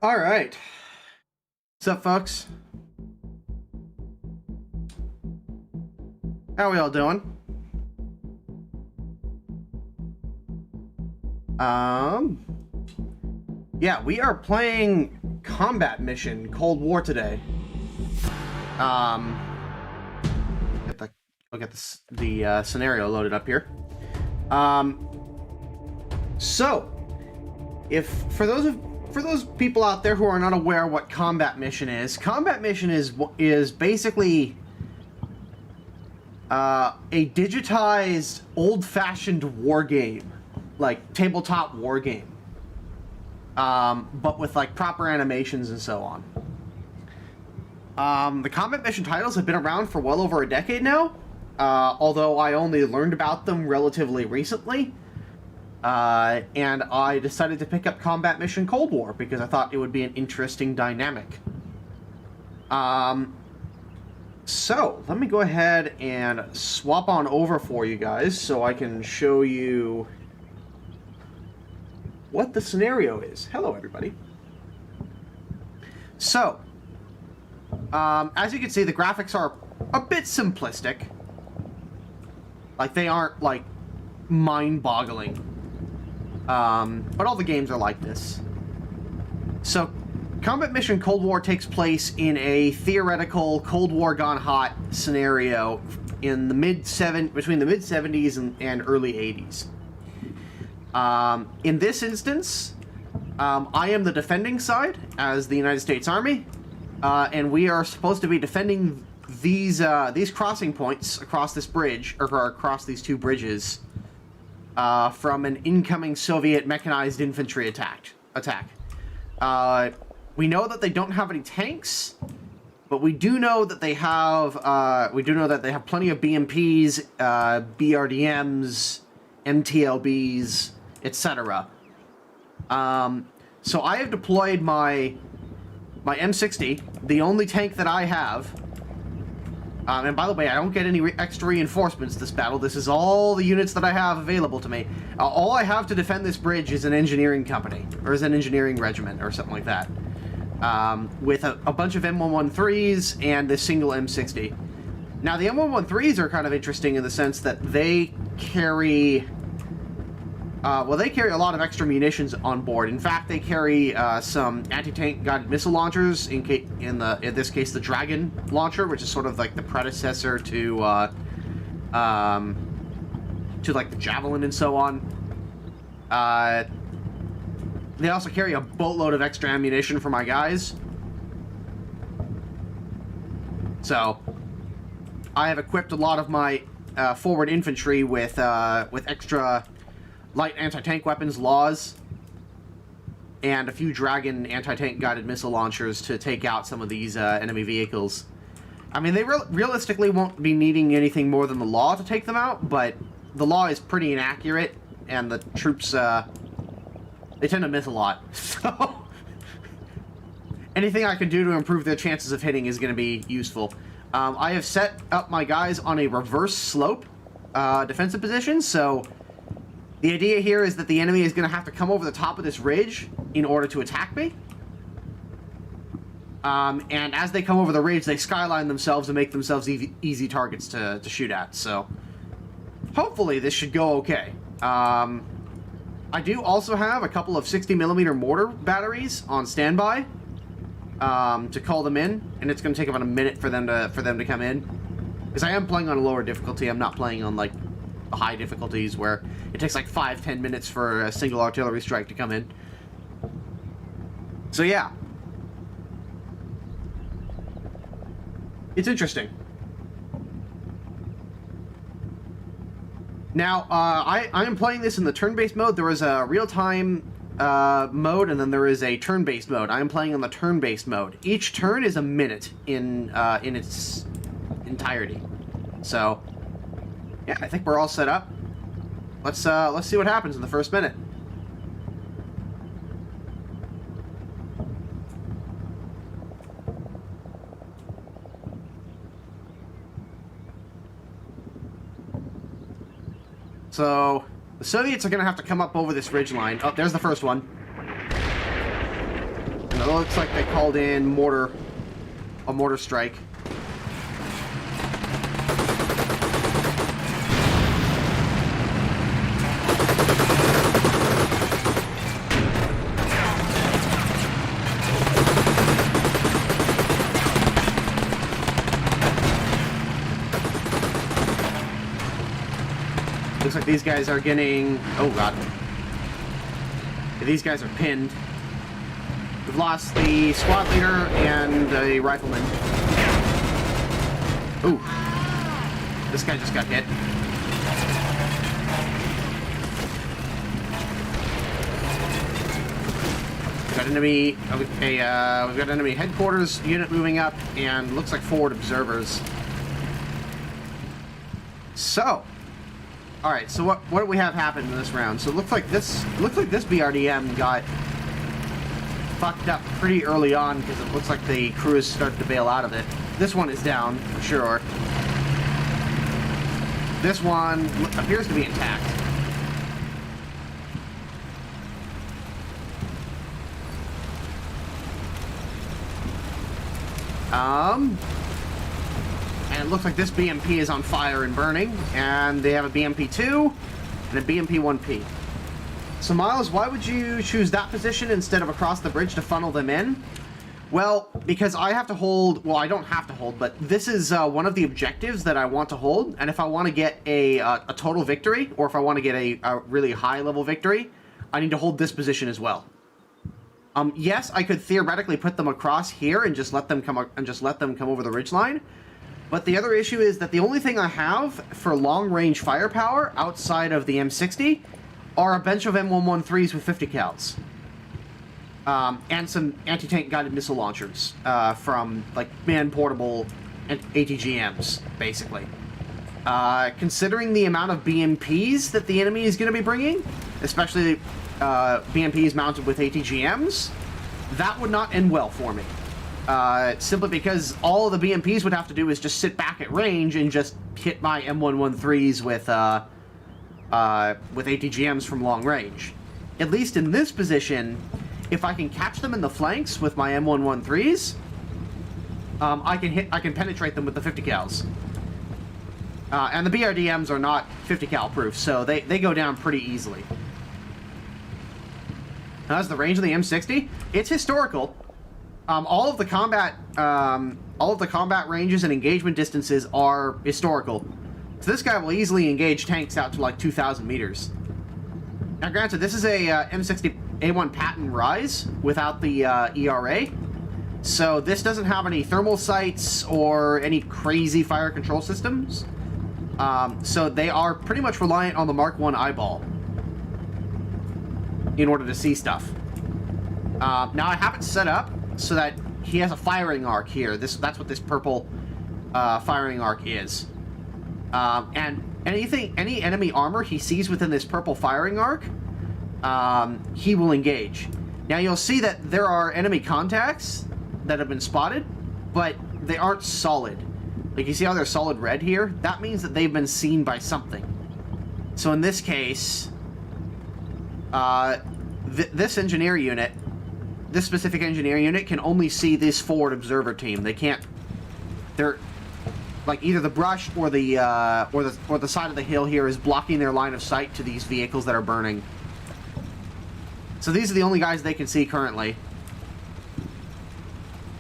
All right. What's up, folks? How are we all doing? Yeah, we are playing Combat Mission Cold War today. I'll get the scenario loaded up here. So, if for those people out there who are not aware what Combat Mission is basically a digitized, old-fashioned war game, like tabletop war game, but with like proper animations and so on. The Combat Mission titles have been around for well over a decade now, although I only learned about them relatively recently, and I decided to pick up Combat Mission Cold War because I thought it would be an interesting dynamic. So, let me go ahead and swap on over for you guys so I can show you what the scenario is. Hello, everybody. So, as you can see, the graphics are a bit simplistic. Like, they aren't, like, mind-boggling. But all the games are like this. So, Combat Mission Cold War takes place in a theoretical Cold War gone hot scenario in the between the mid-70s and early 80s. In this instance, I am the defending side as the United States Army, and we are supposed to be defending these crossing points across this bridge, or across these two bridges, from an incoming Soviet mechanized infantry attack. We know that they don't have any tanks, but we do know that they have plenty of BMPs, BRDMs, MTLBs, etc. So I have deployed my M60, the only tank that I have. And by the way, I don't get any extra reinforcements this battle. This is all the units that I have available to me. All I have to defend this bridge is an engineering company, or is an engineering regiment, or something like that. With a bunch of M113s and this single M60. Now, the M113s are kind of interesting in the sense that they carry... they carry a lot of extra munitions on board. In fact, they carry some anti-tank guided missile launchers. In this case, the Dragon launcher, which is sort of like the predecessor to like the Javelin and so on. They also carry a boatload of extra ammunition for my guys. So, I have equipped a lot of my forward infantry with extra light anti-tank weapons, laws, and a few Dragon anti-tank guided missile launchers to take out some of these enemy vehicles. I mean, they realistically won't be needing anything more than the law to take them out, but the law is pretty inaccurate, and the troops, they tend to miss a lot. So, anything I can do to improve their chances of hitting is going to be useful. I have set up my guys on a reverse slope defensive position, so the idea here is that the enemy is going to have to come over the top of this ridge in order to attack me. And as they come over the ridge, they skyline themselves and make themselves easy targets to shoot at. So, hopefully this should go okay. I do also have a couple of 60mm mortar batteries on standby to call them in, and it's going to take about a minute for them to come in. Because I am playing on a lower difficulty. I'm not playing on like the high difficulties where it takes like 5-10 minutes for a single artillery strike to come in. So yeah, it's interesting. Now, I am playing this in the turn-based mode. There is a real-time mode, and then there is a turn-based mode. I am playing on the turn-based mode. Each turn is a minute in its entirety. So, yeah, I think we're all set up. Let's see what happens in the first minute. So, the Soviets are going to have to come up over this ridge line. Oh, there's the first one. And it looks like they called in a mortar strike. Looks like these guys are getting... Oh, God. These guys are pinned. We've lost the squad leader and a rifleman. Ooh. This guy just got hit. We've got enemy... Okay, we've got enemy headquarters unit moving up, and looks like forward observers. So... Alright, so what do we have happen in this round? So it looks like this BRDM got fucked up pretty early on because it looks like the crews started to bail out of it. This one is down, for sure. This one appears to be intact. And it looks like this BMP is on fire and burning, and they have a BMP-2 and a BMP-1P. So Miles, why would you choose that position instead of across the bridge to funnel them in? Well, because I have to hold, well, I don't have to hold, but this is one of the objectives that I want to hold, and if I want to get a total victory, or if I want to get a really high-level victory, I need to hold this position as well. Yes, I could theoretically put them across here and just let them come over the ridgeline. But the other issue is that the only thing I have for long-range firepower outside of the M60 are a bunch of M113s with 50 cals. And some anti-tank guided missile launchers from, like, man-portable ATGMs, basically. Considering the amount of BMPs that the enemy is going to be bringing, especially BMPs mounted with ATGMs, that would not end well for me. Simply because all the BMPs would have to do is just sit back at range and just hit my M113s with ATGMs from long range. At least in this position, if I can catch them in the flanks with my M113s, I can penetrate them with the 50 cals. And the BRDMs are not 50 cal proof, so they go down pretty easily. Now, as the range of the M60, it's historical. All of the combat ranges and engagement distances are historical. So this guy will easily engage tanks out to like 2,000 meters. Now, granted, this is a M60 A1 patent rise without the ERA, so this doesn't have any thermal sights or any crazy fire control systems. So they are pretty much reliant on the Mark 1 eyeball in order to see stuff. Now, I have it set up so that he has a firing arc here. That's what this purple firing arc is. And any enemy armor he sees within this purple firing arc, he will engage. Now, you'll see that there are enemy contacts that have been spotted, but they aren't solid. Like, you see how they're solid red here? That means that they've been seen by something. So in this case, this engineer unit, this specific engineer unit can only see this forward observer team. They can't. They're like either the brush or the side of the hill here is blocking their line of sight to these vehicles that are burning. So these are the only guys they can see currently.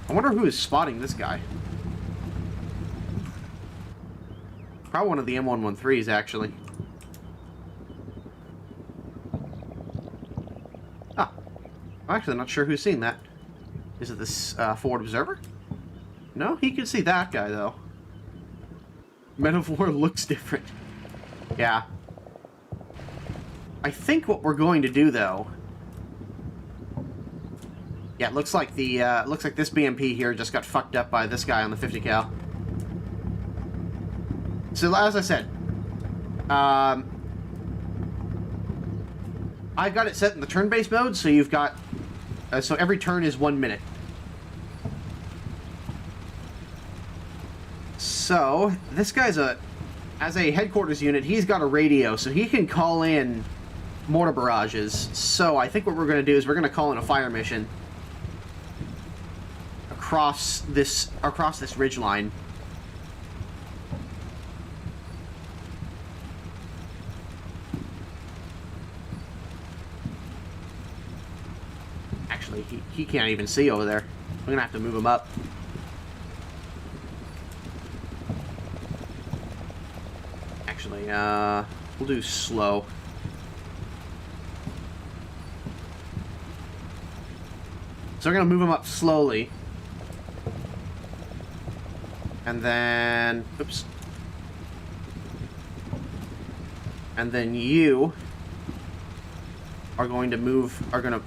I wonder who is spotting this guy. Probably one of the M113s, actually. I'm actually not sure who's seen that. Is it this forward observer? No, he can see that guy, though. Metaphor looks different. Yeah. I think what we're going to do, though... Yeah, it looks like looks like this BMP here just got fucked up by this guy on the 50 cal. So, as I said, I've got it set in the turn-based mode, so you've got... so every turn is 1 minute. So, this guy's as a headquarters unit, he's got a radio, so he can call in mortar barrages. So, I think what we're going to do is we're going to call in a fire mission across this ridge line. Actually, he can't even see over there. I'm gonna have to move him up. Actually, We'll do slow. So we're going to move them up slowly. And then... Oops. And then you are going to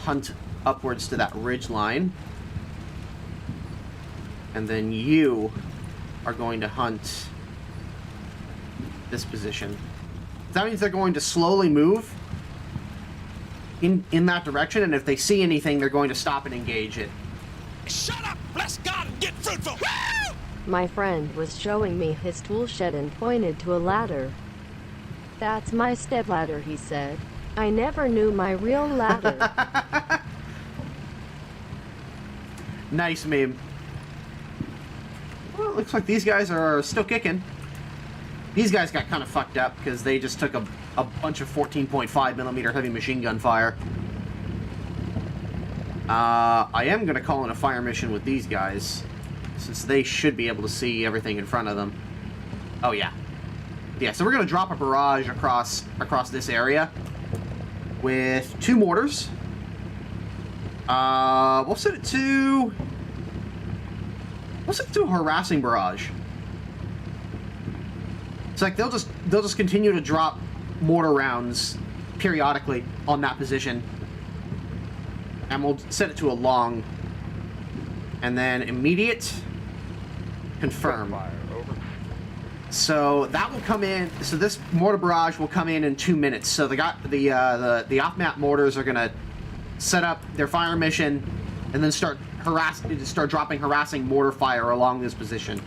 hunt upwards to that ridge line. And then you are going to hunt this position. That means they're going to slowly move in that direction, and if they see anything, they're going to stop and engage it. Shut up! Bless God and get fruitful! Woo! My friend was showing me his tool shed and pointed to a ladder. That's my stepladder, he said. I never knew my real ladder. Nice meme. Well, it looks like these guys are still kicking. These guys got kind of fucked up because they just took a bunch of 14.5mm heavy machine gun fire. I am going to call in a fire mission with these guys, since they should be able to see everything in front of them. Oh, yeah. Yeah, so we're going to drop a barrage across this area with 2 mortars. We'll set it to a harassing barrage. It's like they'll just continue to drop mortar rounds periodically on that position. And we'll set it to a long. And then immediate confirm. So that will come in. So this mortar barrage will come in 2 minutes. So the off-map mortars are gonna set up their fire mission, and then start dropping harassing mortar fire along this position.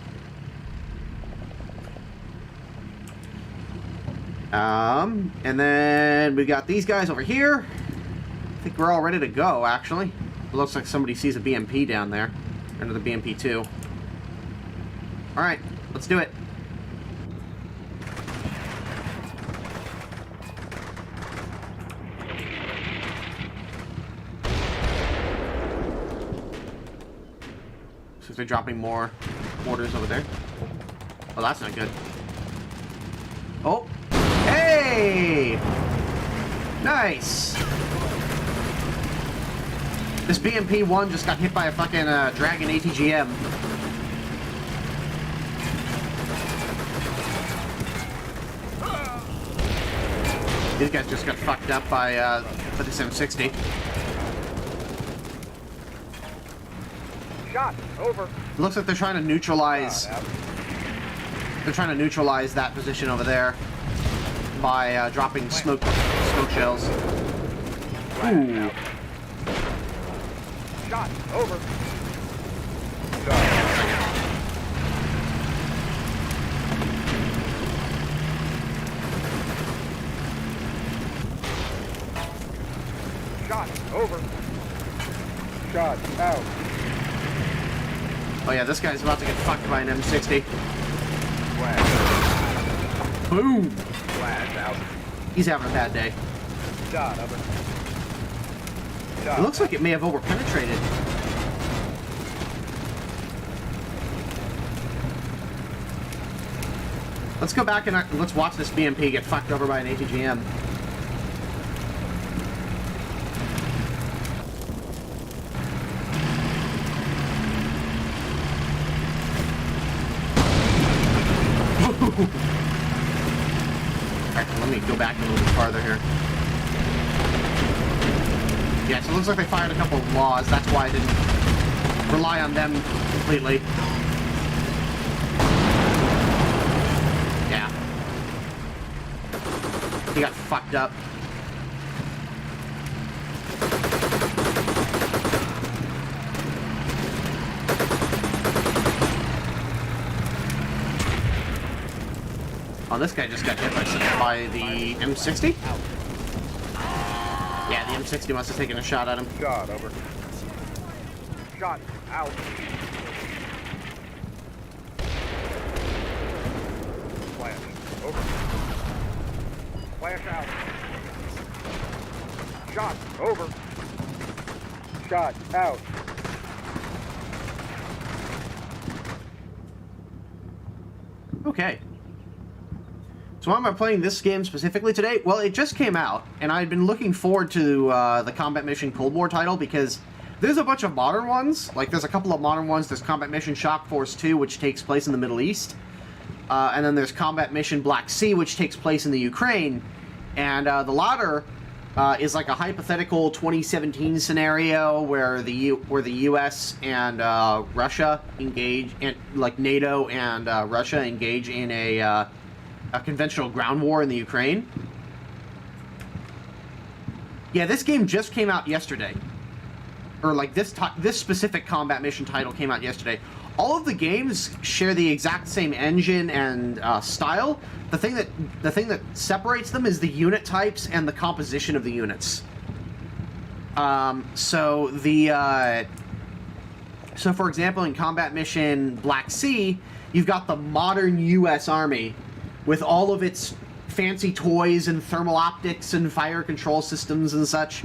And then we got these guys over here. I think we're all ready to go, actually. It looks like somebody sees a BMP down there. Another BMP-2. Alright, let's do it. So they're dropping more mortars over there. Oh, that's not good. Oh! Hey! Nice! This BMP-1 just got hit by a fucking Dragon ATGM. These guys just got fucked up by this M60. Shot over. It looks like they're trying to neutralize. They're trying to neutralize that position over there by dropping smoke shells. Ooh. Shot over. Shot over. Shot out. Oh yeah, this guy's about to get fucked by an M60. Flash. Boom! Flash out. He's having a bad day. Shot over. It looks like it may have over-penetrated. Let's go back and let's watch this BMP get fucked over by an ATGM. Alright, let me go back a little bit farther here. Yeah, so it looks like they fired a couple of laws. That's why I didn't rely on them completely. Yeah. He got fucked up. Oh, this guy just got hit by the M60? Yeah, the M60 must have taken a shot at him. Shot over. Shot out. Flash over. Flash out. Shot over. Shot out. Okay. So why am I playing this game specifically today? Well, it just came out, and I've been looking forward to the Combat Mission Cold War title because there's a bunch of modern ones. Like, there's a couple of modern ones. There's Combat Mission Shock Force 2, which takes place in the Middle East. And then there's Combat Mission Black Sea, which takes place in the Ukraine. And the latter is like a hypothetical 2017 scenario where the U.S. and Russia engage, and like NATO and Russia engage in a conventional ground war in the Ukraine. Yeah, this game just came out yesterday. Or like this specific combat mission title came out yesterday. All of the games share the exact same engine and style. The thing that separates them is the unit types and the composition of the units. So for example, in Combat Mission Black Sea, you've got the modern U.S. Army with all of its fancy toys and thermal optics and fire control systems and such.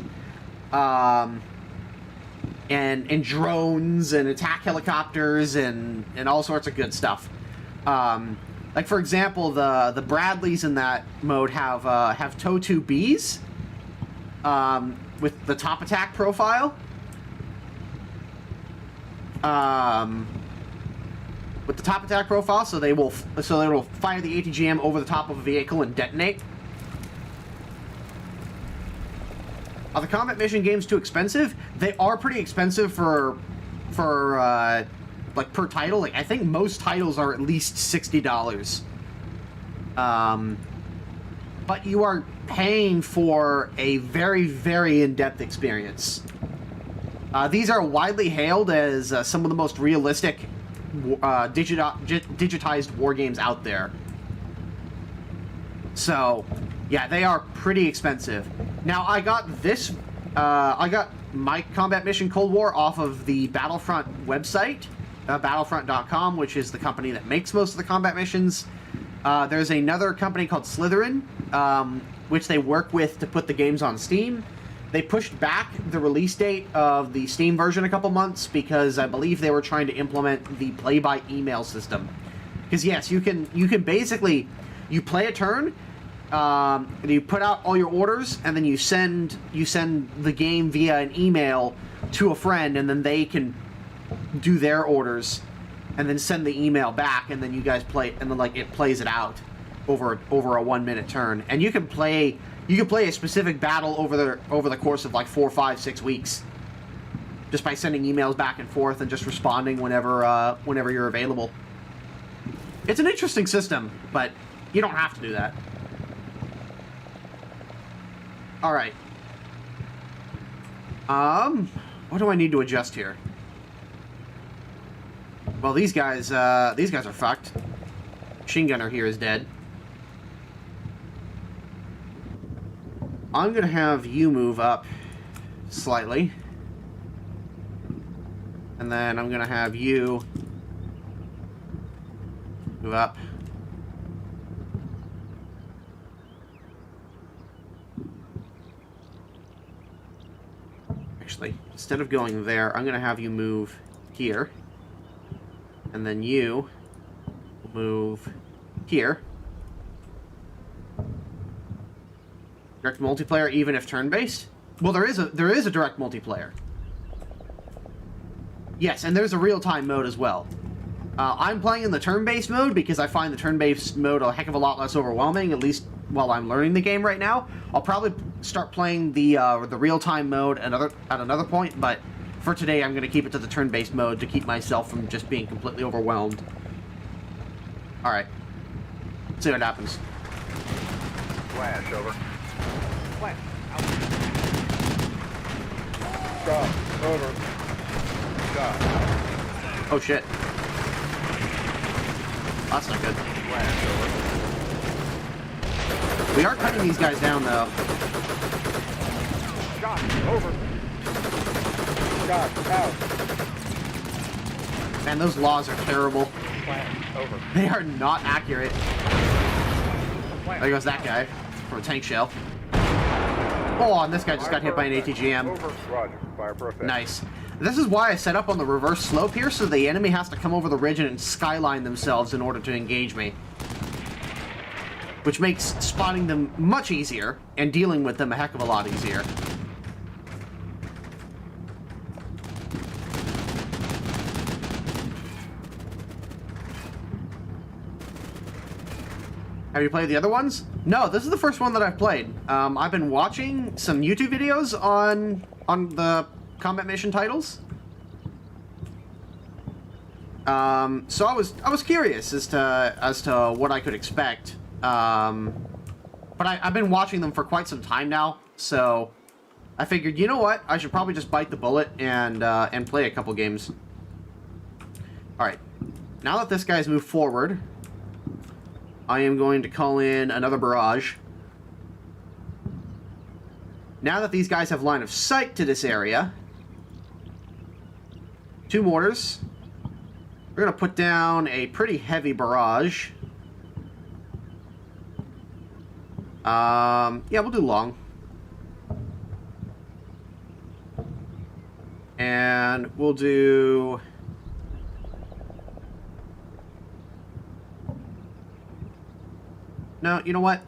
And drones and attack helicopters and all sorts of good stuff. Like, for example, the Bradleys in that mode have TOW-2 Bs with the top attack profile. With the top attack profile, so they will fire the ATGM over the top of a vehicle and detonate. Are the combat mission games too expensive? They are pretty expensive for like per title. Like, I think most titles are at least $60. But you are paying for a very, very in-depth experience. These are widely hailed as some of the most realistic digitized war games out there. So, yeah, they are pretty expensive. Now, I got my Combat Mission Cold War off of the Battlefront website, Battlefront.com, which is the company that makes most of the combat missions. There's another company called Slytherin, which they work with to put the games on Steam. They pushed back the release date of the Steam version a couple months because I believe they were trying to implement the play-by-email system. Because yes, you can basically, you play a turn, you put out all your orders, and then you send the game via an email to a friend, and then they can do their orders, and then send the email back, and then you guys play, and then like it plays it out over a 1 minute turn, and you can play a specific battle over the course of like 4, 5, 6 weeks, just by sending emails back and forth and just responding whenever you're available. It's an interesting system, but you don't have to do that. All right. What do I need to adjust here? Well, these guys are fucked. Machine gunner here is dead. I'm gonna have you move up slightly, and then I'm gonna have you move up. Actually, instead of going there, I'm gonna have you move here, and then you move here. Direct multiplayer, even if turn-based? Well, there is a direct multiplayer. Yes, and there's a real-time mode as well. I'm playing in the turn-based mode because I find the turn-based mode a heck of a lot less overwhelming, at least while I'm learning the game right now. I'll probably start playing the real-time mode at another point, but for today I'm going to keep it to the turn-based mode to keep myself from just being completely overwhelmed. Alright. Let's see what happens. Flash, over. Flash, out. Shot, over. Shot, out. Oh shit. That's not good. Flash, over. We are cutting these guys down, though. Shot, over. Shot, out. Man, those laws are terrible. Flash, over. They are not accurate. Flash, There goes that guy from a tank shell. Oh, and this guy just got hit by an ATGM. Over. Roger. Fire for effect. Nice. This is why I set up on the reverse slope here, so the enemy has to come over the ridge and skyline themselves in order to engage me. which makes spotting them much easier and dealing with them a heck of a lot easier. Have you played the other ones? No, this is the first one that I've played. I've been watching some YouTube videos on the combat mission titles. So I was curious as to what I could expect. But I've been watching them for quite some time now, so I figured, you know what, I should probably just bite the bullet and play a couple games. All right, now that this guy's moved forward, I am going to call in another barrage. Now that these guys have line of sight to this area, 2 mortars. We're going to put down a pretty heavy barrage. Yeah, we'll do long. And we'll do... No, you know what?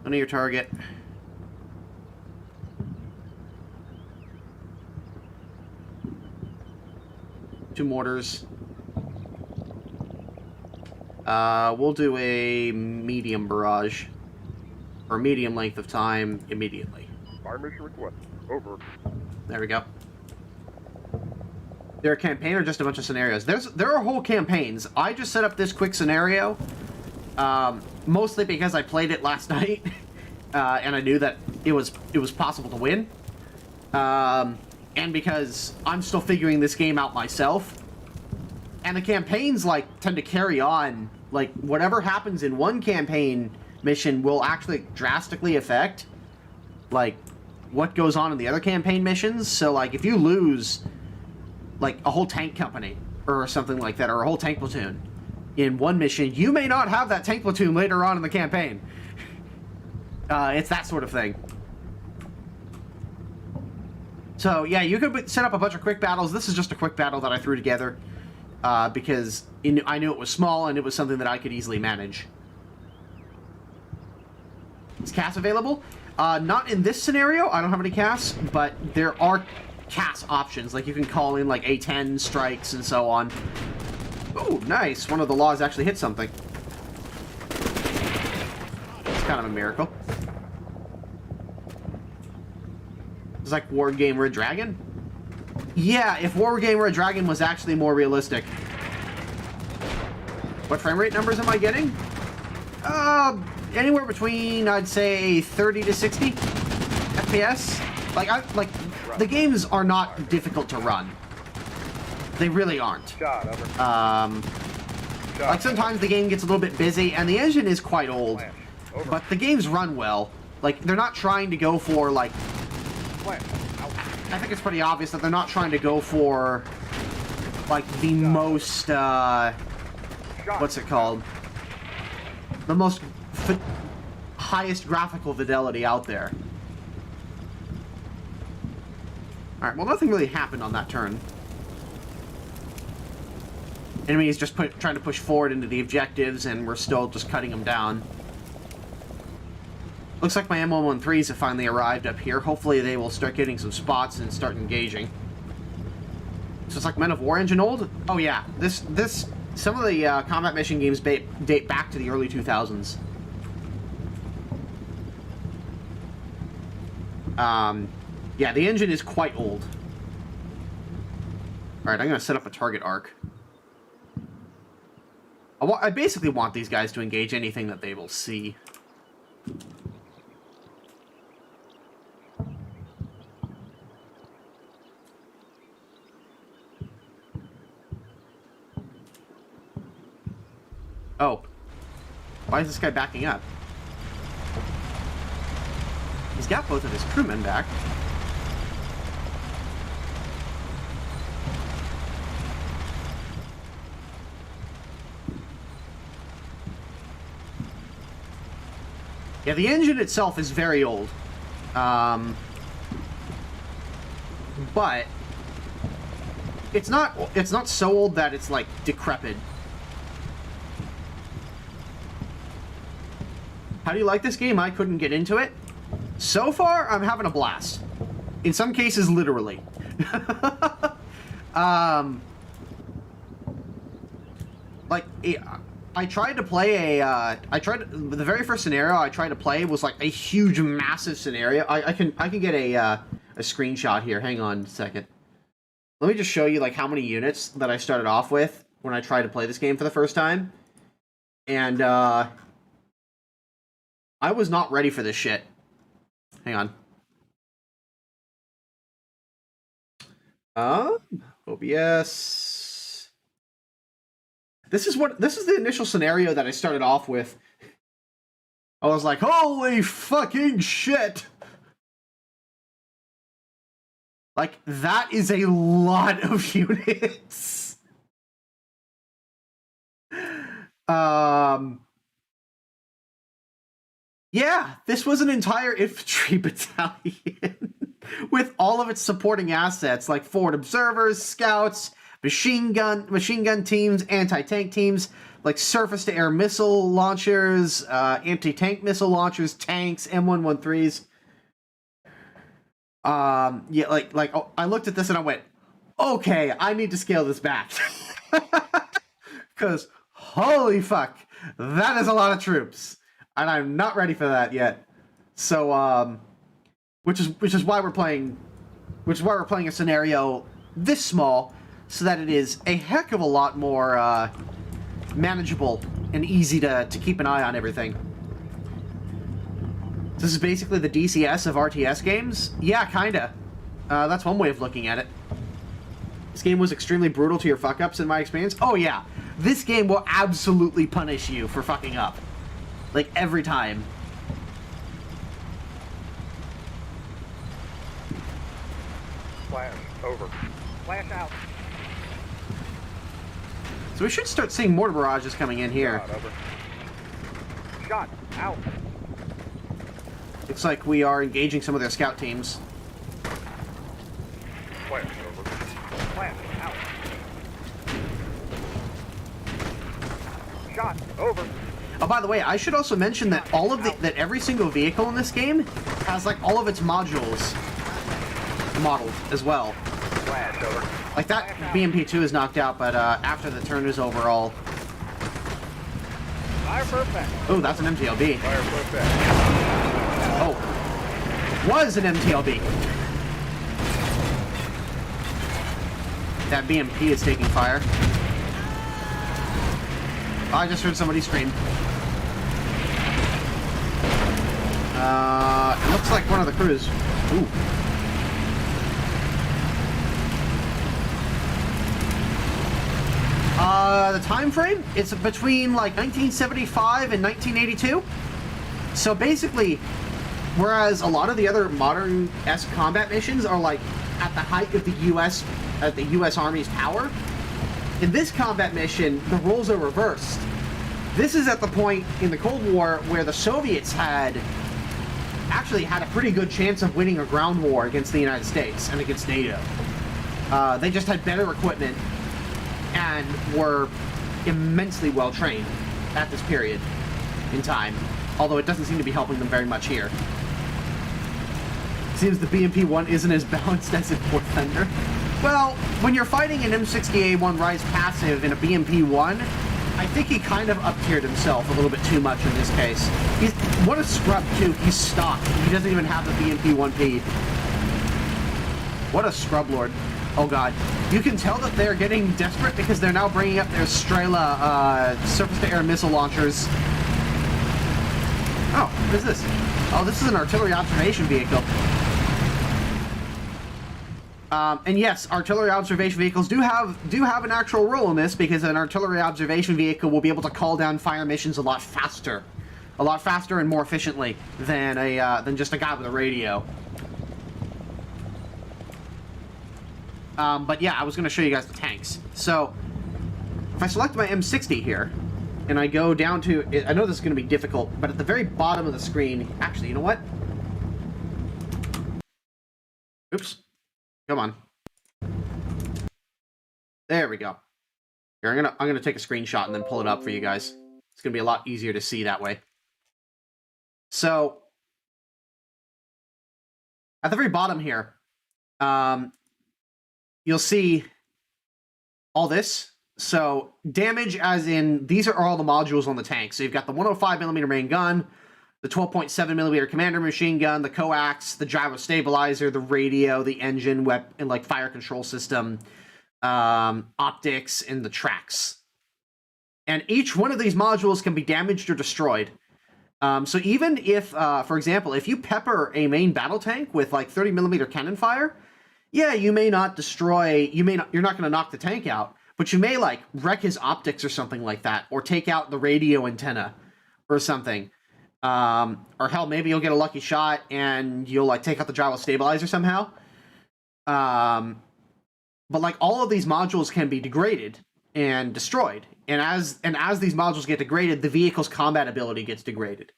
None of your target. Two mortars. We'll do a medium barrage. For a medium length of time immediately. Fire mission request. Over. There we go. They're a campaign or just a bunch of scenarios? There are whole campaigns. I just set up this quick scenario, mostly because I played it last night, and I knew that it was possible to win, and because I'm still figuring this game out myself, and the campaigns tend to carry on. Like, whatever happens in one campaign mission will actually drastically affect what goes on in the other campaign missions. So if you lose a whole tank company or something like that, or a whole tank platoon in one mission, you may not have that tank platoon later on in the campaign. It's that sort of thing. So yeah, you could set up a bunch of quick battles. This is just a quick battle that I threw together because I knew it was small and it was something that I could easily manage. Is CAS available? Not in this scenario. I don't have any CAS, but there are CAS options. You can call in A10 strikes and so on. Oh, nice. One of the laws actually hit something. It's kind of a miracle. It's like War Game Red Dragon? Yeah, if War Game Red Dragon was actually more realistic. What frame rate numbers am I getting? Anywhere between, I'd say, 30 to 60 FPS. The games are not difficult to run. They really aren't. Sometimes the game gets a little bit busy, and the engine is quite old. But the games run well. They're not trying to go for, I think it's pretty obvious that they're not trying to go for, the most, what's it called? The most highest graphical fidelity out there. Alright, well, nothing really happened on that turn. Enemy is just trying to push forward into the objectives, and we're still just cutting them down. Looks like my M113s have finally arrived up here. Hopefully they will start getting some spots and start engaging. So it's like Men of War engine old? Oh yeah, some of the combat mission games date back to the early 2000s. Yeah, the engine is quite old. Alright, I'm going to set up a target arc. I basically want these guys to engage anything that they will see. Oh. Why is this guy backing up? He's got both of his crewmen back. Yeah, the engine itself is very old. But it's not so old that it's decrepit. How do you like this game? I couldn't get into it. So far, I'm having a blast. In some cases, literally. Like, I tried to play a, the very first scenario I tried to play was like a huge, massive scenario. I can get a screenshot here. Hang on a second. Let me just show you like how many units that I started off with when I tried to play this game for the first time. And, I was not ready for this shit. Hang on. OBS. This is the initial scenario that I started off with. I was like, holy fucking shit! Like, that is a lot of units. Yeah, this was an entire infantry battalion with all of its supporting assets like forward observers, scouts, machine gun teams, anti-tank teams, like surface-to-air missile launchers, anti-tank missile launchers, tanks, M113s. Yeah, like oh, I looked at this and I went, okay, I need to scale this back. Because, holy fuck, that is a lot of troops. And I'm not ready for that yet. So, which is why we're playing a scenario this small, so that it is a heck of a lot more manageable and easy to keep an eye on everything. This is basically the DCS of RTS games? Yeah, kinda. That's one way of looking at it. This game was extremely brutal to your fuck-ups in my experience. Oh yeah, this game will absolutely punish you for fucking up. Like, every time. Flash. Over. Flash out. So we should start seeing mortar barrages coming in here. Shot. Over. Shot. Out. Looks like we are engaging some of their scout teams. Flash. Over. Flash out. Shot. Over. Oh, by the way, I should also mention that that every single vehicle in this game has like all of its modules modeled as well. Flash. Over. Like that BMP-2 is knocked out, but after the turn is over, all. Fire perfect. Oh, that's an MTLB. Fire perfect. Oh, was an MTLB. That BMP is taking fire. I just heard somebody scream. It looks like one of the crews. Ooh. The time frame? It's between like 1975 and 1982. So basically, whereas a lot of the other modern-esque combat missions are like at the height of the U.S. Army's power, in this combat mission, the roles are reversed. This is at the point in the Cold War where the Soviets actually had a pretty good chance of winning a ground war against the United States and against NATO. They just had better equipment and were immensely well trained at this period in time, although it doesn't seem to be helping them very much here. Seems the BMP-1 isn't as balanced as in Fort Thunder. Well, when you're fighting an M60A1 Rise passive in a BMP-1, I think he kind of up-tiered himself a little bit too much in this case. What a scrub, too. He's stock. He doesn't even have the BMP-1P. What a scrub lord. Oh god. You can tell that they're getting desperate because they're now bringing up their Strela surface-to-air missile launchers. Oh, what is this? Oh, this is an artillery observation vehicle. And yes, artillery observation vehicles do have an actual role in this, because an artillery observation vehicle will be able to call down fire missions a lot faster and more efficiently than just a guy with a radio. But yeah, I was going to show you guys the tanks. So if I select my M60 here and I go down to, I know this is going to be difficult, but at the very bottom of the screen, actually, you know what? Oops. Come on. There we go. Here, I'm gonna take a screenshot and then pull it up for you guys. It's gonna be a lot easier to see that way. So, at the very bottom here, you'll see all this. So, damage as in, these are all the modules on the tank. So, you've got the 105mm main gun, the 12.7mm commander machine gun, the coax, the gyro stabilizer, the radio, the engine, and like fire control system, optics, and the tracks. And each one of these modules can be damaged or destroyed. So even if, for example, if you pepper a main battle tank with like 30mm cannon fire, yeah, you may not destroy, you're not going to knock the tank out, but you may like wreck his optics or something like that, or take out the radio antenna or something. Or hell, maybe you'll get a lucky shot and you'll like take out the gyro stabilizer somehow. But like all of these modules can be degraded and destroyed. And as these modules get degraded, the vehicle's combat ability gets degraded.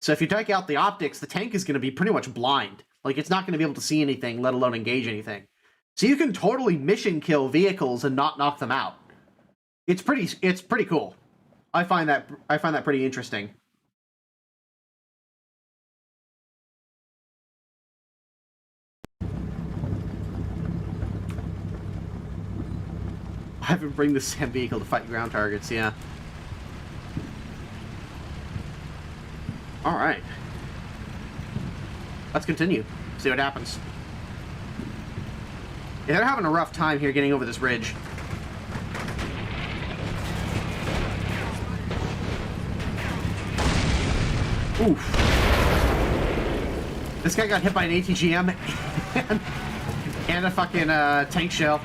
So if you take out the optics, the tank is going to be pretty much blind. Like, it's not going to be able to see anything, let alone engage anything. So you can totally mission kill vehicles and not knock them out. It's pretty cool. I find that pretty interesting. I haven't bring the SAM vehicle to fight ground targets, yeah. Alright. Let's continue. See what happens. Yeah, they're having a rough time here getting over this ridge. Oof. This guy got hit by an ATGM and a fucking tank shell.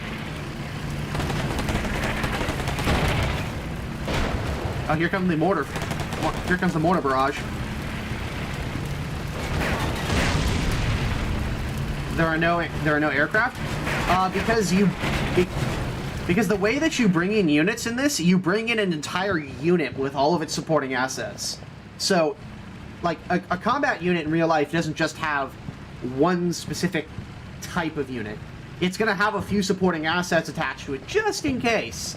Oh, here comes the mortar. Here comes the mortar barrage. There are no aircraft because the way that you bring in units in this, you bring in an entire unit with all of its supporting assets. So, like a combat unit in real life doesn't just have one specific type of unit. It's going to have a few supporting assets attached to it just in case.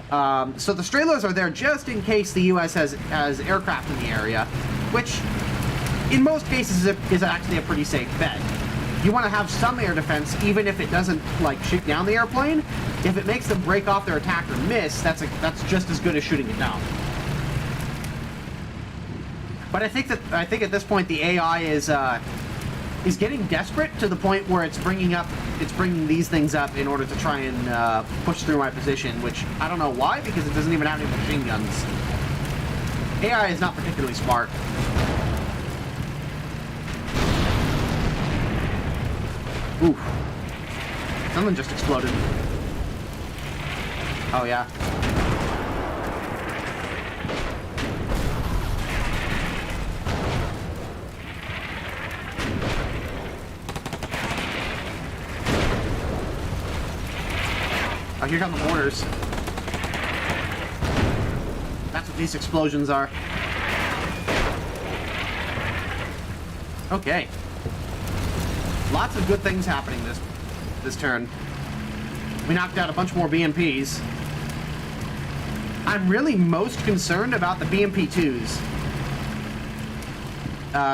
So the Strelers are there just in case the U.S. has aircraft in the area, which in most cases is actually a pretty safe bet. You want to have some air defense, even if it doesn't like shoot down the airplane. If it makes them break off their attack or miss, that's just as good as shooting it down. But I think at this point the AI is getting desperate to the point where it's bringing these things up in order to try and push through my position, which I don't know why, because it doesn't even have any machine guns. AI is not particularly smart. Oof. Something just exploded. Oh yeah. Oh, here come the mortars. That's what these explosions are. Okay. Lots of good things happening this turn. We knocked out a bunch more BMPs. I'm really most concerned about the BMP-2s.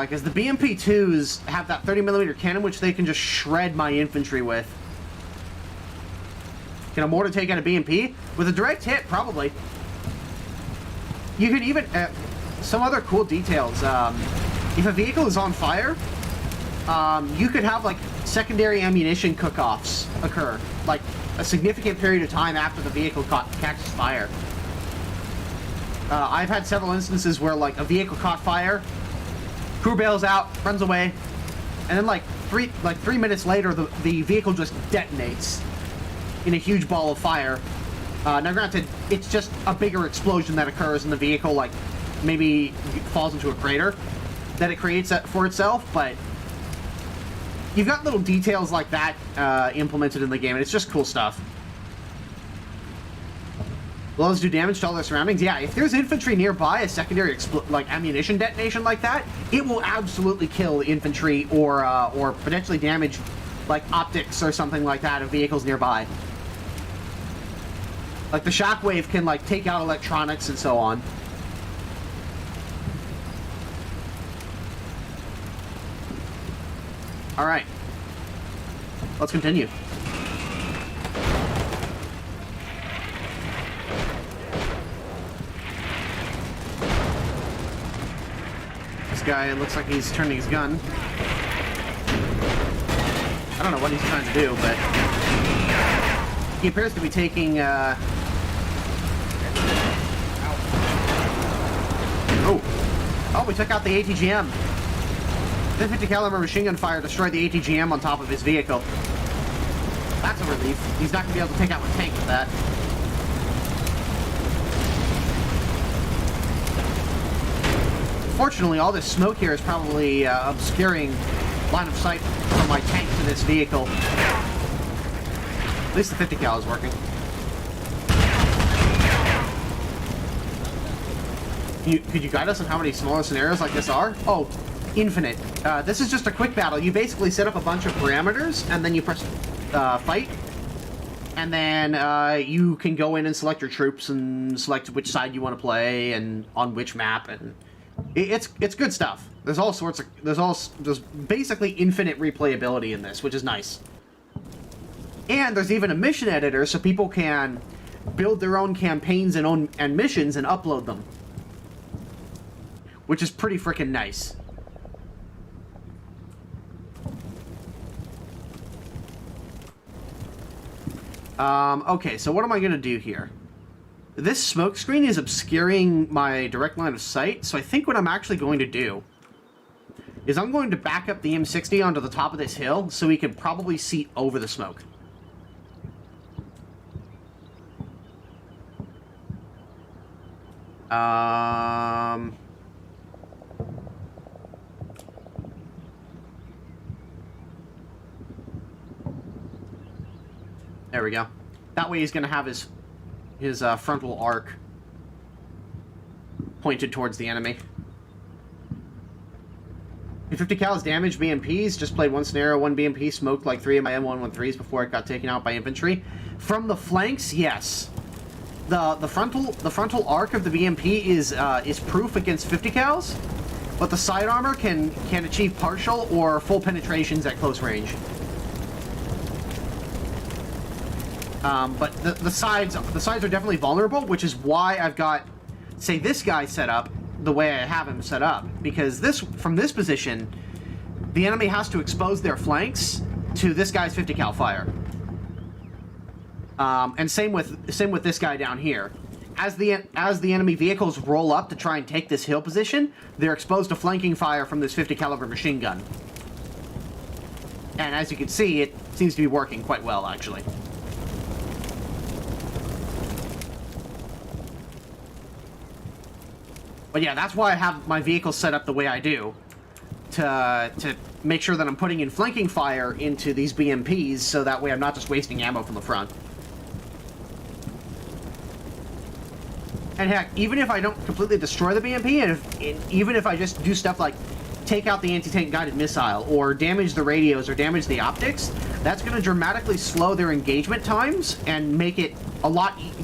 Because the BMP-2s have that 30mm cannon, which they can just shred my infantry with. Can a mortar take out a BMP? With a direct hit, probably. You could even... some other cool details. If a vehicle is on fire, you could have, like, secondary ammunition cook-offs occur. Like, a significant period of time after the vehicle catches fire. I've had several instances where, like, a vehicle caught fire, crew bails out, runs away, and then, like, three minutes later, the vehicle just detonates in a huge ball of fire. Now granted, it's just a bigger explosion that occurs and the vehicle, like, maybe falls into a crater that it creates for itself, but you've got little details like that implemented in the game, and it's just cool stuff. Will those do damage to all their surroundings? Yeah, if there's infantry nearby, a secondary like ammunition detonation like that, it will absolutely kill infantry or potentially damage like optics or something like that of vehicles nearby. Like the shockwave can like take out electronics and so on. Alright. Let's continue. This guy looks like he's turning his gun. I don't know what he's trying to do, but he appears to be taking, Oh, we took out the ATGM. The 50 caliber machine gun fire destroyed the ATGM on top of his vehicle. That's a relief. He's not going to be able to take out my tank with that. Fortunately, all this smoke here is probably obscuring line of sight from my tank to this vehicle. At least the 50 cal is working. Could you guide us on how many smaller scenarios like this are? Oh, infinite. This is just a quick battle. You basically set up a bunch of parameters, and then you press fight. And then you can go in and select your troops and select which side you want to play and on which map. And it's good stuff. There's all sorts of... There's basically infinite replayability in this, which is nice. And there's even a mission editor, so people can build their own campaigns and missions and upload them. Which is pretty freaking nice. Okay, so what am I going to do here? This smoke screen is obscuring my direct line of sight, so I think what I'm actually going to do is I'm going to back up the M60 onto the top of this hill so we can probably see over the smoke. There we go. That way he's going to have his frontal arc pointed towards the enemy. If 50 cal's damaged BMPs, just played one scenario, one BMP smoked like 3 of my M113s before it got taken out by infantry. From the flanks, yes. The frontal arc of the BMP is proof against 50 cals, but the side armor can achieve partial or full penetrations at close range. But the sides are definitely vulnerable, which is why I've got, say, this guy set up the way I have him set up, because from this position, the enemy has to expose their flanks to this guy's 50 cal fire. And same with this guy down here. As the enemy vehicles roll up to try and take this hill position, they're exposed to flanking fire from this 50 caliber machine gun. And as you can see, it seems to be working quite well, actually. But yeah, that's why I have my vehicle set up the way I do. To make sure that I'm putting in flanking fire into these BMPs, so that way I'm not just wasting ammo from the front. And heck, even if I don't completely destroy the BMP, and even if I just do stuff like take out the anti-tank guided missile, or damage the radios, or damage the optics, that's going to dramatically slow their engagement times, and make it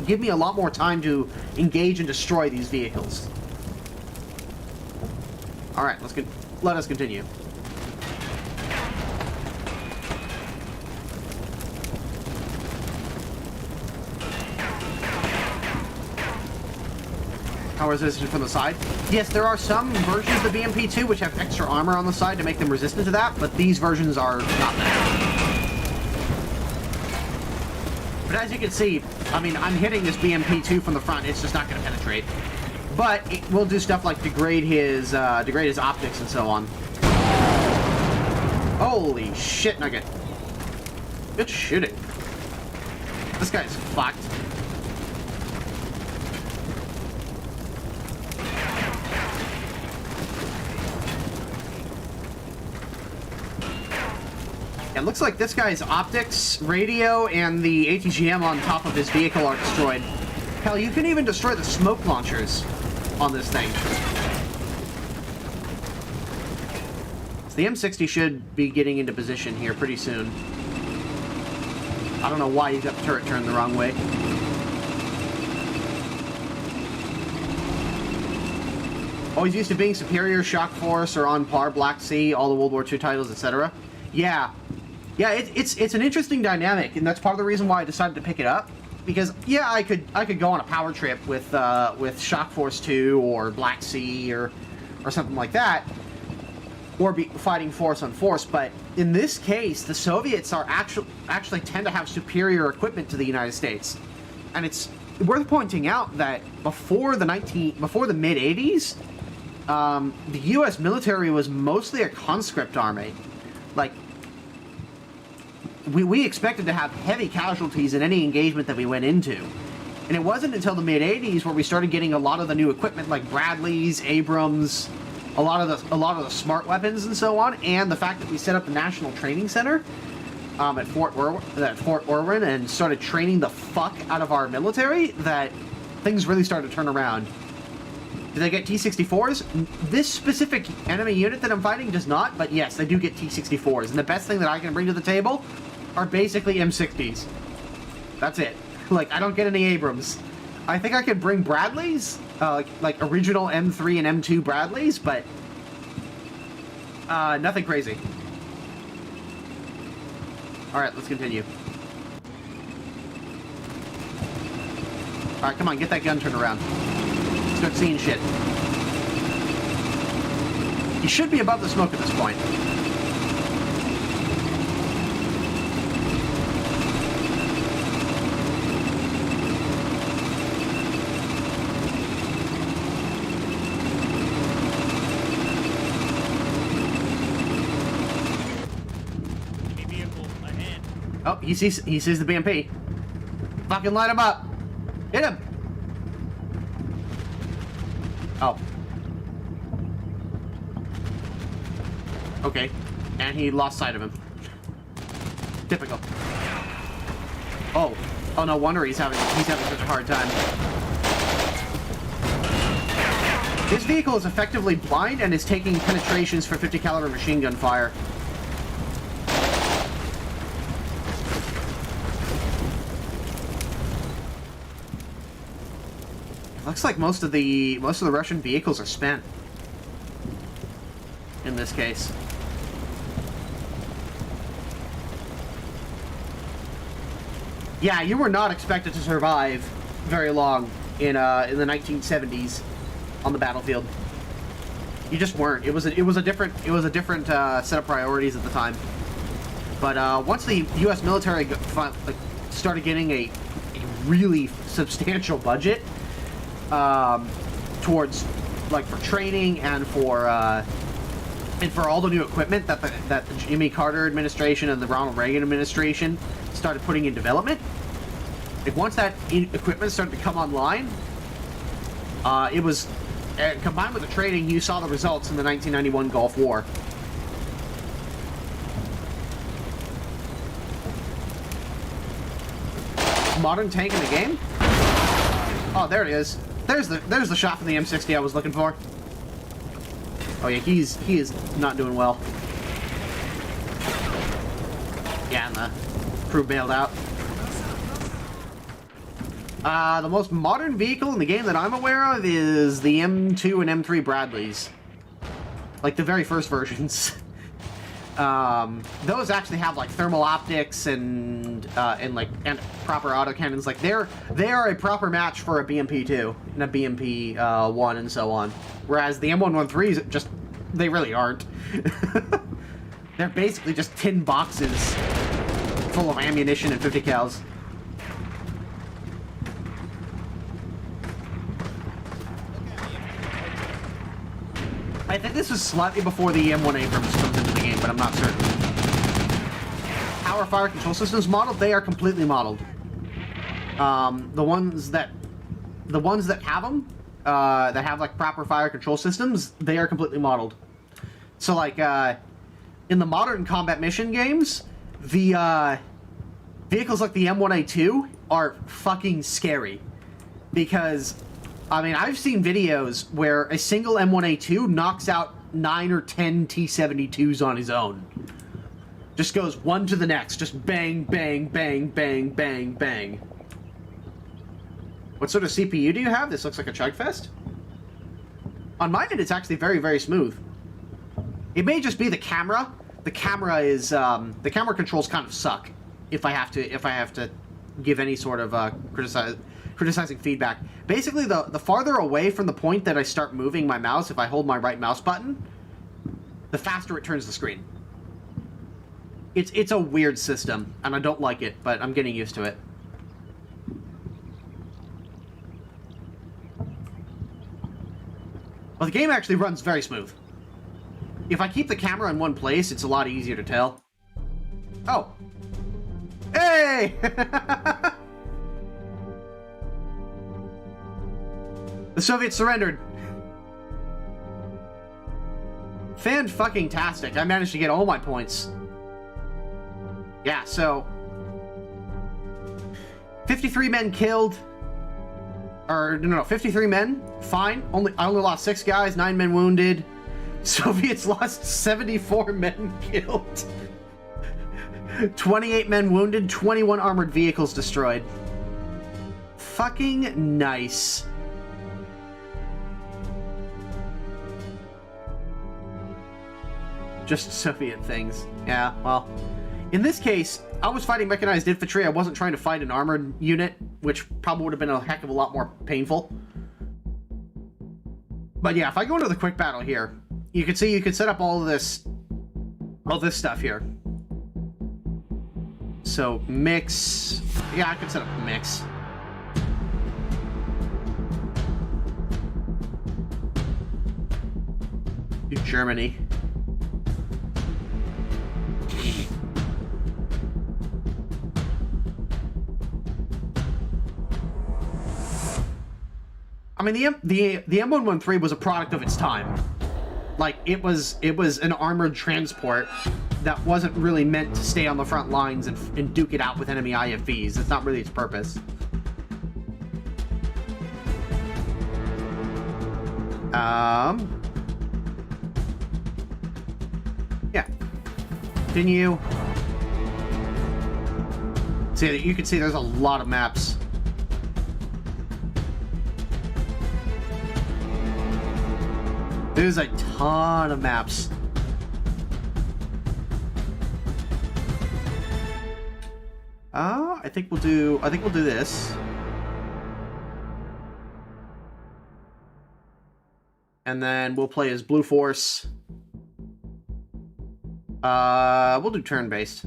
give me a lot more time to engage and destroy these vehicles. Alright, let us continue. How resistant from the side? Yes, there are some versions of the BMP2 which have extra armor on the side to make them resistant to that, but these versions are not that. But as you can see, I mean, I'm hitting this BMP2 from the front, it's just not going to penetrate. But it will do stuff like degrade his optics and so on. Holy shit nugget. Good shooting. This guy's fucked. It looks like this guy's optics, radio, and the ATGM on top of his vehicle are destroyed. Hell, you can even destroy the smoke launchers on this thing. So the M60 should be getting into position here pretty soon. I don't know why he's got the turret turned the wrong way. Always used to being superior, shock force, or on par, Black Sea, all the World War II titles, etc. Yeah. Yeah, it's an interesting dynamic, and that's part of the reason why I decided to pick it up. Because, yeah, I could go on a power trip with Shock Force 2 or Black Sea or something like that, or be fighting force on force, but in this case, the Soviets are actually tend to have superior equipment to the United States. And it's worth pointing out that before the mid-80s, the U.S. military was mostly a conscript army. Like, we expected to have heavy casualties in any engagement that we went into. And it wasn't until the mid-80s where we started getting a lot of the new equipment like Bradleys, Abrams, a lot of the smart weapons and so on, and the fact that we set up the National Training Center at Fort Irwin and started training the fuck out of our military, that things really started to turn around. Do they get T-64s? This specific enemy unit that I'm fighting does not, but yes, they do get T-64s. And the best thing that I can bring to the table are basically M60s. That's it. Like, I don't get any Abrams. I think I could bring Bradleys, like original M3 and M2 Bradleys, but nothing crazy. Alright, let's continue. Alright, come on, get that gun turned around. Start seeing shit. You should be above the smoke at this point. Oh, he sees the BMP. Fucking light him up. Hit him. Oh. Okay. And he lost sight of him. Typical. Oh. Oh, no wonder he's having such a hard time. This vehicle is effectively blind and is taking penetrations for 50 caliber machine gun fire. Looks like most of the Russian vehicles are spent in this case. Yeah, you were not expected to survive very long in the 1970s on the battlefield. You just weren't. It was a different set of priorities at the time. But once the U.S. military started getting a really substantial budget towards, like, for training and for all the new equipment that the Jimmy Carter administration and the Ronald Reagan administration started putting in development, like, once that equipment started to come online, it was combined with the training, you saw the results in the 1991 Gulf War. Modern tank in the game? Oh, there it is. There's the shot from the M60 I was looking for. Oh yeah, he is not doing well. Yeah, and the crew bailed out. The most modern vehicle in the game that I'm aware of is the M2 and M3 Bradleys. Like, the very first versions. Those actually have, like, thermal optics and proper autocannons. Like, they are a proper match for a BMP-2 and a BMP-1 and so on. Whereas the M113s, just, they really aren't. They're basically just tin boxes full of ammunition and 50 cals. I think this is slightly before the M1 Abrams comes into the game, but I'm not certain. Power fire control systems modeled, they are completely modeled. The ones that have them, that have, like, proper fire control systems, they are completely modeled. So, like, in the modern combat mission games, the vehicles like the M1A2 are fucking scary. Because, I mean, I've seen videos where a single M1A2 knocks out 9 or 10 T-72s on his own. Just goes one to the next. Just bang, bang, bang, bang, bang, bang. What sort of CPU do you have? This looks like a Chugfest. On my end, it's actually very, very smooth. It may just be the camera, the camera is the camera controls kind of suck. If I have to give any sort of criticizing feedback. Basically, the farther away from the point that I start moving my mouse, if I hold my right mouse button, the faster it turns the screen. It's a weird system, and I don't like it, but I'm getting used to it. Well, the game actually runs very smooth. If I keep the camera in one place, it's a lot easier to tell. Oh. Hey! The Soviets surrendered. Fan-fucking-tastic. I managed to get all my points. Yeah, so... 53 men killed. Or, no, 53 men. Fine. I only lost 6 guys, 9 men wounded. Soviets lost 74 men killed. 28 men wounded, 21 armored vehicles destroyed. Fucking nice. Just Soviet things. Yeah, well. In this case, I was fighting mechanized infantry. I wasn't trying to fight an armored unit, which probably would have been a heck of a lot more painful. But yeah, if I go into the quick battle here, you can see you can set up all this stuff here. So, mix... Yeah, I could set up a mix. Do Germany. I mean, the M113 was a product of its time. Like, it was an armored transport that wasn't really meant to stay on the front lines and duke it out with enemy IFVs. That's not really its purpose. Yeah. Continue. See, you can see there's a lot of maps. There's a ton of maps. I think we'll do this. And then we'll play as Blue Force. We'll do turn-based.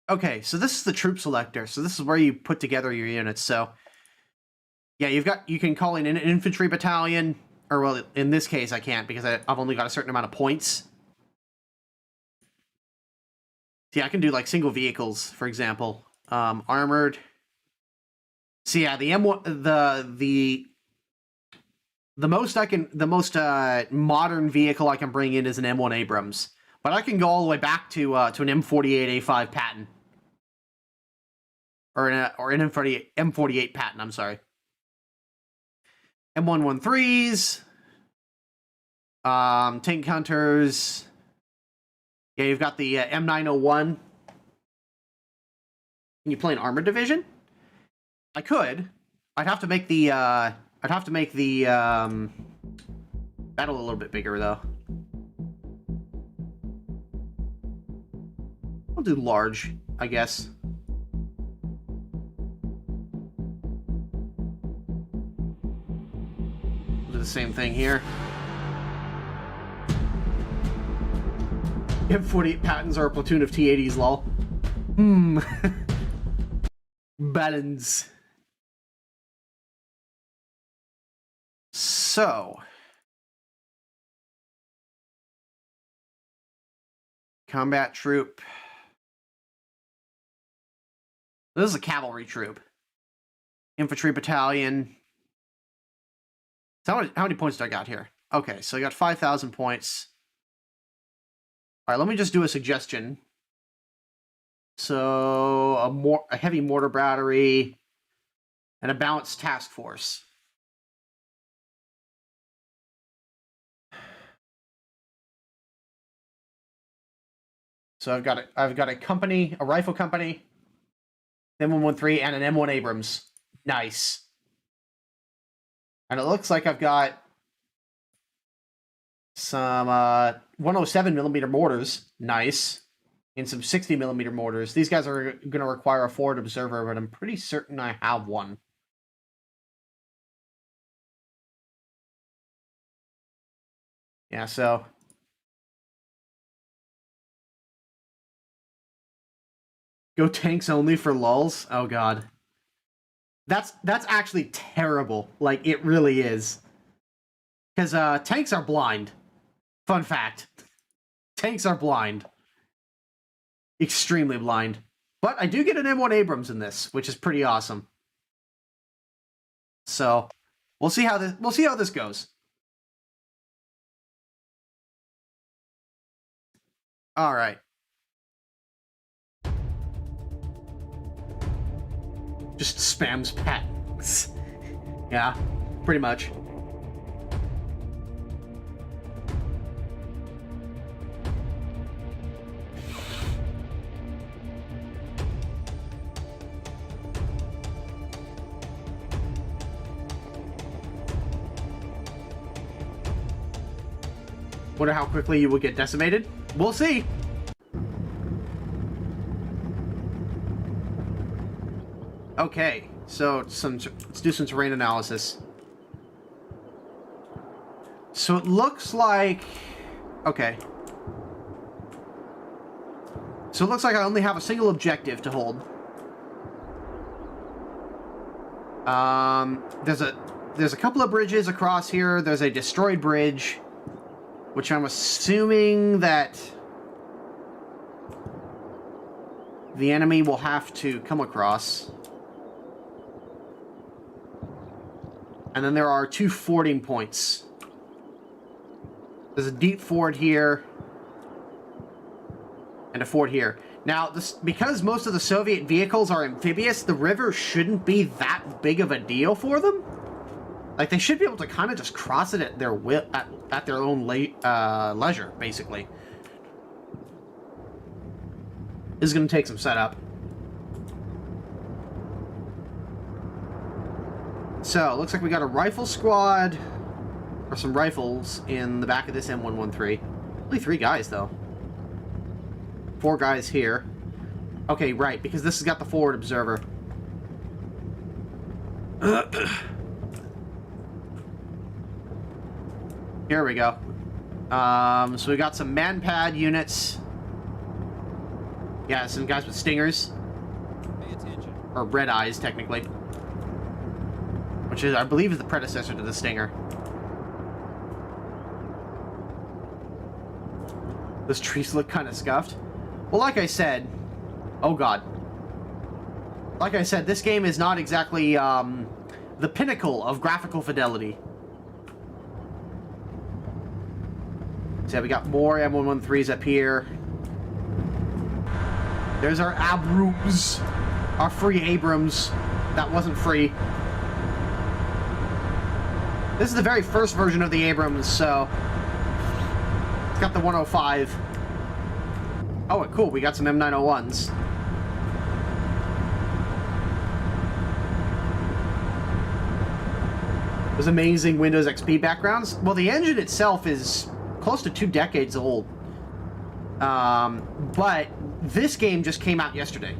Okay, so this is the troop selector. So this is where you put together your units. So yeah, you can call in an infantry battalion. Or, well, in this case, I can't because I've only got a certain amount of points. See, I can do, like, single vehicles, for example. Armored. So, yeah, the M1... The most modern vehicle I can bring in is an M1 Abrams. But I can go all the way back to an M48A5 Patton. Or an M48 Patton, I'm sorry. M113s, tank hunters. Yeah, you've got the M901. Can you play an armored division? I could. I'd have to make the battle a little bit bigger though. I'll do large, I guess. The same thing here. M48 Pattons are a platoon of T-80s, lol. Balance. So. Combat troop. This is a cavalry troop. Infantry battalion. So how many points do I got here? Okay, so I got 5,000 points. All right, let me just do a suggestion. So a heavy mortar battery and a balanced task force. So I've got a company, a rifle company, M113, and an M1 Abrams. Nice. And it looks like I've got Some 107mm mortars. Nice. And some 60mm mortars. These guys are going to require a forward observer, but I'm pretty certain I have one. Yeah, so... Go tanks only for lulz? Oh god. That's actually terrible. Like, it really is. Because tanks are blind. Fun fact. Tanks are blind. Extremely blind. But I do get an M1 Abrams in this, which is pretty awesome. So, we'll see how this goes. All right. Just spams patents. Yeah, pretty much. Wonder how quickly you will get decimated? We'll see. Okay, so let's do some terrain analysis. So it looks like... Okay. So it looks like I only have a single objective to hold. There's a couple of bridges across here. There's a destroyed bridge, which I'm assuming that the enemy will have to come across. And then there are 2 fording points. There's a deep ford here, and a ford here. Now, because most of the Soviet vehicles are amphibious, the river shouldn't be that big of a deal for them. Like, they should be able to kind of just cross it at their at their own leisure, basically. This is going to take some setup. So, looks like we got a rifle squad, or some rifles, in the back of this M113. Only 3 guys, though. 4 guys here. Okay, right, because this has got the forward observer. Here we go. So we got some man-pad units. Yeah, some guys with stingers. Pay attention. Or red eyes, technically. Which is, I believe, is the predecessor to the Stinger. Those trees look kind of scuffed. Well, like I said... Oh, God. Like I said, this game is not exactly, the pinnacle of graphical fidelity. So, yeah, we got more M113s up here. There's our Abrams. Our free Abrams. That wasn't free. This is the very first version of the Abrams, so... It's got the 105. Oh, cool, we got some M901s. Those amazing Windows XP backgrounds. Well, the engine itself is close to 2 decades old. But this game just came out yesterday.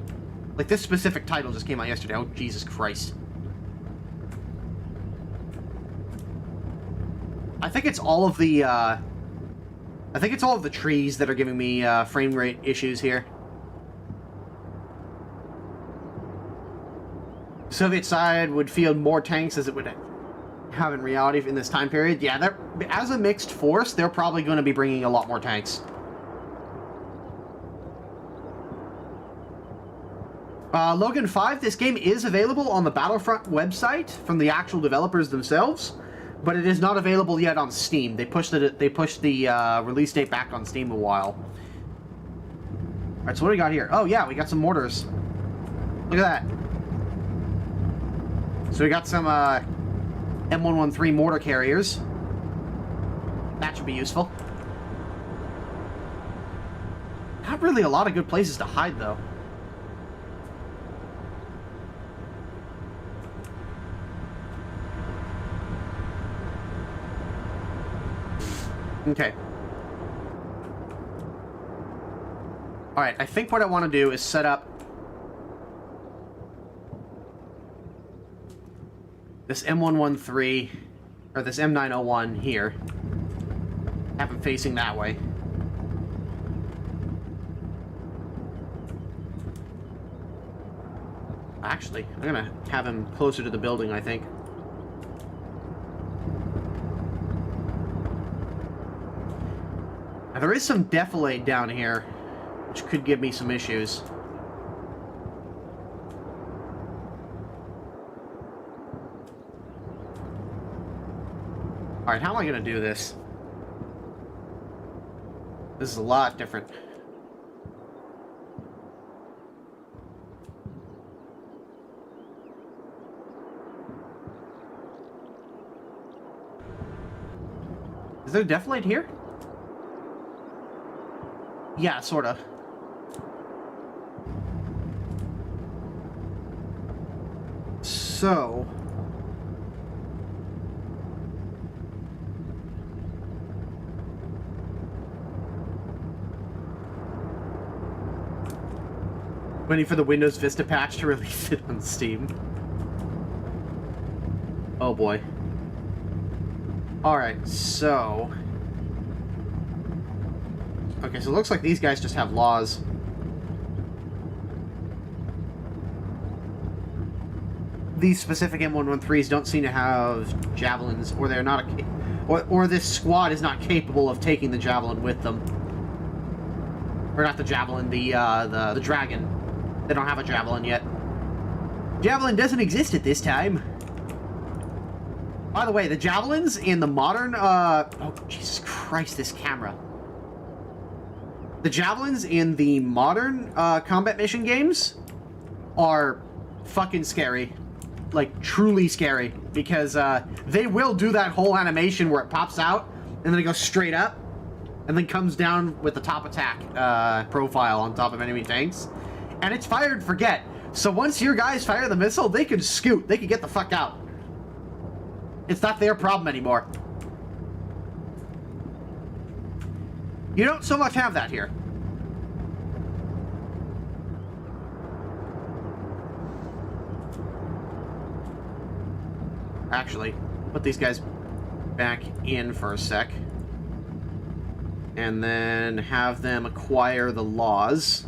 Like, this specific title just came out yesterday. Oh, Jesus Christ. I think it's all of the, trees that are giving me, frame rate issues here. The Soviet side would field more tanks as it would have in reality in this time period. Yeah, as a mixed force, they're probably going to be bringing a lot more tanks. Logan 5, this game is available on the Battlefront website from the actual developers themselves. But it is not available yet on Steam. They pushed the release date back on Steam a while. Alright, so what do we got here? Oh yeah, we got some mortars. Look at that. So we got some M113 mortar carriers. That should be useful. Not really a lot of good places to hide, though. Okay. Alright, I think what I want to do is set up this M113, or this M901 here. Have him facing that way. Actually, I'm gonna have him closer to the building, I think. Now, there is some defilade down here, which could give me some issues. Alright, how am I gonna do this? This is a lot different. Is there a defilade here? Yeah, sorta. So... waiting for the Windows Vista patch to release it on Steam. Oh boy. Alright, so... okay, so it looks like these guys just have laws. These specific M113s don't seem to have javelins, or they're not or this squad is not capable of taking the javelin with them. Or not the javelin, the dragon. They don't have a javelin yet. Javelin doesn't exist at this time. By the way, the javelins in the modern, oh, Jesus Christ, this camera. The javelins in the modern, combat mission games are fucking scary. Like, truly scary. Because, they will do that whole animation where it pops out, and then it goes straight up, and then comes down with the top attack, profile on top of enemy tanks. And it's fire and forget. So once your guys fire the missile, they can scoot. They can get the fuck out. It's not their problem anymore. You don't so much have that here. Actually, put these guys back in for a sec. And then have them acquire the laws.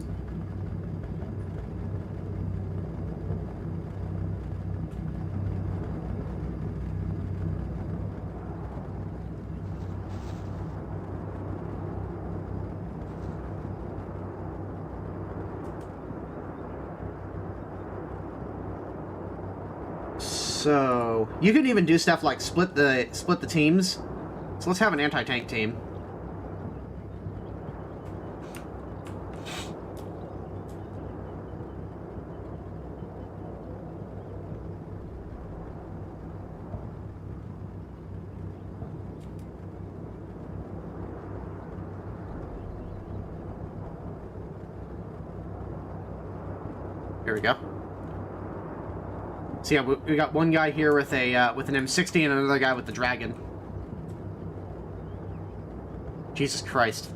So you can even do stuff like split the teams. So let's have an anti-tank team. Here we go. So yeah, we got one guy here with a with an M60 and another guy with the Dragon. Jesus Christ.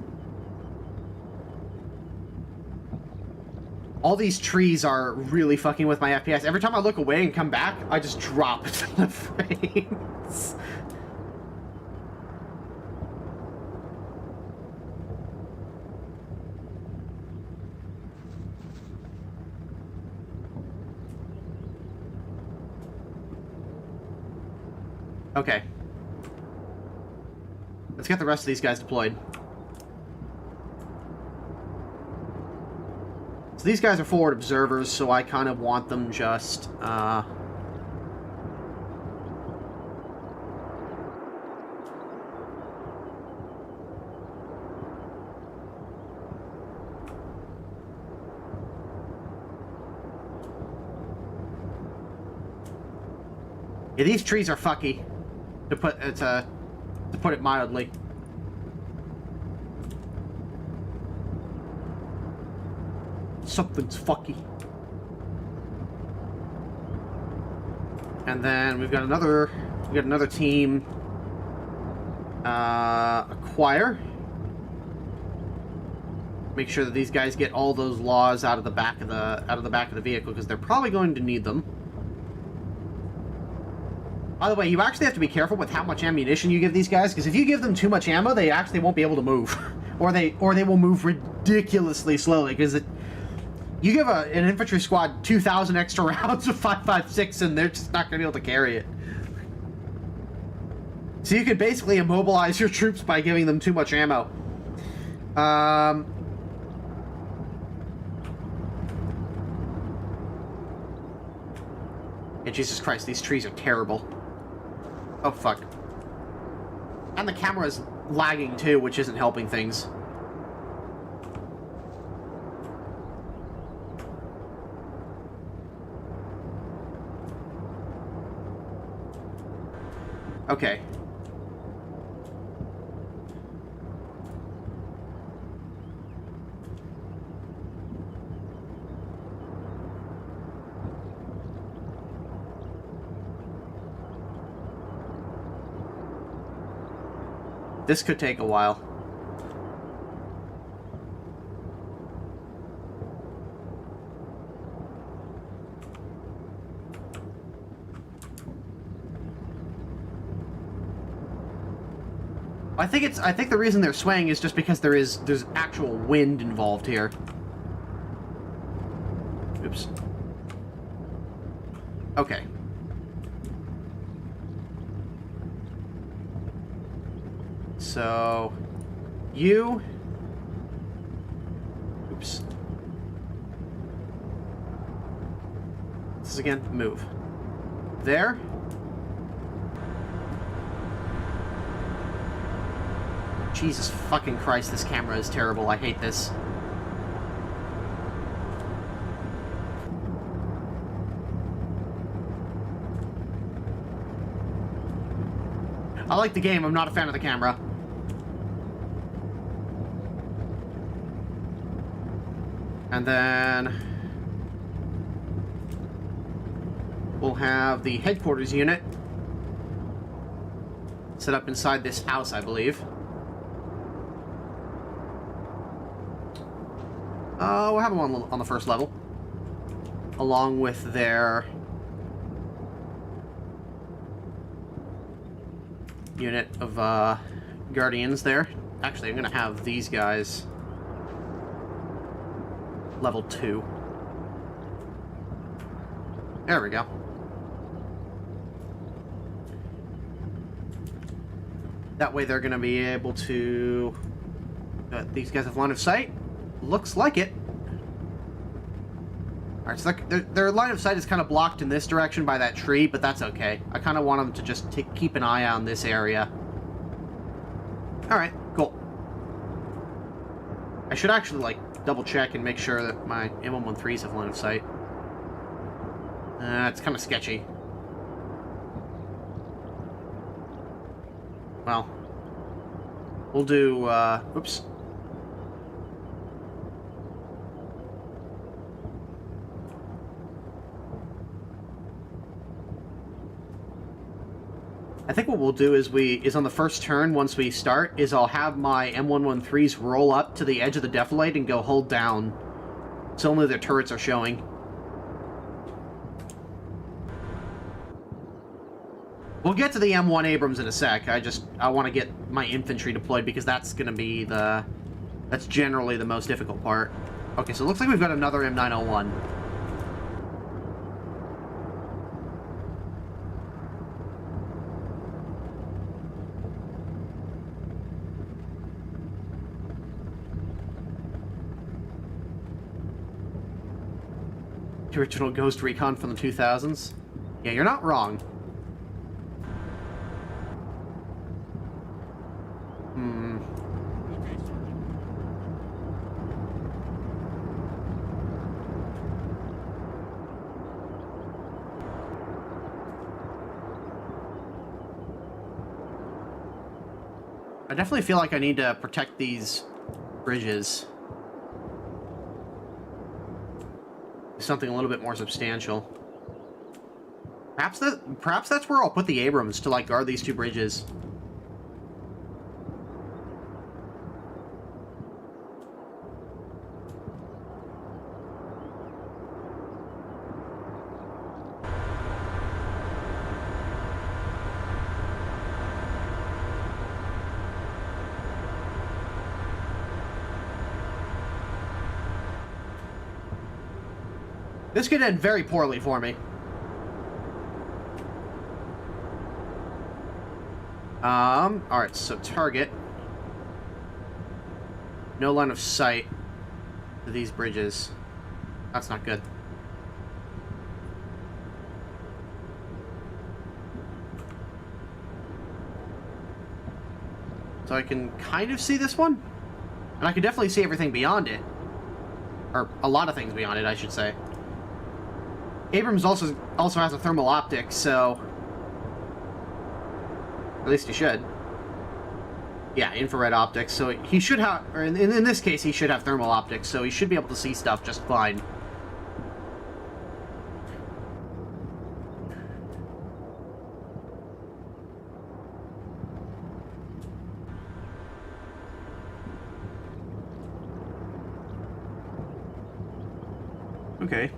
All these trees are really fucking with my FPS. Every time I look away and come back, I just drop the frames. Okay. Let's get the rest of these guys deployed. So these guys are forward observers, so I kind of want them just, yeah, these trees are fucky. To put it mildly. Something's fucky. And then we've got another team Acquire. Make sure that these guys get all those laws out of the back of the vehicle, because they're probably going to need them. By the way, you actually have to be careful with how much ammunition you give these guys, because if you give them too much ammo, they actually won't be able to move, or they will move ridiculously slowly. Because you give an infantry squad 2,000 extra rounds of 5.56, and they're just not going to be able to carry it. So you could basically immobilize your troops by giving them too much ammo. And Jesus Christ, these trees are terrible. Oh, fuck. And the camera's lagging, too, which isn't helping things. Okay. This could take a while. I think the reason they're swaying is just because there's actual wind involved here. Oops. Okay. So, you... Oops. This is again, move. There. Jesus fucking Christ, this camera is terrible. I hate this. I like the game, I'm not a fan of the camera. And then we'll have the headquarters unit set up inside this house, I believe. We'll have them on the first level, along with their unit of guardians there. Actually, I'm going to have these guys level 2. There we go. That way they're going to be able to... these guys have line of sight. Looks like it. Alright, so their line of sight is kind of blocked in this direction by that tree, but that's okay. I kind of want them to just keep an eye on this area. Alright, cool. I should actually, like, double check and make sure that my M113s have line of sight. It's kind of sketchy. Well, we'll do, oops. I think what we'll do is on the first turn, once we start, is I'll have my M113s roll up to the edge of the defilade and go hold down, so only their turrets are showing. We'll get to the M1 Abrams in a sec. I want to get my infantry deployed because that's going to be that's generally the most difficult part. Okay, so it looks like we've got another M901. The original Ghost Recon from the 2000s. Yeah, you're not wrong. I definitely feel like I need to protect these bridges. Something a little bit more substantial. Perhaps that's where I'll put the Abrams to, like, guard these two bridges. This could end very poorly for me. Alright, so target. No line of sight to these bridges. That's not good. So I can kind of see this one. And I can definitely see everything beyond it. Or a lot of things beyond it, I should say. Abrams also has a thermal optic, so... At least he should. Yeah, infrared optics, so he should have... Or in this case, he should have thermal optics, so he should be able to see stuff just fine. Okay.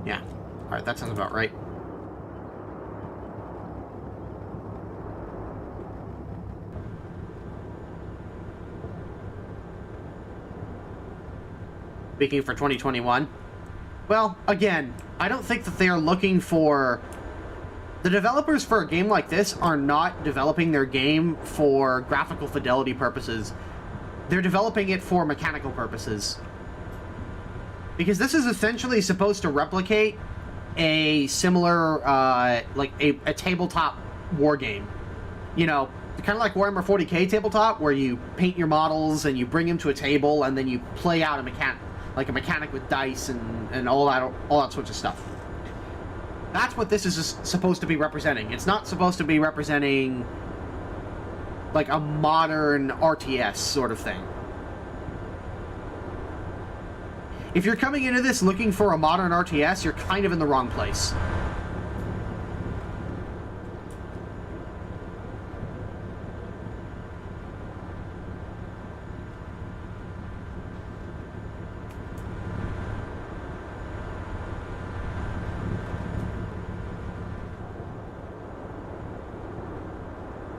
Yeah. Alright, that sounds about right. Speaking for 2021. Well, again, I don't think that they are looking for... The developers for a game like this are not developing their game for graphical fidelity purposes. They're developing it for mechanical purposes. Because this is essentially supposed to replicate a similar, like, a tabletop war game. You know, kind of like Warhammer 40k tabletop, where you paint your models and you bring them to a table and then you play out a mechanic with dice and all that sorts of stuff. That's what this is supposed to be representing. It's not supposed to be representing, like, a modern RTS sort of thing. If you're coming into this looking for a modern RTS, you're kind of in the wrong place.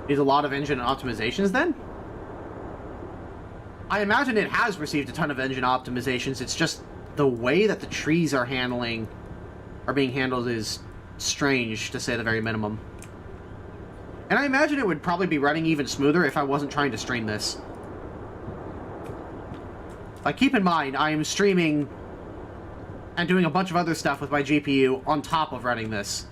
Needs a lot of engine optimizations then? I imagine it has received a ton of engine optimizations. It's just the way that the trees are being handled is strange, to say the very minimum. And I imagine it would probably be running even smoother if I wasn't trying to stream this. Like, keep in mind, I am streaming and doing a bunch of other stuff with my GPU on top of running this.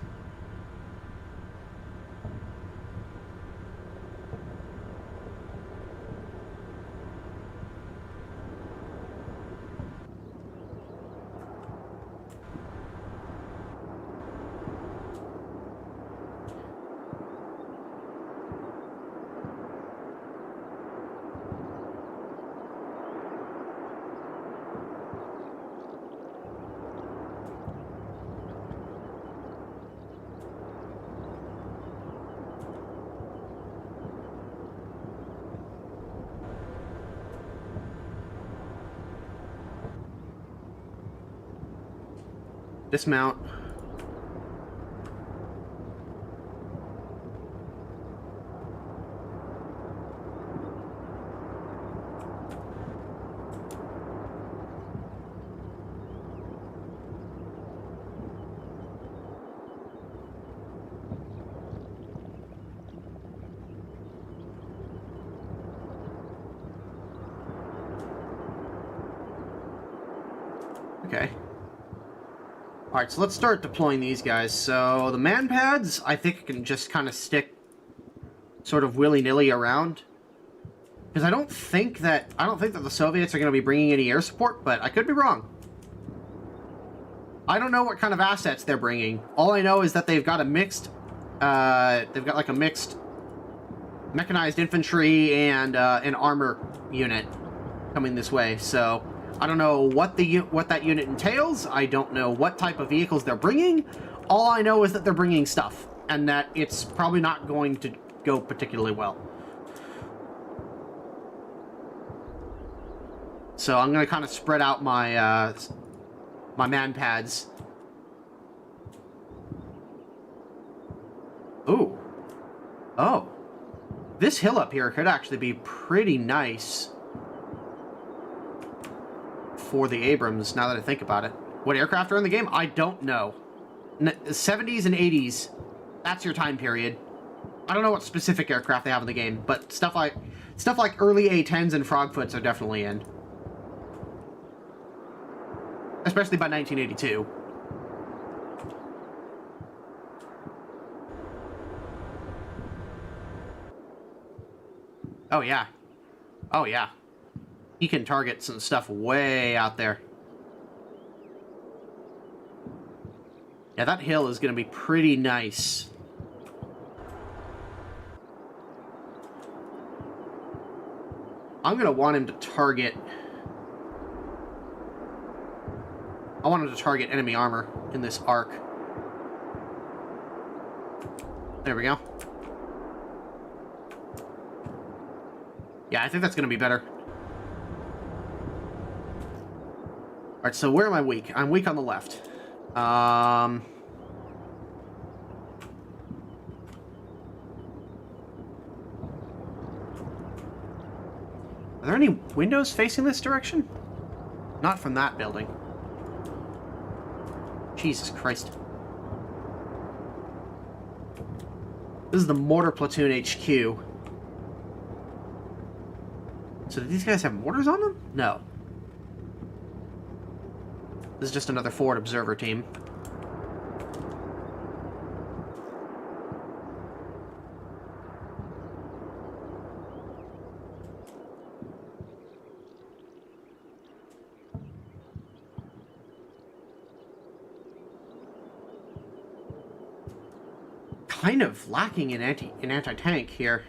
Dismount. Okay. Alright, so let's start deploying these guys. So, the man pads, I think can just kind of stick sort of willy-nilly around. Because I don't think that the Soviets are going to be bringing any air support, but I could be wrong. I don't know what kind of assets they're bringing. All I know is that they've got a mixed, like a mixed mechanized infantry and an armor unit coming this way, so... I don't know what that unit entails. I don't know what type of vehicles they're bringing. All I know is that they're bringing stuff, and that it's probably not going to go particularly well. So I'm going to kind of spread out my my man pads. Ooh. Oh. This hill up here could actually be pretty nice for the Abrams, now that I think about it. What aircraft are in the game? I don't know. 70s and 80s, that's your time period. I don't know what specific aircraft they have in the game, but stuff like early A-10s and Frogfoots are definitely in. Especially by 1982. Oh yeah. Oh yeah. He can target some stuff way out there. Yeah, that hill is going to be pretty nice. I'm going to want him to target... I want him to target enemy armor in this arc. There we go. Yeah, I think that's going to be better. Alright, so where am I weak? I'm weak on the left. Are there any windows facing this direction? Not from that building. Jesus Christ. This is the mortar platoon HQ. So do these guys have mortars on them? No. This is just another forward observer team. Kind of lacking in anti-tank here.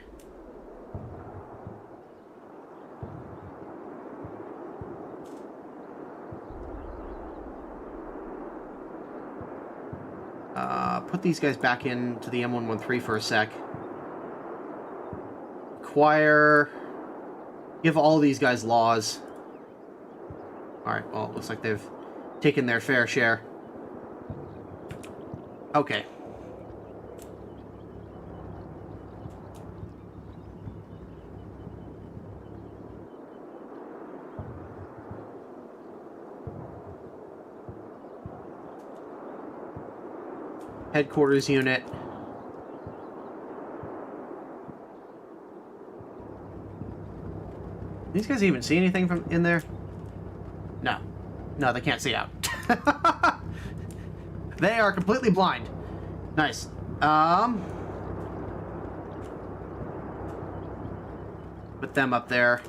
Put these guys back into the M113 for a sec. Acquire. Give all these guys laws. Alright, well, it looks like they've taken their fair share. Okay. Headquarters unit. These guys even see anything from in there? No. No, they can't see out. They are completely blind. Nice. Put them up there.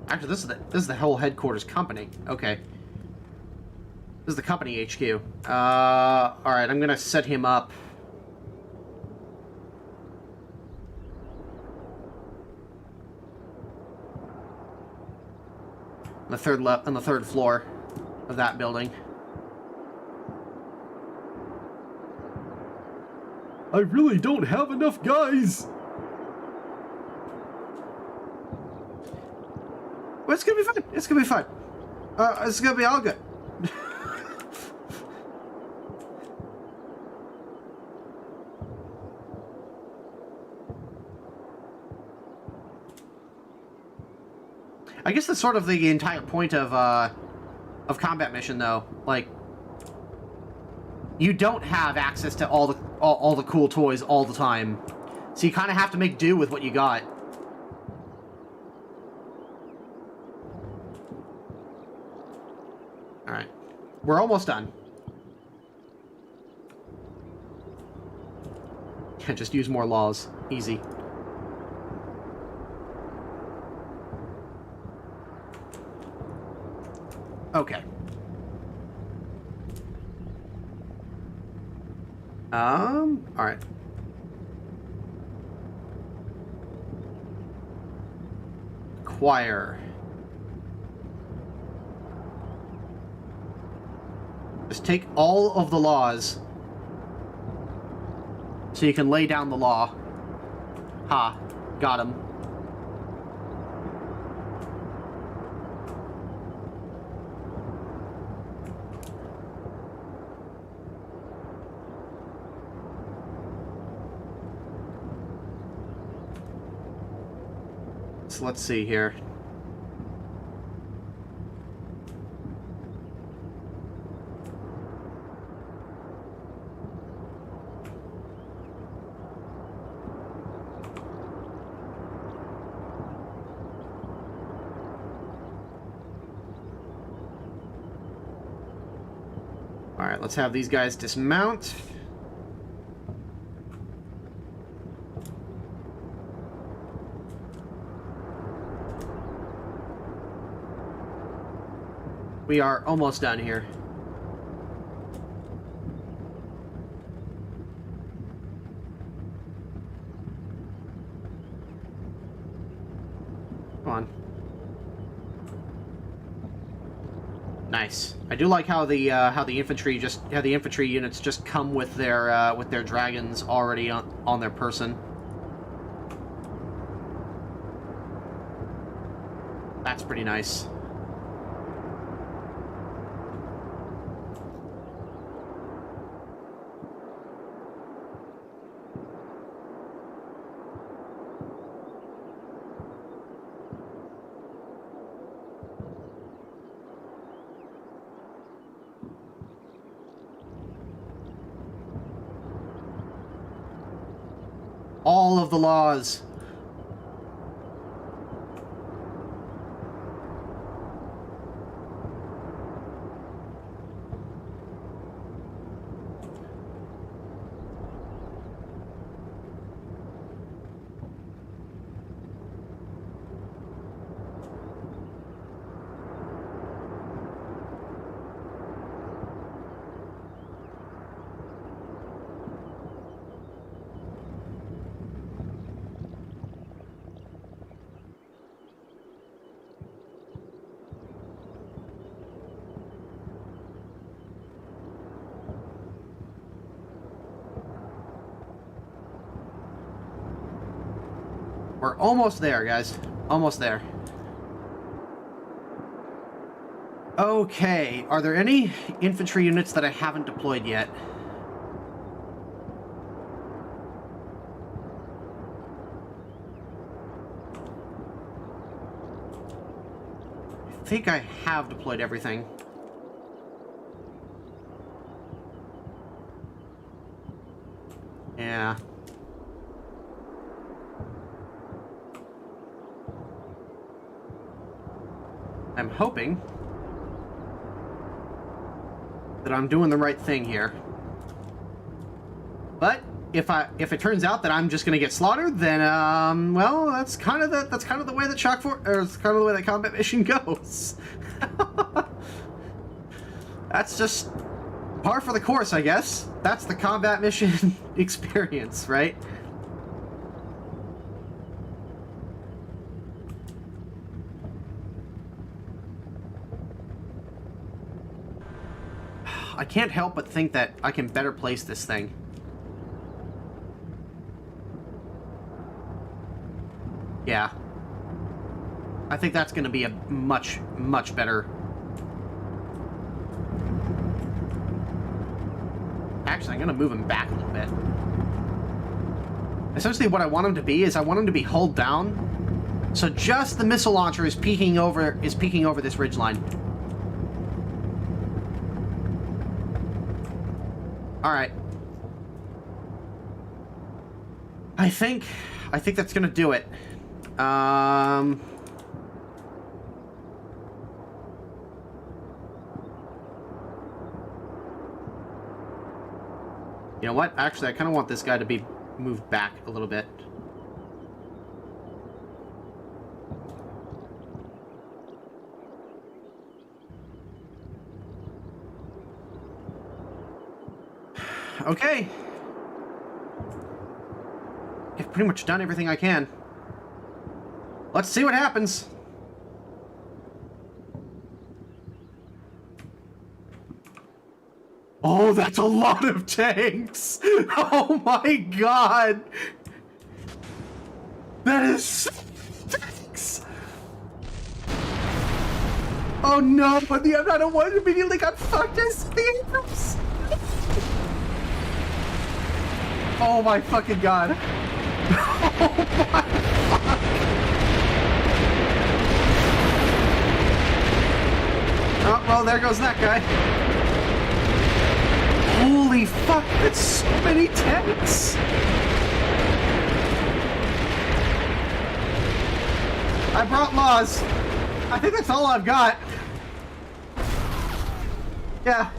Actually, this is the whole headquarters company. Okay. This is the company HQ. Alright, I'm gonna set him up. On the third floor of that building. I really don't have enough guys! Well, it's gonna be fun. It's gonna be fun. It's gonna be all good. I guess that's sort of the entire point of combat mission, though. Like, you don't have access to all the cool toys all the time, so you kind of have to make do with what you got. All right, we're almost done. Just use more laws. Easy. Okay. All right. Acquire. Just take all of the laws so you can lay down the law. Ha. Got him. So let's see here. Alright, let's have these guys dismount. We are almost done here. Come on. Nice. I do like how the infantry units just come with their dragons already on their person. That's pretty nice. All of the laws. We're almost there, guys. Almost there. Okay, are there any infantry units that I haven't deployed yet? I think I have deployed everything. Yeah. I'm hoping that I'm doing the right thing here. But if it turns out that I'm just gonna get slaughtered, then well, that's kind of the way that it's kind of the way that combat mission goes. That's just par for the course, I guess. That's the combat mission experience, right? I can't help but think that I can better place this thing. Yeah. I think that's going to be a much, much better... Actually, I'm going to move him back a little bit. Essentially, what I want him to be is I want him to be hulled down, so just the missile launcher is peeking over this ridgeline. Alright. I think that's gonna do it. You know what? Actually, I kind of want this guy to be moved back a little bit. Okay. I've pretty much done everything I can. Let's see what happens. Oh, that's a lot of tanks! Oh my god! That is tanks! Oh no, but the other one immediately got fucked as the Abrams! Oh my fucking god. Oh my fuck. Oh, well, there goes that guy. Holy fuck, that's so many tanks! I brought laws. I think that's all I've got. Yeah.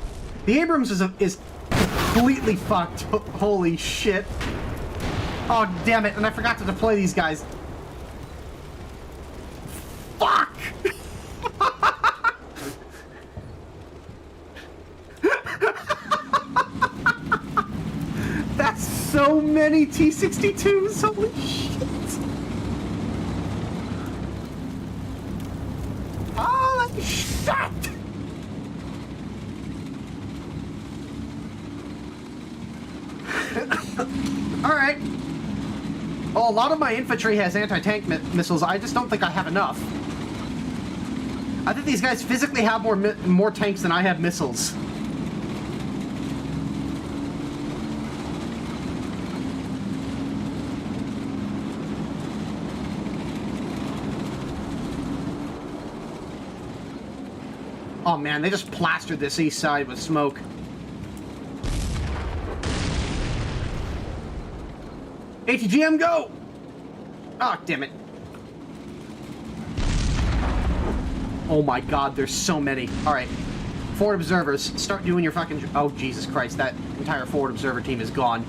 The Abrams is completely fucked. Holy shit. Oh, damn it. And I forgot to deploy these guys. Fuck! That's so many T-62s. Holy shit. Holy shit! Alright. Well, a lot of my infantry has anti-tank missiles. I just don't think I have enough. I think these guys physically have more tanks than I have missiles. Oh man, they just plastered this east side with smoke. ATGM, go! Oh, damn it. Oh my god, there's so many. Alright. Forward observers, start doing your fucking... Oh, Jesus Christ, that entire forward observer team is gone.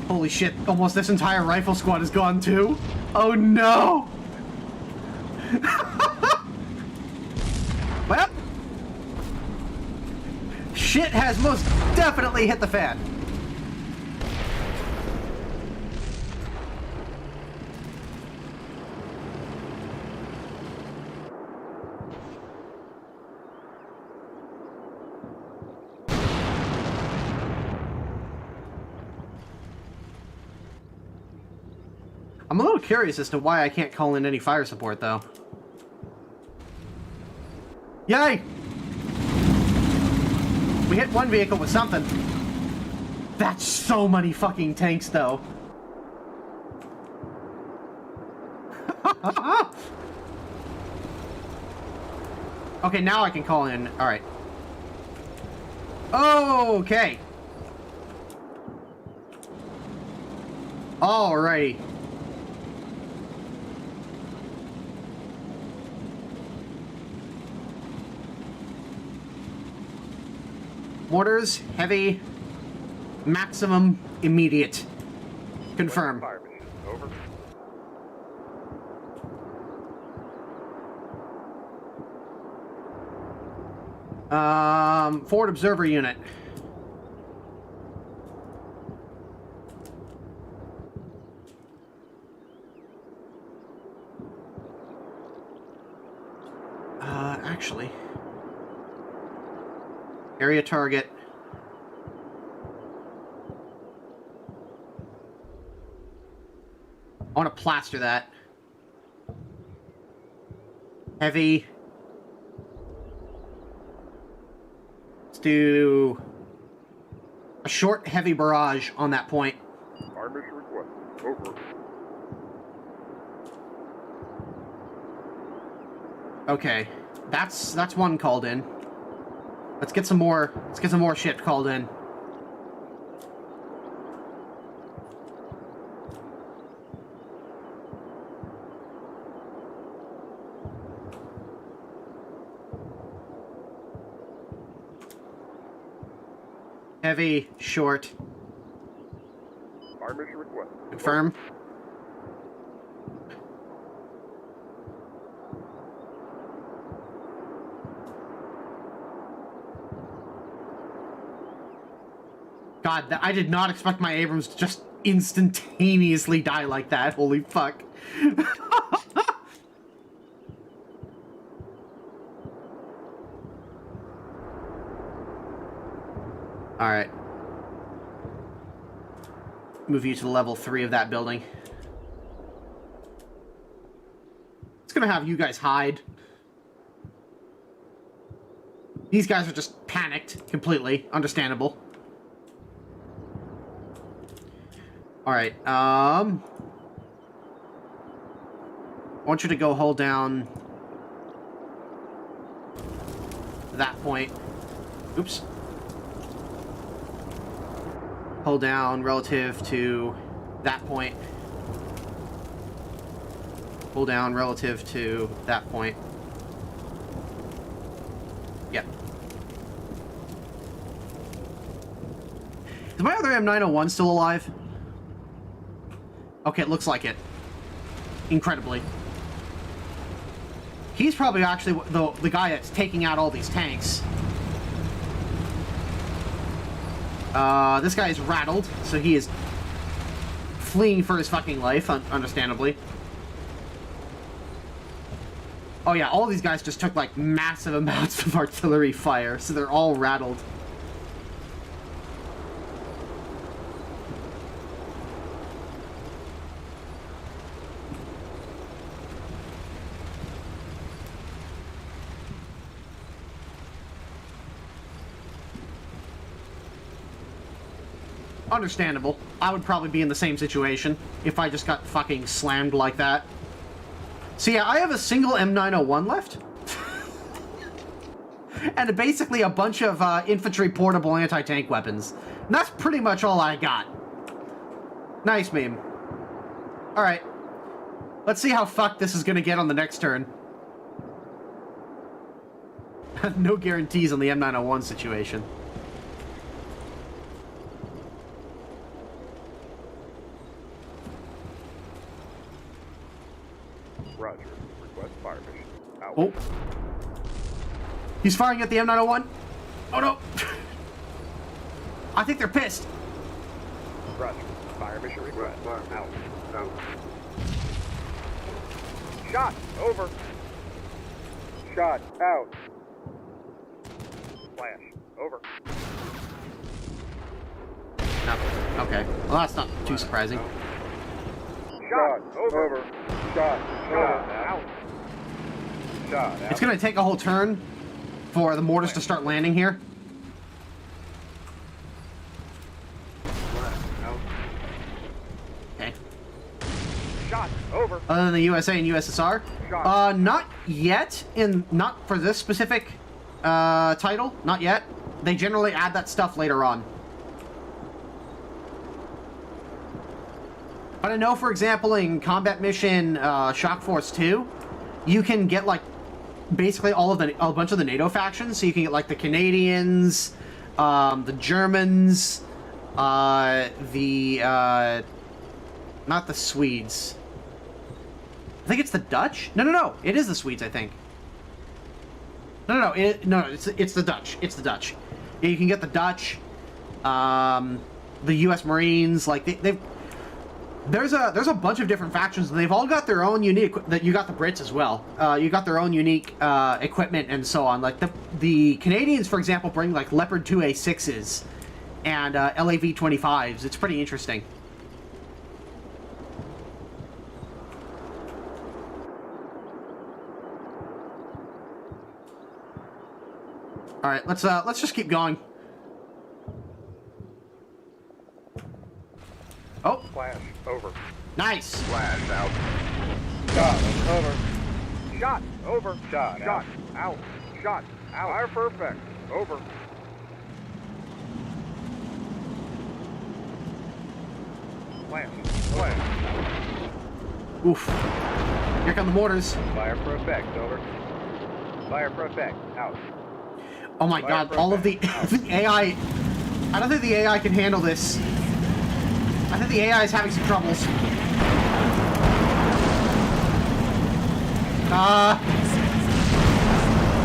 Holy shit, almost this entire rifle squad is gone too? Oh no! Well... shit has most definitely hit the fan. I'm a little curious as to why I can't call in any fire support, though. Yay! We hit one vehicle with something. That's so many fucking tanks, though. Okay, now I can call in. Alright. Okay. Alrighty. Mortars, heavy, maximum, immediate. Confirm. Fire mission. Over. Forward observer unit. Actually. Area target. I want to plaster that. Heavy. Let's do a short, heavy barrage on that point. Fire mission request. Over. Okay, that's one called in. Let's get some more. Let's get some more shit called in. Heavy, short. Fire mission request. Confirm. God, I did not expect my Abrams to just instantaneously die like that. Holy fuck. Alright. Move you to level 3 of that building. It's gonna have you guys hide. These guys are just panicked completely. Understandable. Alright, I want you to go hold down that point. Oops. Hold down relative to that point. Hold down relative to that point. Yep. Is my other M901 still alive? Okay, it looks like it. Incredibly. He's probably actually the guy that's taking out all these tanks. This guy is rattled, so he is fleeing for his fucking life, understandably. Oh yeah, all these guys just took, like, massive amounts of artillery fire, so they're all rattled. Understandable. I would probably be in the same situation if I just got fucking slammed like that. So yeah, I have a single M901 left. And basically a bunch of infantry portable anti-tank weapons. And that's pretty much all I got. Nice meme. Alright. Let's see how fucked this is gonna get on the next turn. No guarantees on the M901 situation. Roger. Request fire mission. Out. Oh. He's firing at the M901. Oh no. I think they're pissed. Roger. Fire mission request. Out. Out. Shot. Over. Shot. Out. Flash. Over. No. Okay. Well, that's not too surprising. Shot. Over. Shot. Shot. Out. Shot. Out. It's gonna take a whole turn for the mortars to start landing here. Out. Okay. Shot. Over. Other than the USA and USSR? Shot. Not yet. Not for this specific title. Not yet. They generally add that stuff later on. But I know, for example, in Combat Mission Shock Force 2, you can get, like, basically a bunch of the NATO factions. So you can get, like, the Canadians, the Germans, not the Swedes. I think it's the Dutch? No. It is the Swedes, I think. No. It's the Dutch. It's the Dutch. Yeah, you can get the Dutch, the U.S. Marines. Like there's a bunch of different factions, and they've all got their own unique. That you got the Brits as well. You got their own unique equipment and so on. Like the Canadians, for example, bring like Leopard 2A6s and LAV-25s. It's pretty interesting. All right, let's just keep going. Oh, Flash. Over. nice. Flash. Out. Shot. Over. Shot. Over. Shot. Shot. Out. Shot. Out. Fire perfect. Over. Flash. Flash. Oof. Here come the mortars. Fire for effect. Over. Fire for effect. Out. Oh my Fire god, for all of the, effect. the AI... I don't think the AI can handle this. I think the AI is having some troubles.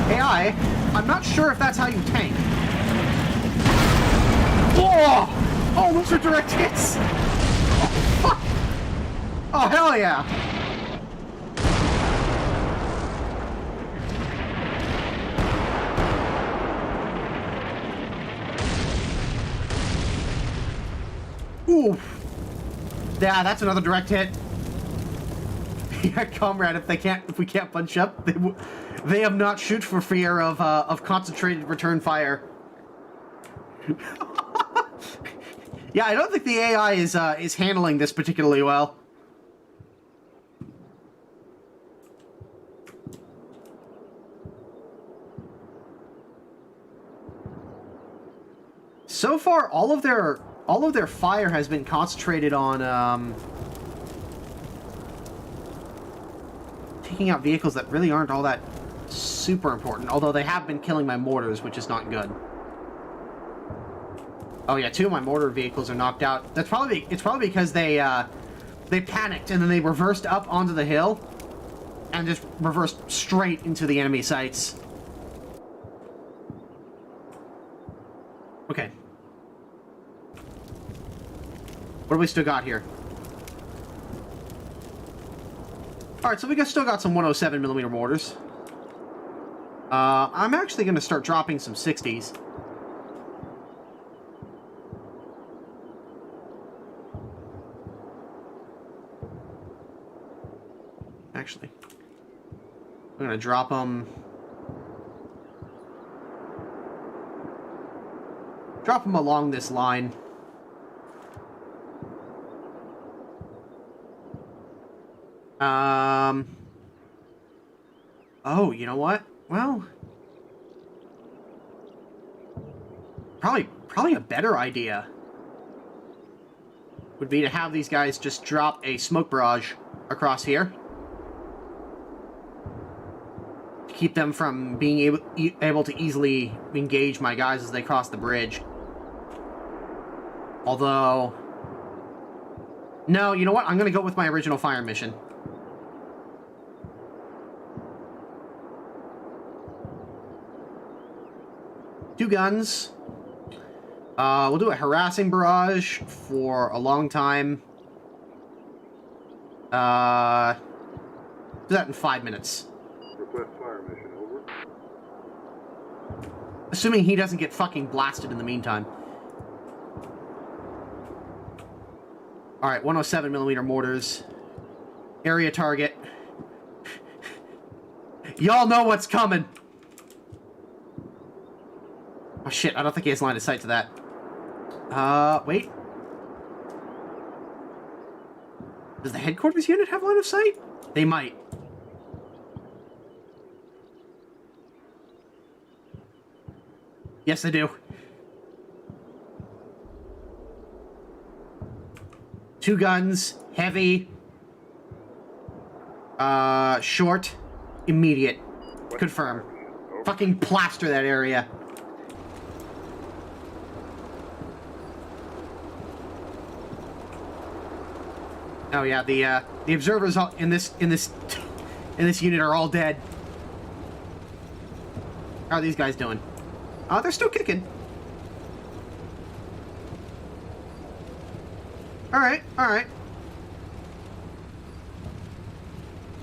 AI, I'm not sure if that's how you tank. Whoa! Oh, those are direct hits! Oh, fuck! Oh, hell yeah! Oof. Yeah, that's another direct hit. Yeah, comrade, if we can't punch up, they have not shoot for fear of concentrated return fire. Yeah, I don't think the AI is handling this particularly well. So far, all of their fire has been concentrated on taking out vehicles that really aren't all that super important. Although they have been killing my mortars, which is not good. Oh yeah, 2 of my mortar vehicles are knocked out. It's probably because they panicked and then they reversed up onto the hill and just reversed straight into the enemy sights. Okay. What do we still got here? Alright, so still got some 107mm mortars. I'm actually going to start dropping some 60s. Actually, I'm going to drop them... Drop them along this line. Oh, you know what? Well, probably a better idea would be to have these guys just drop a smoke barrage across here to keep them from being able to easily engage my guys as they cross the bridge. Although, no, you know what? I'm going to go with my original fire mission. Two guns. We'll do a harassing barrage for a long time. Do that in 5 minutes. Request fire mission, over. Assuming he doesn't get fucking blasted in the meantime. Alright, 107mm mortars. Area target. Y'all know what's coming! Oh shit, I don't think he has line of sight to that. Wait. Does the headquarters unit have line of sight? They might. Yes, they do. Two guns, heavy, short, immediate. Confirm. Fucking plaster that area. Oh yeah, the observers in this unit are all dead. How are these guys doing? Oh, they're still kicking. Alright, alright.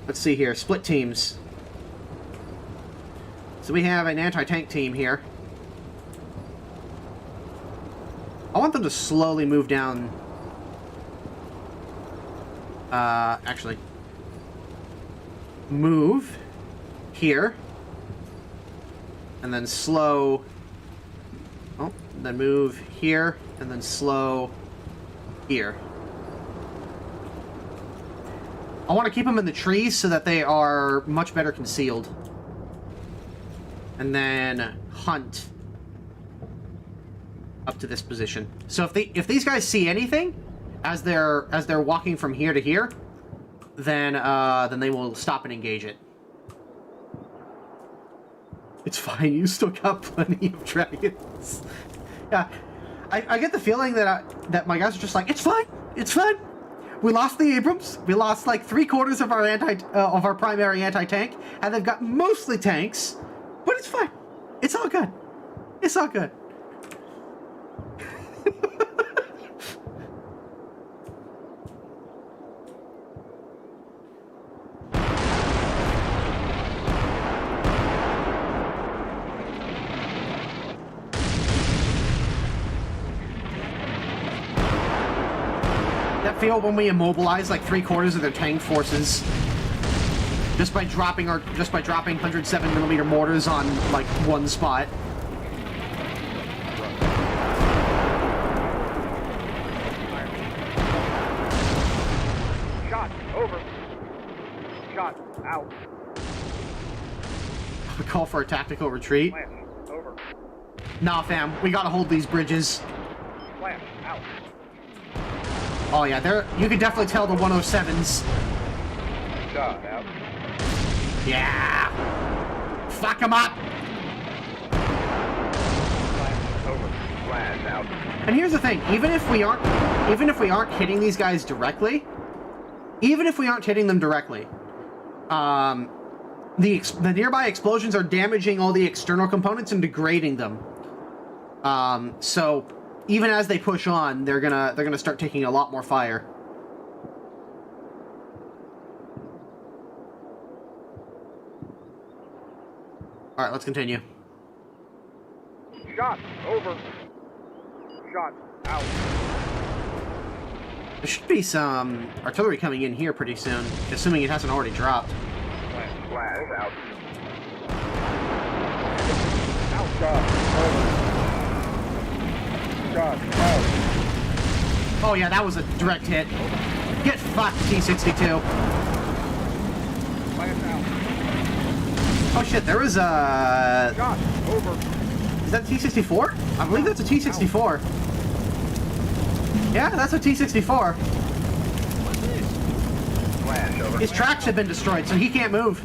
Let's see here. Split teams. So we have an anti-tank team here. I want them to slowly move down. Actually. Move here. And then slow. Oh, then move here. And then slow here. I want to keep them in the trees so that they are much better concealed. And then hunt up to this position. So if these guys see anything as they're walking from here to here, then they will stop and engage it. It's fine. You still got plenty of dragons. Yeah, I get the feeling that my guys are just like, it's fine. It's fine. We lost the Abrams. We lost like 3/4 of our primary anti-tank, and they've got mostly tanks. But it's fine. It's all good. It's all good. That feel when we immobilize like 3/4 of their tank forces. Just by dropping 107mm mortars on like one spot. Shot over. Shot out. A call for a tactical retreat. Flash over. Nah, fam, we gotta hold these bridges. Flash out. Oh yeah, you can definitely tell the 107s. Shot out. Yeah! Fuck them up! Flash over. Flash out. And here's the thing: even if we aren't hitting these guys directly, the nearby explosions are damaging all the external components and degrading them. So even as they push on, they're gonna start taking a lot more fire. All right, let's continue. Shot. Over. Shot. Out. There should be some artillery coming in here pretty soon, assuming it hasn't already dropped. Flash out. Out. Shot. Over. Shot. Out. Oh yeah, that was a direct hit. Get fucked, T-62. Flash out. Oh shit, there was a... Shot. Over. Is that T-64? I believe that's a T-64. Yeah, that's a T-64. Flash over. His tracks have been destroyed, so he can't move.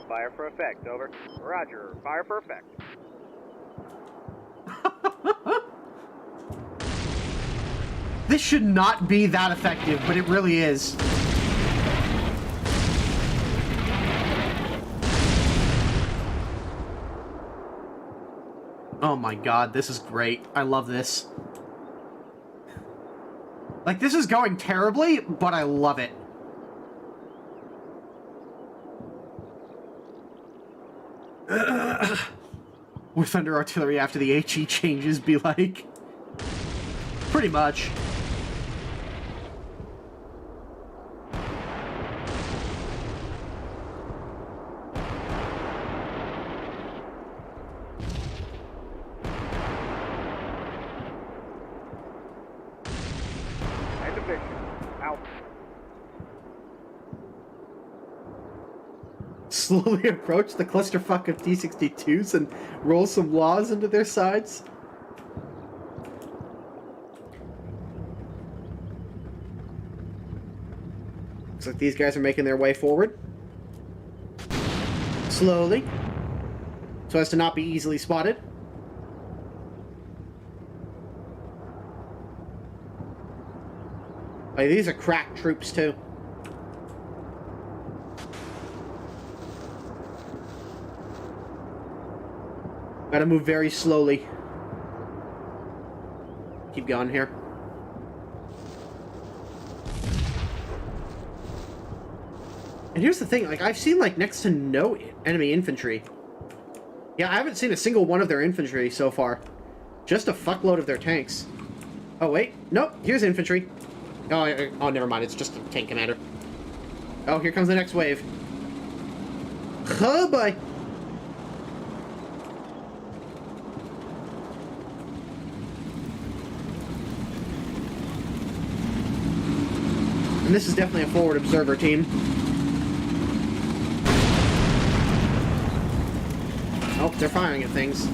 Fire for effect. Over. Roger. Fire for effect. This should not be that effective, but it really is. Oh my god, this is great. I love this. Like, this is going terribly, but I love it. With Thunder Artillery after the HE changes be like... Pretty much. End of mission. Out. Slowly approach the clusterfuck of T-62s and roll some laws into their sides. Looks like these guys are making their way forward. Slowly. So as to not be easily spotted. Oh, these are crack troops too. Gotta move very slowly. Keep going here. And here's the thing, like, I've seen, like, next to no enemy infantry. Yeah, I haven't seen a single one of their infantry so far. Just a fuckload of their tanks. Oh, wait. Nope, here's infantry. Oh, never mind, it's just a tank commander. Oh, here comes the next wave. Oh, boy. And this is definitely a forward observer team. Oh, they're firing at things.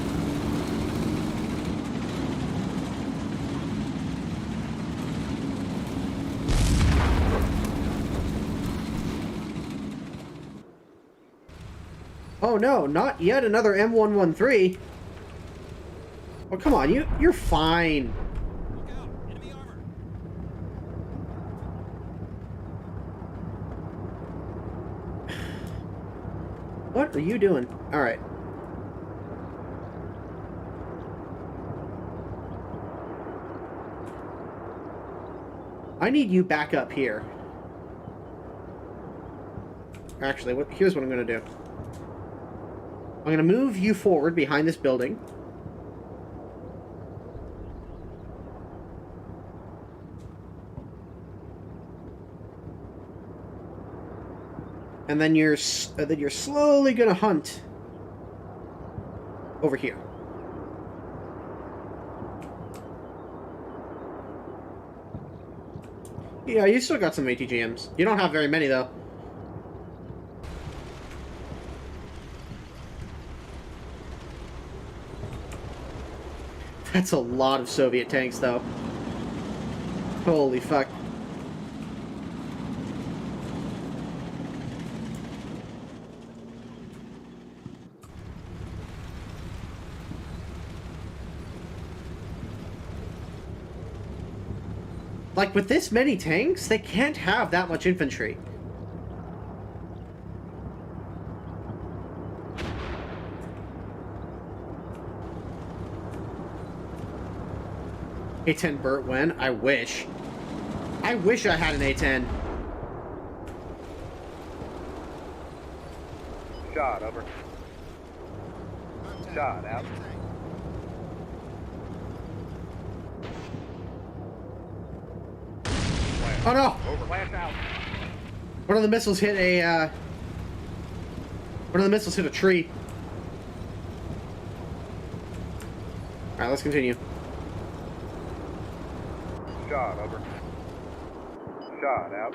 Oh no, not yet another M113. Oh, come on, you're fine. Look out! Enemy armor! What are you doing? Alright. I need you back up here. Actually, here's what I'm going to do. I'm going to move you forward behind this building. And then you're slowly going to hunt over here. Yeah, you still got some ATGMs. You don't have very many, though. That's a lot of Soviet tanks, though. Holy fuck. like, with this many tanks, they can't have that much infantry. A10 Burt when? I wish. I wish I had an A10. Shot, over. Shot, out. Oh no! Over. Flash out. One of the missiles hit a, one of the missiles hit a tree. Alright, let's continue. Shot, over. Shot, out.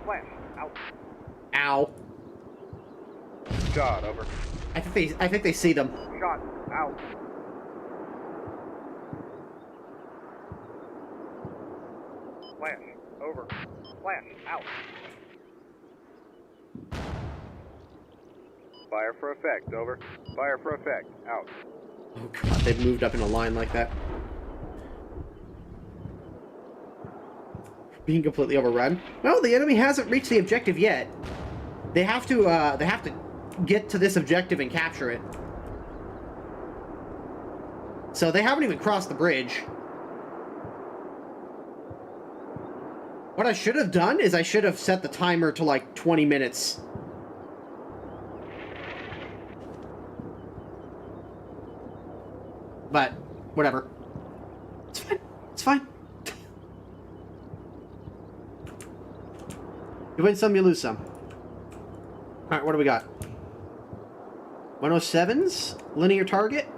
Flash, out. Ow. Shot, over. I think they see them. Shot, out. Flash, over. Flash, out. Fire for effect, over. Fire for effect, out. Oh god, they've moved up in a line like that. Being completely overrun. No, the enemy hasn't reached the objective yet. They have to get to this objective and capture it. So they haven't even crossed the bridge. What I should have done is I should have set the timer to like 20 minutes. But, whatever. It's fine. It's fine. You win some, you lose some. Alright, what do we got? 107s? Linear target?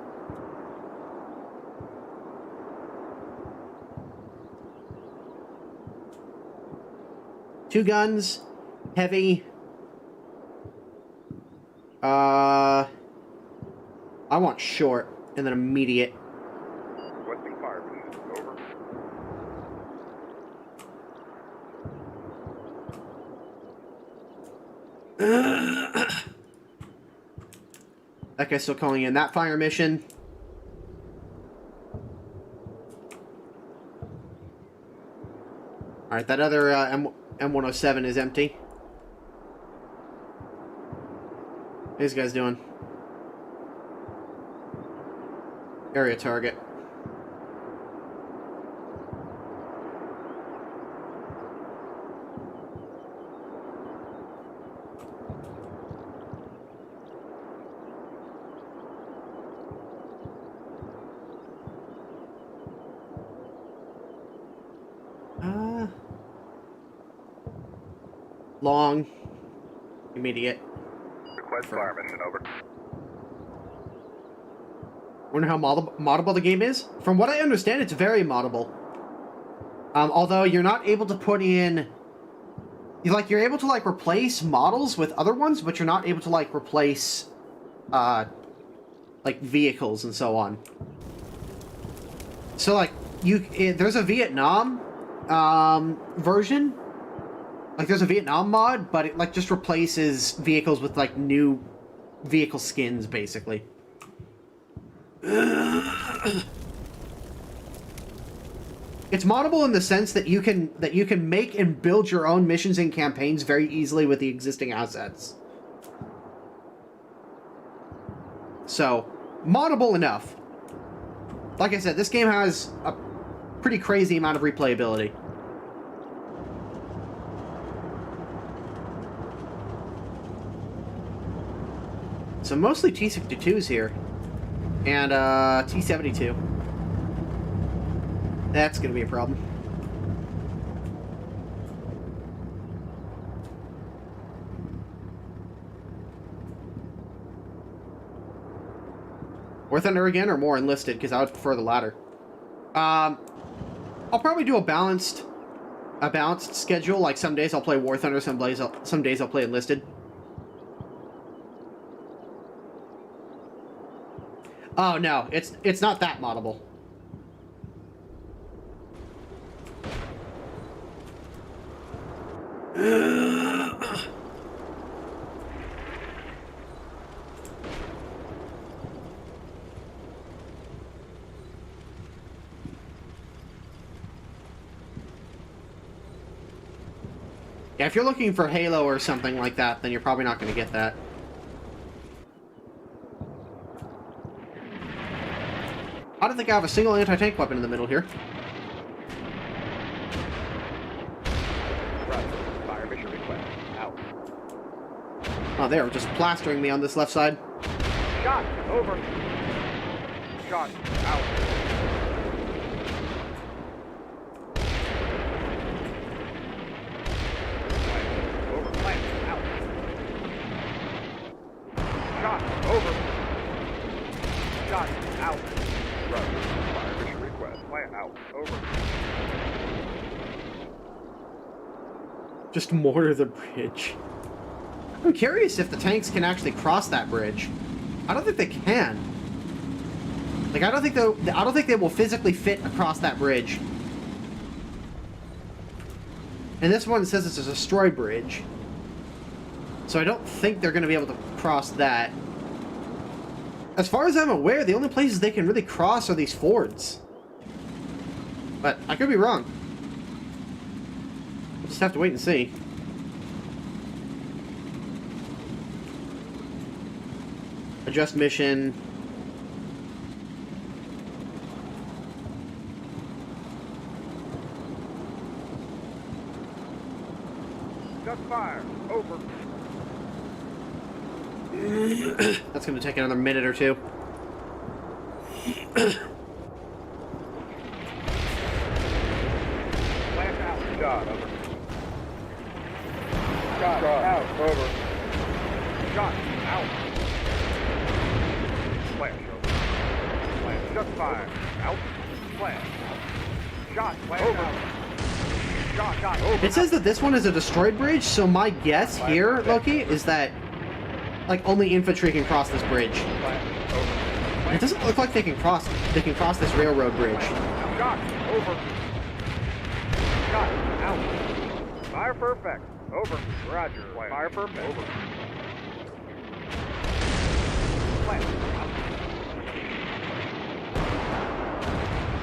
Two guns. Heavy. I want short. And then immediate. Requesting fire mission, over. That guy's still calling in that fire mission. Alright, that other M107 is empty. How these guys doing? Area target. Long. Immediate. Request fire mission, over. Wonder how moddable the game is? From what I understand, it's very moddable. Although you're not able to put in... You're able to, like, replace models with other ones, but you're not able to, like, replace, like, vehicles and so on. So, like, there's a Vietnam, version. Like, there's a Vietnam mod, but it, like, just replaces vehicles with, like, new vehicle skins, basically. It's moddable in the sense that you can make and build your own missions and campaigns very easily with the existing assets. So, moddable enough. Like I said, this game has a pretty crazy amount of replayability. So mostly T-62s here. And, T-72. That's gonna be a problem. War Thunder again, or more Enlisted, because I would prefer the latter. I'll probably do a balanced schedule. Like, some days I'll play War Thunder, some days I'll play Enlisted. Oh no, it's not that moddable. Yeah, if you're looking for Halo or something like that, then you're probably not going to get that. I don't think I have a single anti-tank weapon in the middle here. Roger. Fire mission request. Out. Oh, they are just plastering me on this left side. Shot. Over. Shot. Out. Over. Plant. Out. Shot. Over. Shot. Out. Roger. Fire mission request. Plant. Out. Over. Just mortar the bridge. I'm curious if the tanks can actually cross that bridge. I don't think they can. Like, I don't think they will physically fit across that bridge. And this one says it's a destroyed bridge. So I don't think they're going to be able to cross that. As far as I'm aware, the only places they can really cross are these fords. But I could be wrong. We'll just have to wait and see. Adjust mission. Just fire. Over. That's going to take another minute or two. Plant out. Shot. Over. Shot. Out. Over. Shot. Out. Plant. Over. Plant. Just fire. Out. Plant. Shot. Plant. Over. Shot. Over. It says that this one is a destroyed bridge, so my guess here, Loki, is that like only infantry can cross this bridge. Plant. Over. It doesn't look like they can cross this railroad bridge. Shot. Over. Shot. Out. Fire for effect. Over. Roger. Fire for effect. Over. Plant. Out.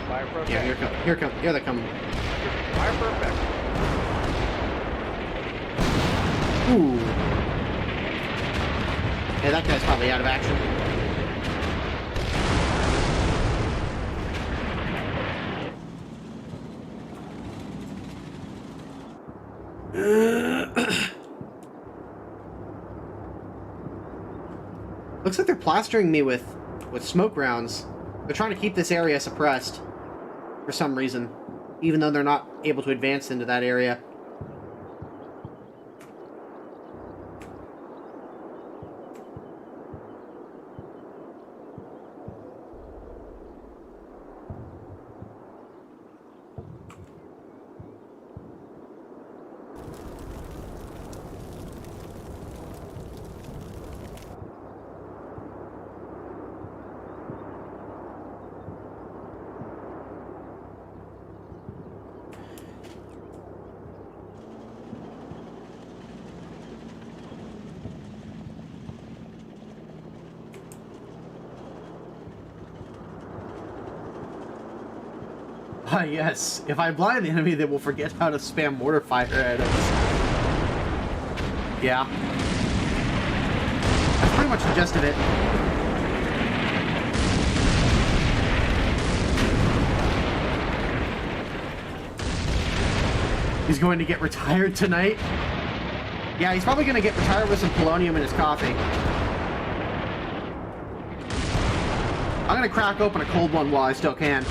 Fire for effect. Yeah, here they come. Fire for effect. Ooh. Yeah, that guy's probably out of action. Looks like they're plastering me with smoke rounds. They're trying to keep this area suppressed for some reason, even though they're not able to advance into that area. Ah, yes. If I blind the enemy, they will forget how to spam mortar fire at us. Yeah. That's pretty much the gist of it. He's going to get retired tonight? Yeah, he's probably going to get retired with some polonium in his coffee. I'm going to crack open a cold one while I still can.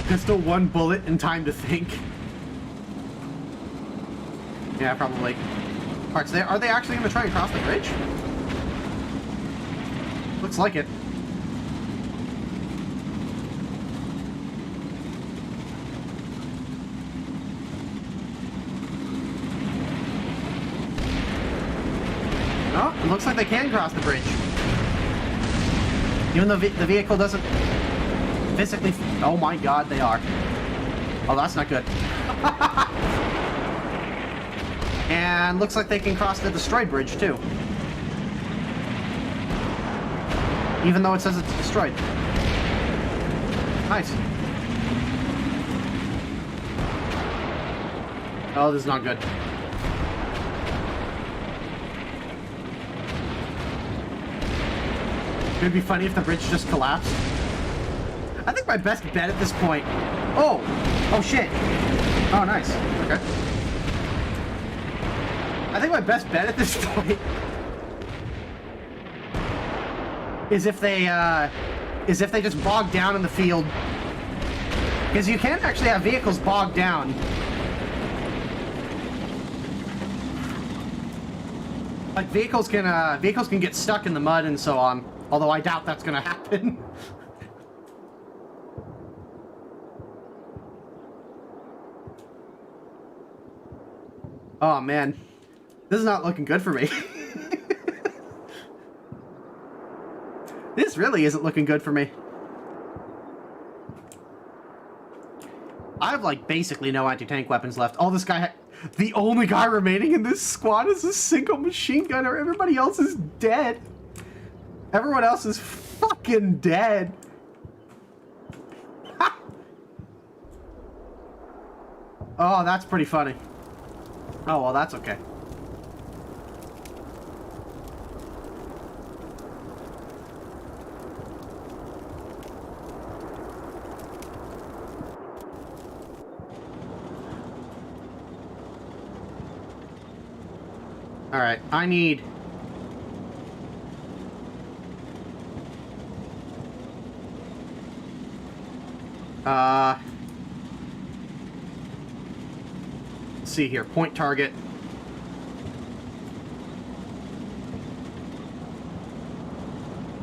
Pistol, one bullet, and time to think. Yeah, probably. Alright, so are they actually going to try and cross the bridge? Looks like it. Oh, it looks like they can cross the bridge. Even though the vehicle doesn't physically... Oh my god, they are. Oh, that's not good. And looks like they can cross the destroyed bridge, too. Even though it says it's destroyed. Nice. Oh, this is not good. It'd be funny if the bridge just collapsed. I think my best bet at this point... Oh! Oh, shit! Oh, nice. Okay. I think my best bet at this point... is if they just bog down in the field. Because you can actually have vehicles bogged down. Like, vehicles can get stuck in the mud and so on. Although I doubt that's gonna happen. Oh man, this is not looking good for me. This really isn't looking good for me. I have like basically no anti-tank weapons left. All this guy, the only guy remaining in this squad is a single machine gunner. Everybody else is dead. Everyone else is fucking dead. Oh, that's pretty funny. Oh, well, that's okay. All right, I need... let's see here. Point target.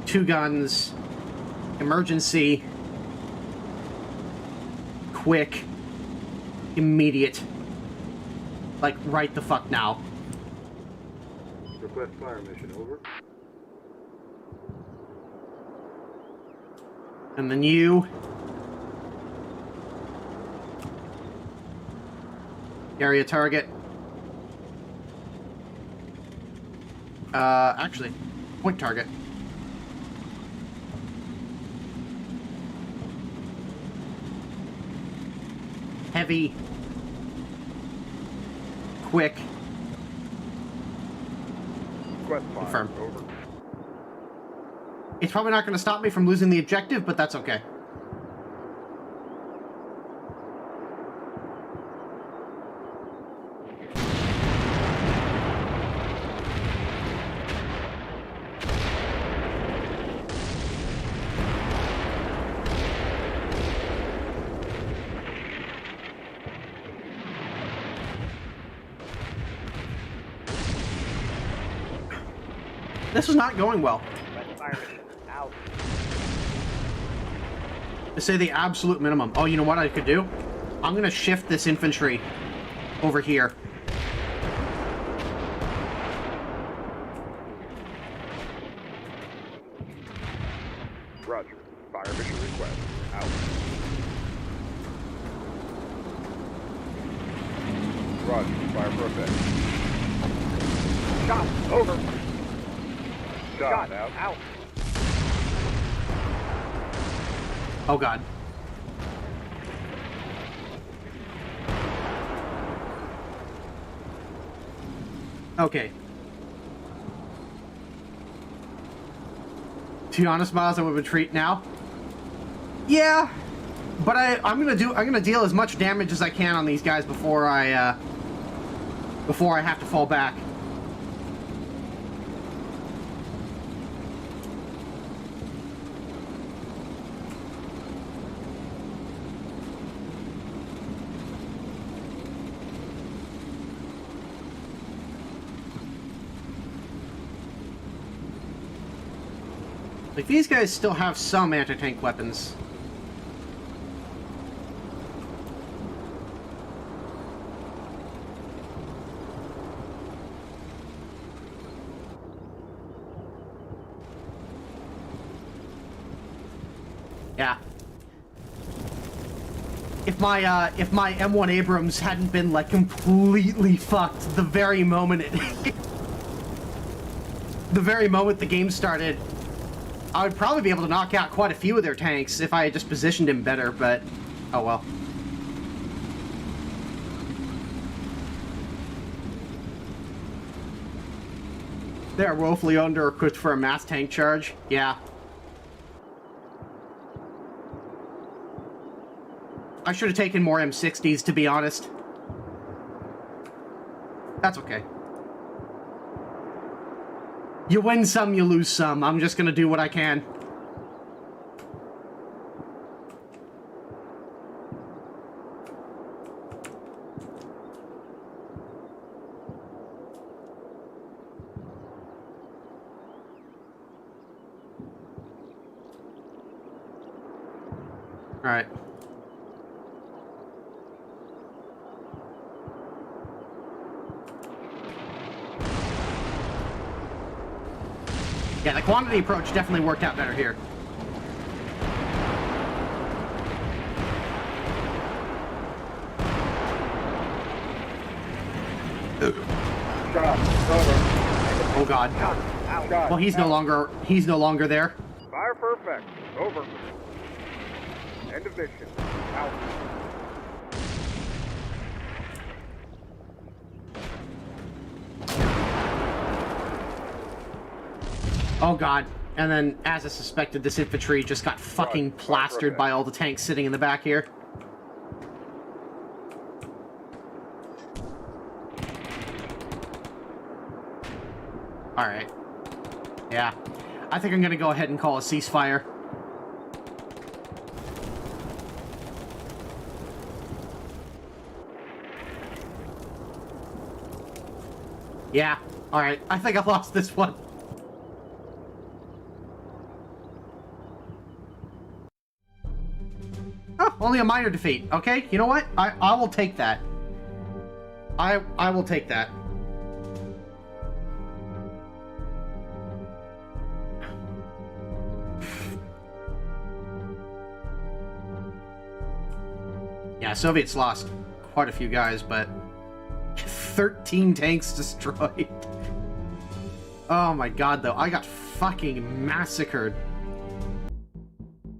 Two guns. Emergency. Quick. Immediate. Like, right the fuck now. Request fire mission, over. And then you... area target. Actually, point target. Heavy. Quick. Request fire, Confirm. over. It's probably not going to stop me from losing the objective, but that's okay. This is not going well. Request fire mission, out. To say the absolute minimum. Oh, you know what I could do? I'm going to shift this infantry over here. Roger. Fire mission request, out. Roger. Fire for effect. Shot, over. Shot, out. Oh, God. Okay. To be honest, Miles, I would retreat now. Yeah, but I'm gonna deal as much damage as I can on these guys before I have to fall back. Like, these guys still have some anti-tank weapons. Yeah. If my M1 Abrams hadn't been, like, completely fucked the very moment it... the very moment the game started, I would probably be able to knock out quite a few of their tanks if I had just positioned him better, but... oh well. They're woefully under-equipped for a mass tank charge. Yeah. I should have taken more M60s, to be honest. That's okay. You win some, you lose some. I'm just gonna do what I can. Alright. Yeah, the quantity approach definitely worked out better here. Shot. Over. Oh god. Shot. Well, he's no longer there. Fire for effect. Over. End of mission. Out. Oh god. And then, as I suspected, this infantry just got fucking plastered by all the tanks sitting in the back here. Alright. Yeah. I think I'm gonna go ahead and call a ceasefire. Yeah. Alright. I think I lost this one. Oh, only a minor defeat. Okay, you know what? I will take that. I will take that. Yeah, Soviets lost quite a few guys, but 13 tanks destroyed. Oh my god, though. I got fucking massacred.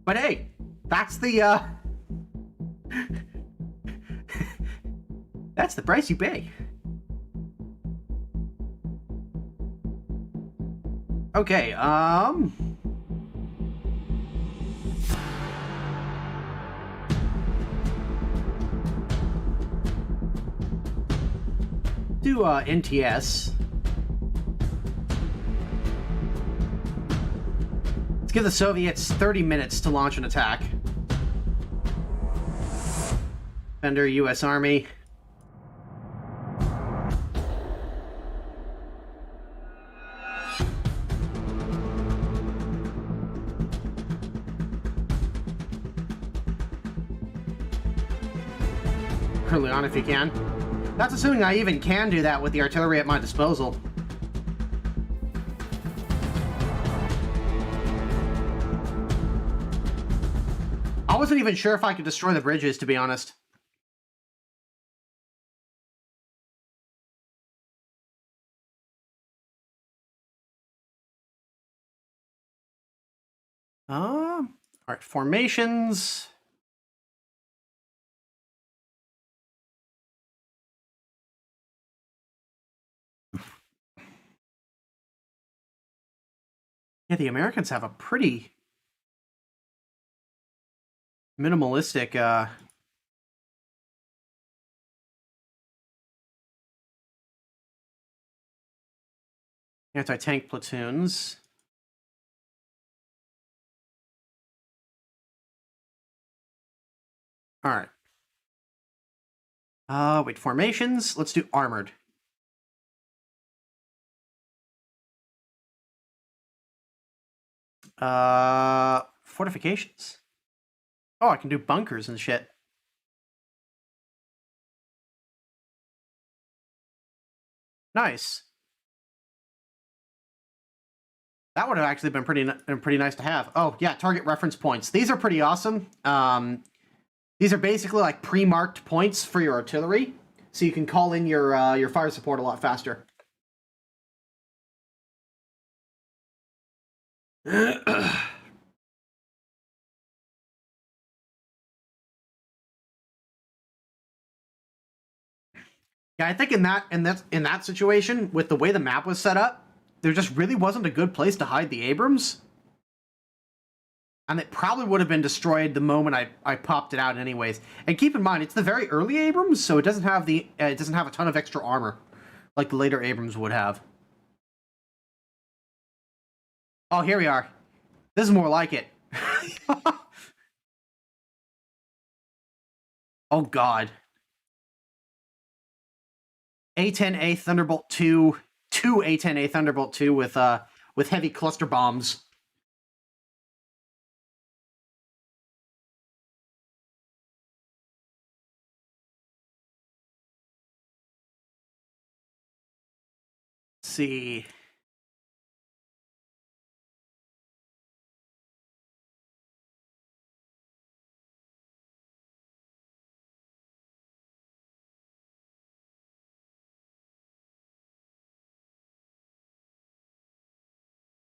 But hey, that's the, that's the price you pay. Okay, do, NTS. Let's give the Soviets 30 minutes to launch an attack. Defender, U.S. Army. Early on if you can. That's assuming I even can do that with the artillery at my disposal. I wasn't even sure if I could destroy the bridges, to be honest. Alright, formations. Yeah, the Americans have a pretty minimalistic, anti-tank platoons. Alright. Wait, formations? Let's do armored. Fortifications. Oh, I can do bunkers and shit. Nice. That would have actually been pretty nice to have. Oh, yeah, target reference points. These are pretty awesome. These are basically like pre-marked points for your artillery, so you can call in your fire support a lot faster. Yeah, I think in that situation, with the way the map was set up, there just really wasn't a good place to hide the Abrams. And it probably would have been destroyed the moment I popped it out anyways. And keep in mind, it's the very early Abrams, so it doesn't have a ton of extra armor like the later Abrams would have. Oh, here we are. This is more like it. Oh god. A10A Thunderbolt 2, two A10A Thunderbolt 2 with heavy cluster bombs. Let's see.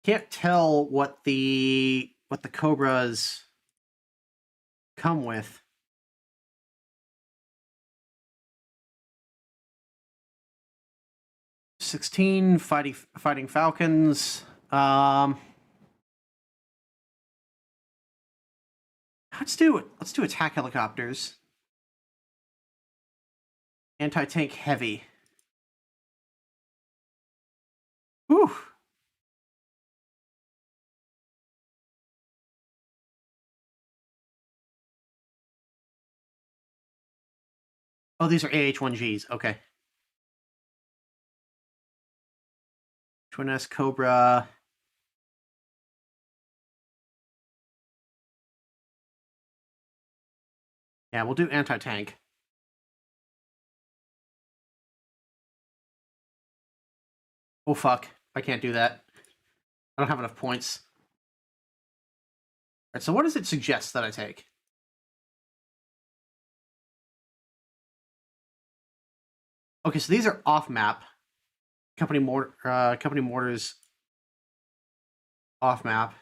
Can't tell what the Cobras come with. $16 fighting Falcons. Let's do attack helicopters. Anti-tank heavy. Whew. Oh, these are AH-1Gs. Okay. Twin S Cobra. Yeah, we'll do anti-tank. Oh, fuck. I can't do that. I don't have enough points. Alright, so what does it suggest that I take? Okay, so these are off-map. Company mortars off-map.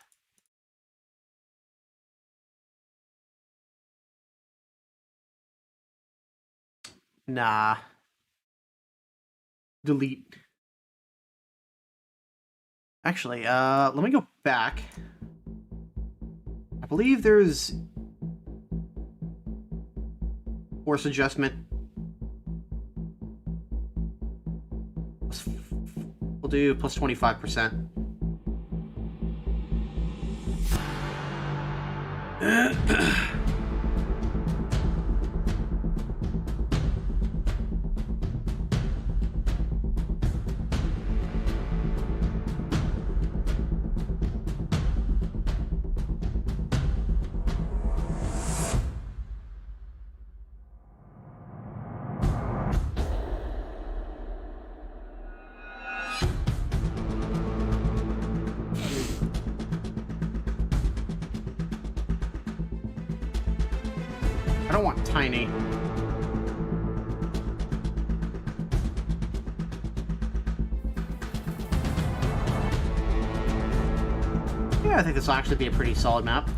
Nah. Delete. Actually, let me go back. I believe there's force adjustment. We'll do plus 25%. I don't want tiny. Yeah, I think this will actually be a pretty solid map.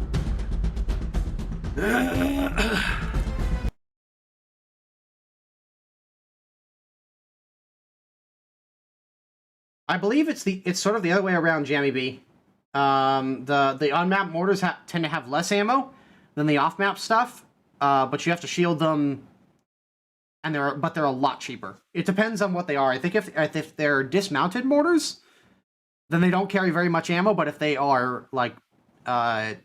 I believe it's sort of the other way around, Jammy B. The on-map mortars tend to have less ammo than the off-map stuff, but you have to shield them, and they're a lot cheaper. It depends on what they are. I think if they're dismounted mortars, then they don't carry very much ammo, but if they are like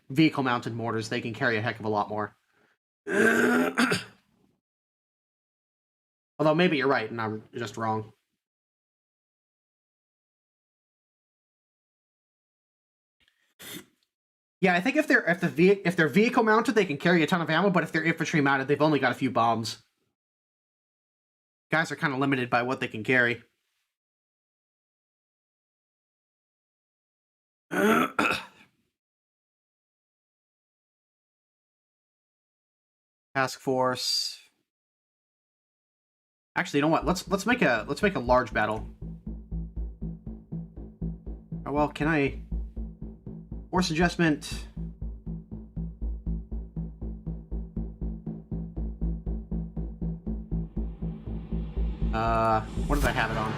vehicle-mounted mortars, they can carry a heck of a lot more. Although maybe you're right, and I'm just wrong. Yeah, I think if they're vehicle mounted, they can carry a ton of ammo, but if they're infantry mounted, they've only got a few bombs. Guys are kind of limited by what they can carry. Task force. Actually, you know what? Let's make a large battle. Oh, well, can I force adjustment? What did I have it on?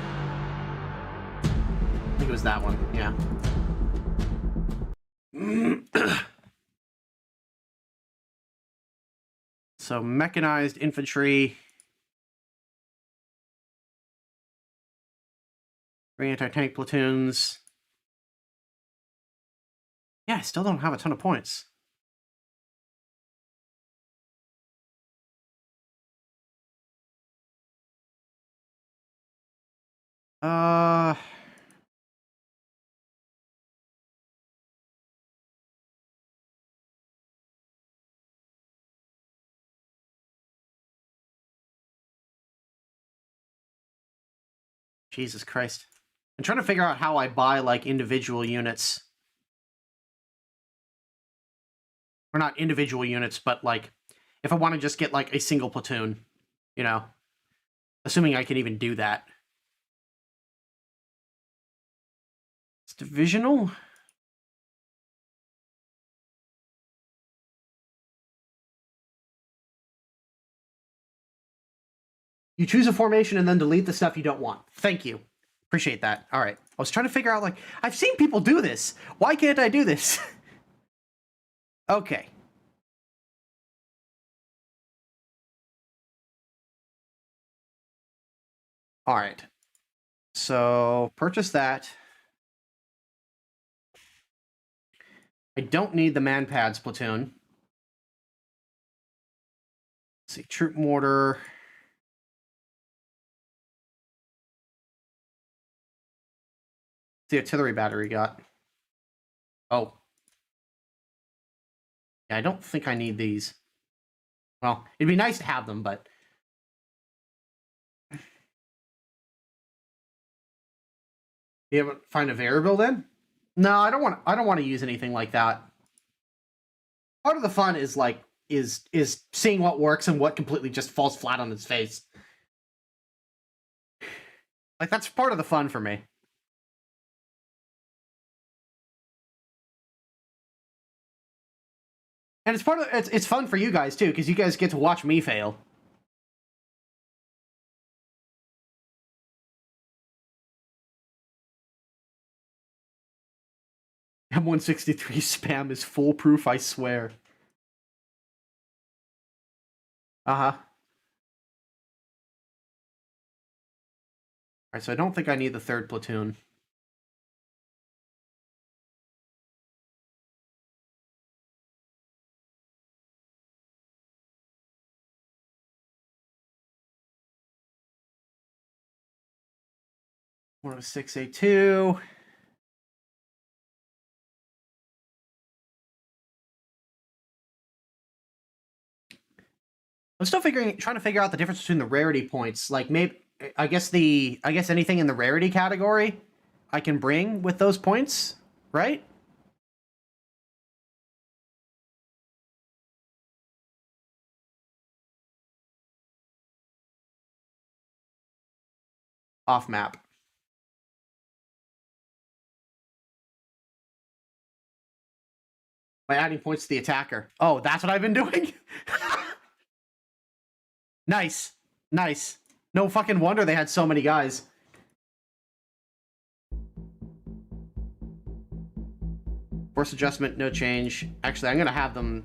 I think it was that one. Yeah. So mechanized infantry. 3 anti-tank platoons. Yeah, I still don't have a ton of points. Jesus Christ. I'm trying to figure out how I buy, like, individual units. Or not individual units, but, like, if I want to just get, like, a single platoon, you know? Assuming I can even do that. It's divisional? You choose a formation and then delete the stuff you don't want. Thank you. Appreciate that. All right. I was trying to figure out, like, I've seen people do this. Why can't I do this? Okay. All right. So, purchase that. I don't need the man-pads platoon. Let's see, troop mortar. The artillery battery got. Oh. Yeah, I don't think I need these. Well, it'd be nice to have them, but... You haven't find a variable then? No, I don't want to use anything like that. Part of the fun is like is seeing what works and what completely just falls flat on its face. Like, that's part of the fun for me. And it's part of it's fun for you guys too, because you guys get to watch me fail. M163 spam is foolproof, I swear. Uh-huh. Alright, so I don't think I need the 3rd platoon. One of 6A2. I'm still trying to figure out the difference between the rarity points. Like, maybe, I guess anything in the rarity category I can bring with those points, right? Off map. By adding points to the attacker. Oh, that's what I've been doing? Nice. Nice. No fucking wonder they had so many guys. Force adjustment, no change. Actually, I'm gonna have them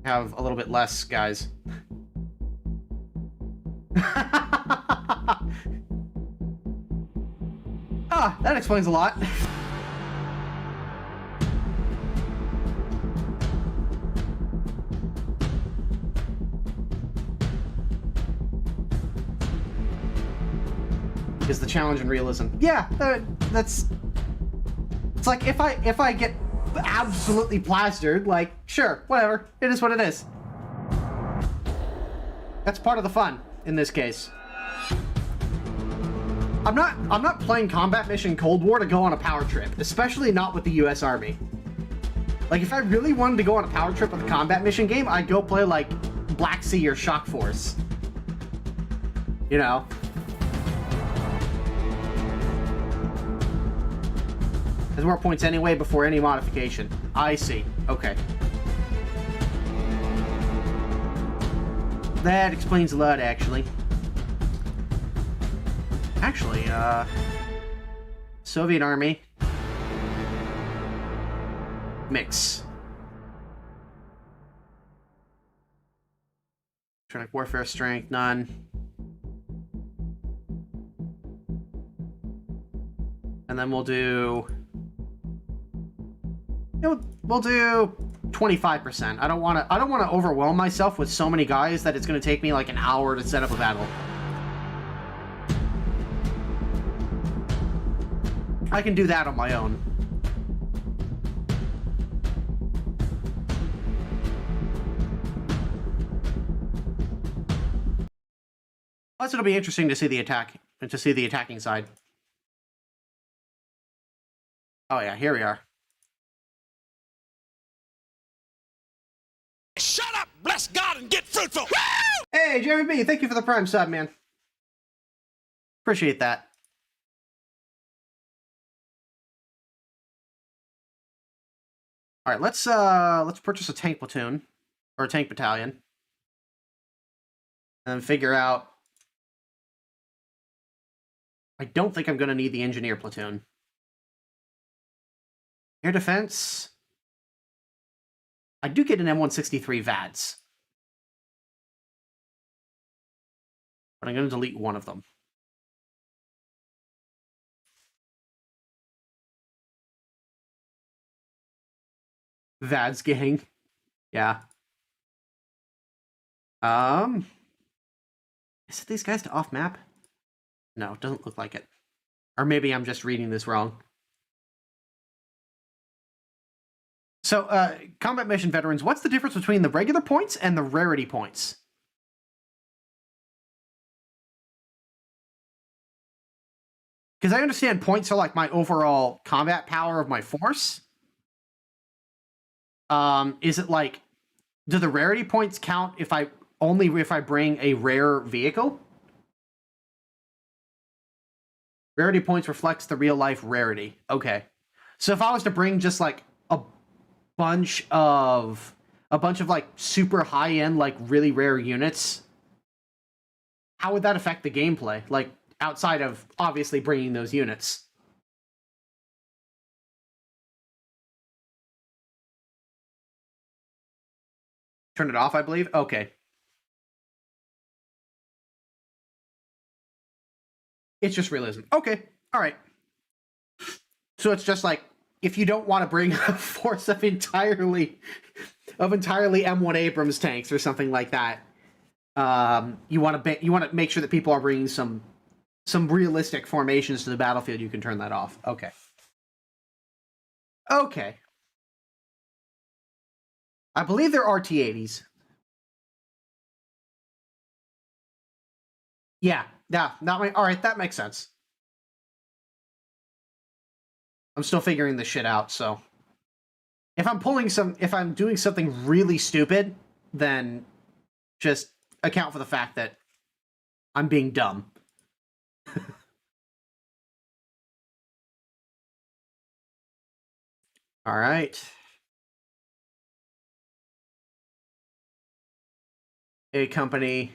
have a little bit less guys. Ah, that explains a lot. Is the challenge in realism. Yeah, that's... It's like, if I get absolutely plastered, like, sure, whatever. It is what it is. That's part of the fun, in this case. I'm not playing Combat Mission Cold War to go on a power trip, especially not with the US Army. Like, if I really wanted to go on a power trip with a Combat Mission game, I'd go play, like, Black Sea or Shock Force. You know? There's more points anyway before any modification. I see. Okay. That explains a lot, actually. Actually, Soviet Army. Mix. Electronic warfare strength, none. And then we'll do... We'll do 25%. I don't want to overwhelm myself with so many guys that it's going to take me like an hour to set up a battle. I can do that on my own. Plus, it'll be interesting to see the attack and to see the attacking side. Oh yeah, here we are. Shut up, bless God, and get fruitful. Woo! Hey, Jeremy B, thank you for the Prime sub, man. Appreciate that. All right, let's purchase a tank platoon or a tank battalion, and then figure out. I don't think I'm going to need the engineer platoon. Air defense. I do get an M163 VADS. But I'm going to delete one of them. VADS gang. Yeah. Is it these guys to off map? No, it doesn't look like it. Or maybe I'm just reading this wrong. So, combat mission veterans, what's the difference between the regular points and the rarity points? Because I understand points are like my overall combat power of my force. Is it like, do the rarity points count if I bring a rare vehicle? Rarity points reflects the real life rarity. Okay. So if I was to bring just like a bunch of like super high end, like really rare units, how would that affect the gameplay? Like outside of obviously bringing those units. Turn it off, I believe. Okay. It's just realism. Okay. All right. So it's just like, if you don't want to bring a force of entirely M1 Abrams tanks or something like that, you want to make sure that people are bringing some realistic formations to the battlefield. You can turn that off. Okay. Okay. I believe they're RT-80s. Yeah. All right, that makes sense. I'm still figuring this shit out, so if I'm doing something really stupid, then just account for the fact that I'm being dumb. All right. A company,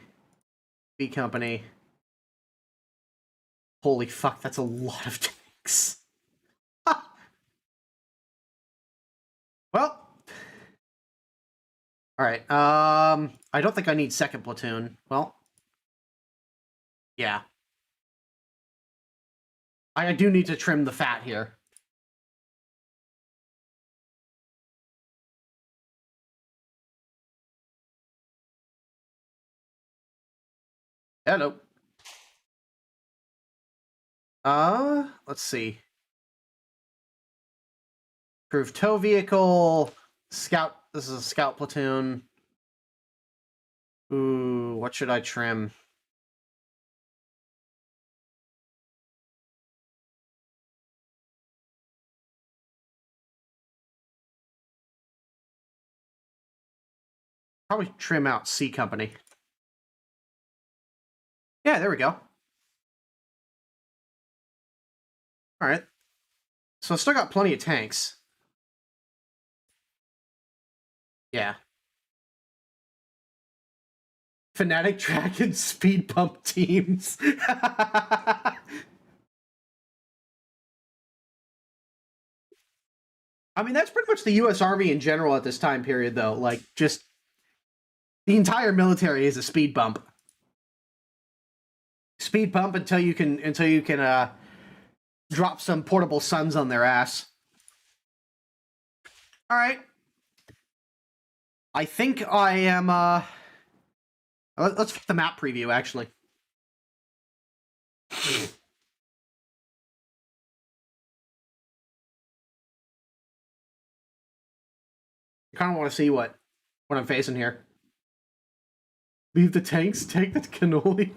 B company. Holy fuck, that's a lot of tanks. Well, all right. I don't think I need second platoon. Well, yeah. I do need to trim the fat here. Hello. Let's see. Approved tow vehicle, scout. This is a scout platoon. Ooh, what should I trim? Probably trim out C Company. Yeah, there we go. Alright. So I still got plenty of tanks. Yeah. Fnatic Dragon speed bump teams. I mean, that's pretty much the US Army in general at this time period, though. Like, just... the entire military is a speed bump. Speed bump until you can drop some portable suns on their ass. Alright. I think I am, let's fit the map preview, actually. I kind of want to see what I'm facing here. Leave the tanks, take the cannoli.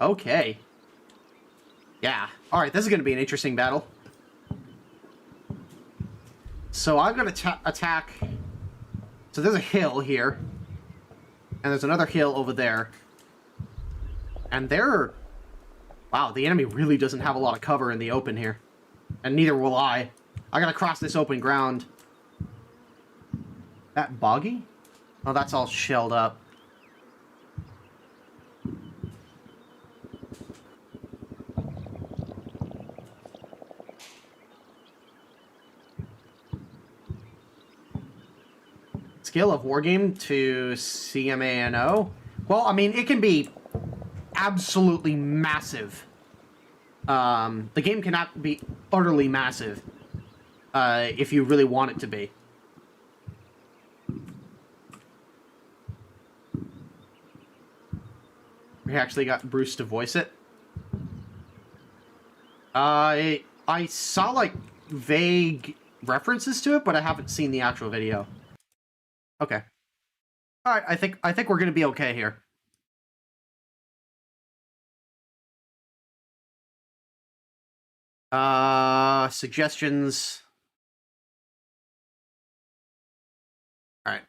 Okay. Yeah. Alright, this is going to be an interesting battle. So I'm going to attack... So there's a hill here. And there's another hill over there. And they're... Wow, the enemy really doesn't have a lot of cover in the open here. And neither will I. I gotta cross this open ground. That boggy? Oh, that's all shelled up. Scale of Wargame to CMANO? Well, I mean, it can be absolutely massive. The game cannot be utterly massive if you really want it to be. We actually got Bruce to voice it. I saw, like, vague references to it, but I haven't seen the actual video. Okay. Alright, I think we're gonna be okay here. Suggestions. Alright.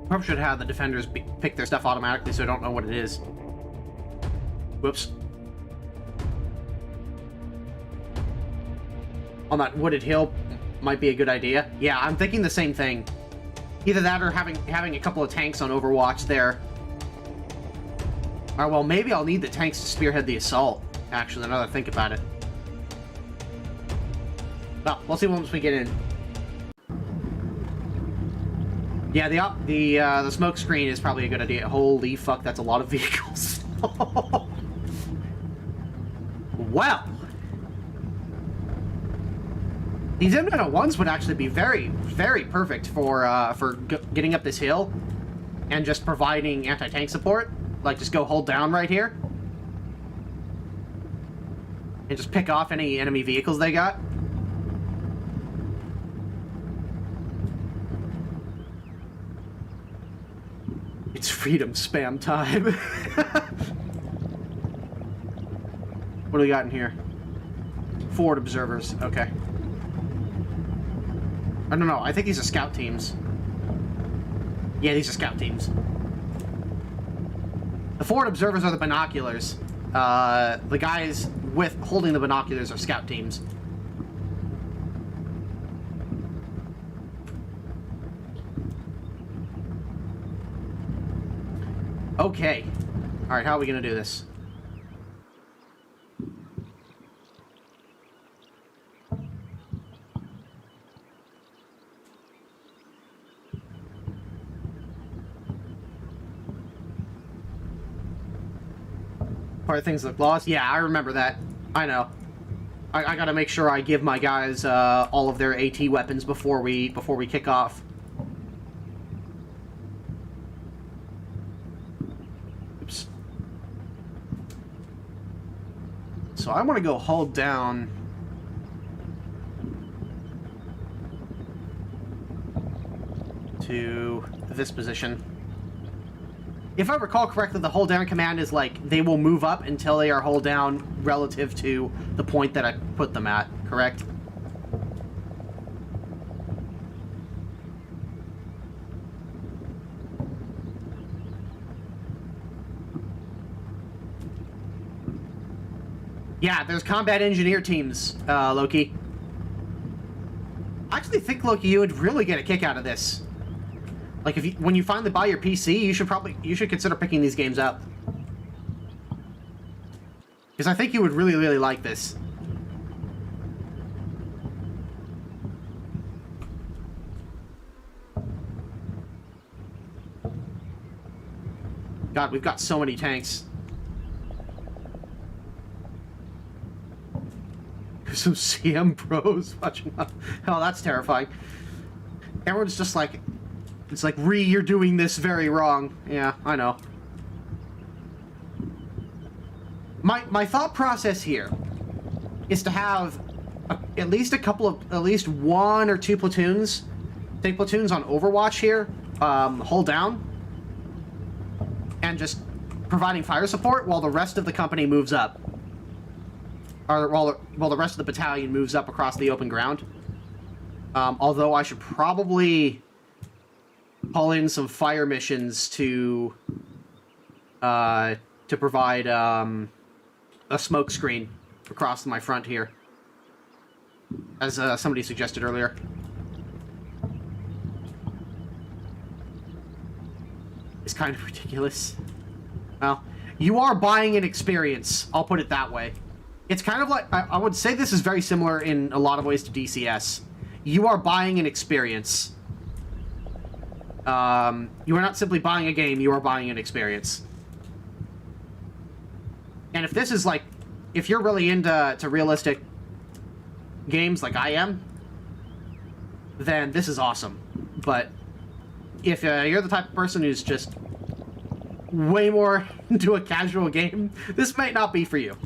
Probably should have the defenders pick their stuff automatically so I don't know what it is. Whoops. On that wooded hill might be a good idea. Yeah, I'm thinking the same thing. Either that or having a couple of tanks on Overwatch there. Alright, well, maybe I'll need the tanks to spearhead the assault, actually, now that I think about it. Well, we'll see once we get in. Yeah, the smoke screen is probably a good idea. Holy fuck, that's a lot of vehicles. Well. These M901s would actually be very, very perfect for getting up this hill and just providing anti-tank support. Like, just go hold down right here. And just pick off any enemy vehicles they got. It's freedom spam time. What do we got in here? Forward observers. Okay. I don't know. I think these are scout teams. Yeah, these are scout teams. The forward observers are the binoculars. The guys holding the binoculars are scout teams. Okay. Alright, how are we gonna do this? Part of things look lost? Yeah, I remember that. I know. I gotta make sure I give my guys all of their AT weapons before we kick off. Oops. So I want to go hold down to this position. If I recall correctly, the hold down command is like, they will move up until they are hold down relative to the point that I put them at, correct? Yeah, there's combat engineer teams, Loki. I actually think, Loki, you would really get a kick out of this. Like, if you, when you finally buy your PC, you should consider picking these games up. Because I think you would really, really like this. God, we've got so many tanks. Some CM pros watching. Oh, that's terrifying. Everyone's just like, it's like, you're doing this very wrong. Yeah, I know. My thought process here is to have at least one or two platoons, take platoons on Overwatch here, hold down, and just providing fire support while the rest of the company moves up. Or while the rest of the battalion moves up across the open ground. Although I should probably call in some fire missions to provide a smoke screen across my front here, as somebody suggested earlier. It's kind of ridiculous. Well, you are buying an experience. I'll put it that way. It's kind of like, I would say this is very similar in a lot of ways to DCS. You are buying an experience. You are not simply buying a game, you are buying an experience. And if this is like, if you're really into realistic games like I am, then this is awesome. But if you're the type of person who's just way more into a casual game, this might not be for you.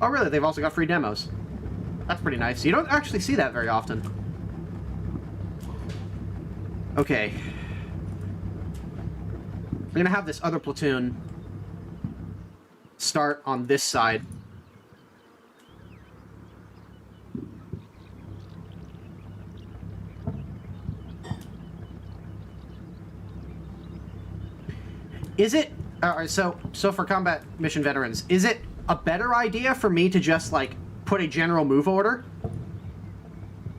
Oh, really? They've also got free demos. That's pretty nice. You don't actually see that very often. Okay. I'm gonna have this other platoon start on this side. Is it... Alright, so for combat mission veterans, is it a better idea for me to just, like, put a general move order?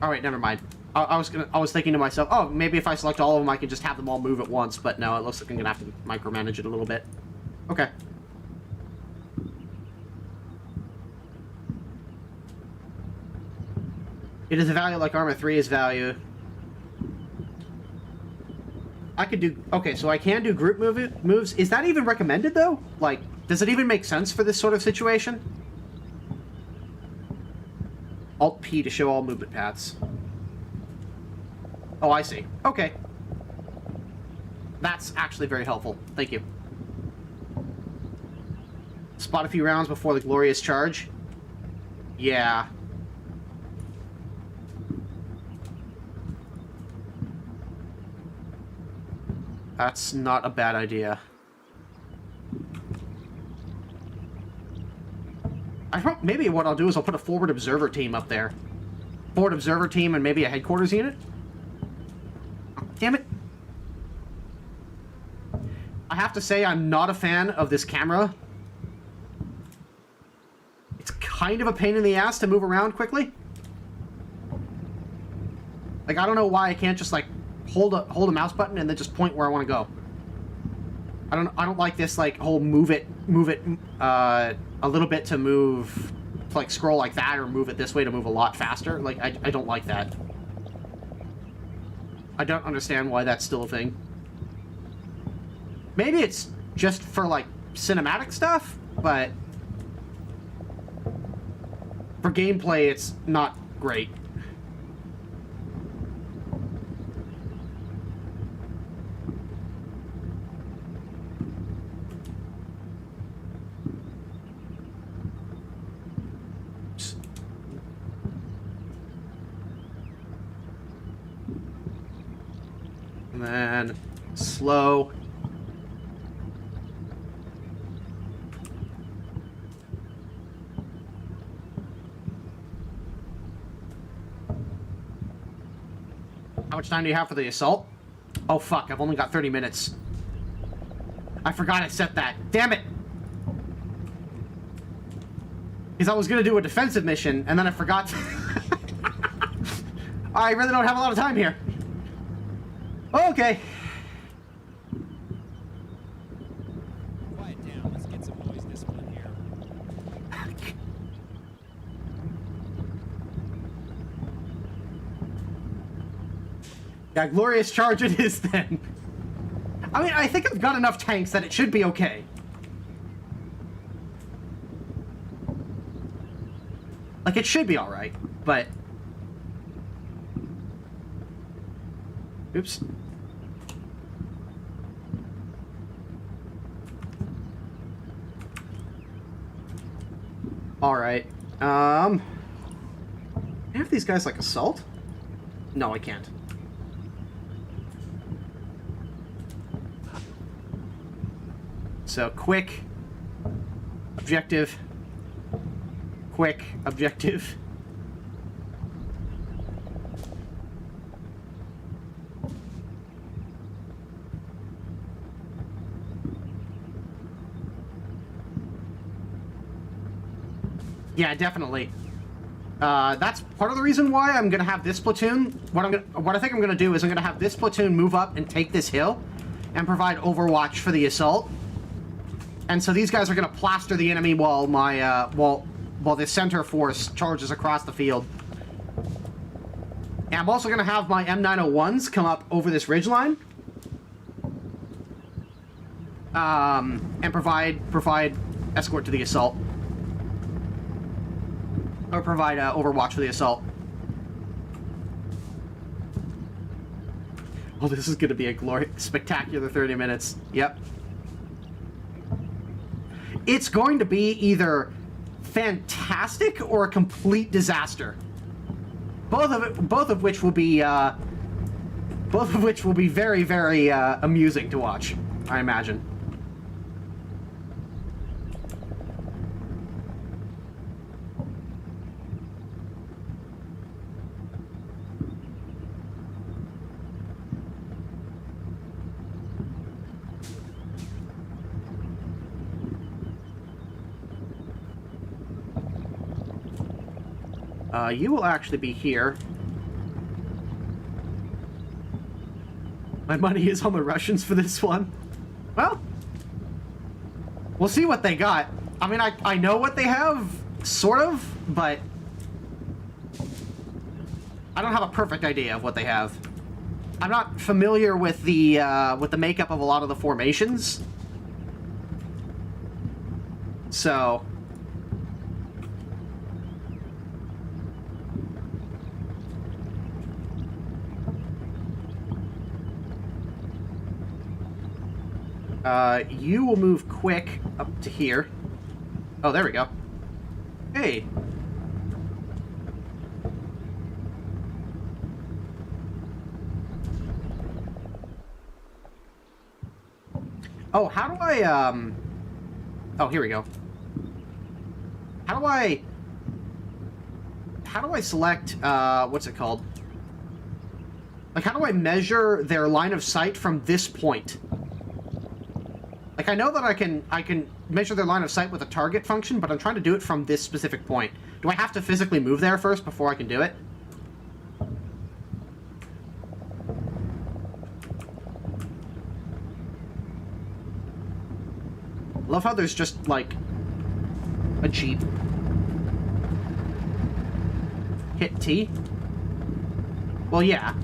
Alright, never mind. I was thinking to myself, oh, maybe if I select all of them, I can just have them all move at once, but no, it looks like I'm gonna have to micromanage it a little bit. Okay. It is a value like Arma 3 is value. I could do... Okay, so I can do group moves. Is that even recommended, though? Like, does it even make sense for this sort of situation? Alt-P to show all movement paths. Oh, I see. Okay. That's actually very helpful. Thank you. Spot a few rounds before the glorious charge. Yeah. That's not a bad idea. Maybe what I'll do is I'll put a forward observer team up there. Forward observer team and maybe a headquarters unit? Oh, damn it. I have to say I'm not a fan of this camera. It's kind of a pain in the ass to move around quickly. Like, I don't know why I can't just, like, hold a mouse button and then just point where I want to go. I don't like this, like, whole move it a little bit to move, to, like, scroll like that, or move it this way to move a lot faster. Like, I don't like that. I don't understand why that's still a thing. Maybe it's just for, like, cinematic stuff, but for gameplay, it's not great. And then slow. How much time do you have for the assault? Oh fuck, I've only got 30 minutes. I forgot I set that. Damn it! Because I was gonna do a defensive mission, and then I forgot. I really don't have a lot of time here. Okay. Quiet down. Let's get some noise discipline here. Yeah, glorious charge it is then. I mean, I think I've got enough tanks that it should be okay. Like, it should be alright, but... Oops. Alright. Can I have these guys, like, assault? No, I can't. So, quick. Objective. Quick. Objective. Yeah, definitely. That's part of the reason why I'm gonna have this platoon. What I think I'm gonna do is I'm gonna have this platoon move up and take this hill, and provide overwatch for the assault. And so these guys are gonna plaster the enemy while my while the center force charges across the field. And I'm also gonna have my M901s come up over this ridgeline, and provide escort to the assault. Or provide overwatch for the assault. Oh, this is going to be a spectacular 30 minutes. Yep. It's going to be either fantastic or a complete disaster. Both of which will be very, very amusing to watch, I imagine. You will actually be here. My money is on the Russians for this one. Well, we'll see what they got. I mean, I know what they have, sort of, but I don't have a perfect idea of what they have. I'm not familiar with the makeup of a lot of the formations. So... you will move quick up to here. Oh, there we go. Hey. Oh, how do I, Oh, here we go. How do I select, what's it called? Like, how do I measure their line of sight from this point? Like, I know that I can measure their line of sight with a target function, but I'm trying to do it from this specific point. Do I have to physically move there first before I can do it? Love how there's just, like, a Jeep. Hit T? Well, yeah.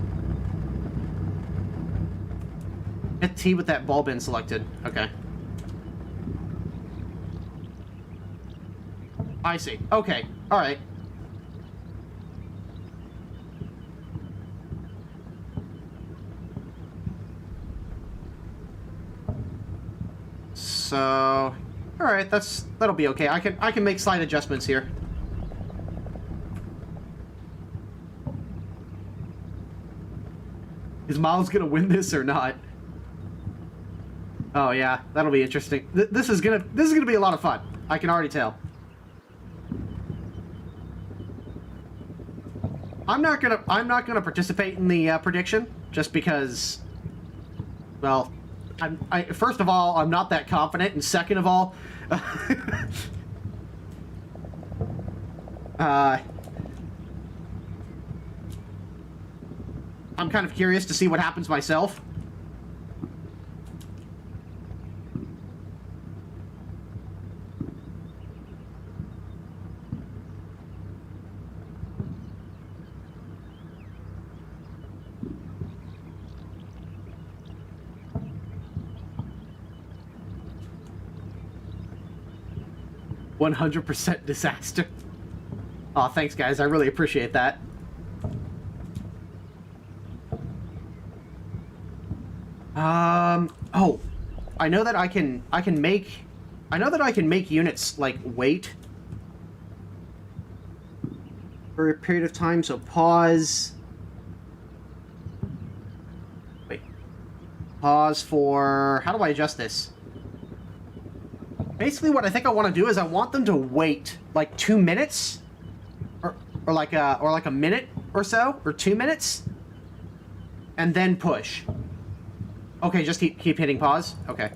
Hit T with that ball bin selected. Okay. I see. Okay. Alright. So... Alright, that'll be okay. I can make slight adjustments here. Is Miles gonna win this or not? Oh yeah, that'll be interesting. This is gonna be a lot of fun. I can already tell. I'm not gonna participate in the prediction just because, well, first of all, I'm not that confident, and second of all, I'm kind of curious to see what happens myself. "100% disaster." Aw, thanks guys, I really appreciate that. Oh, I know that I can make units, like, wait for a period of time, so pause. Wait. Pause for... How do I adjust this? Basically, what I think I want to do is I want them to wait, like, 2 minutes, or like a minute or so, or 2 minutes, and then push. Okay, just keep hitting pause? Okay.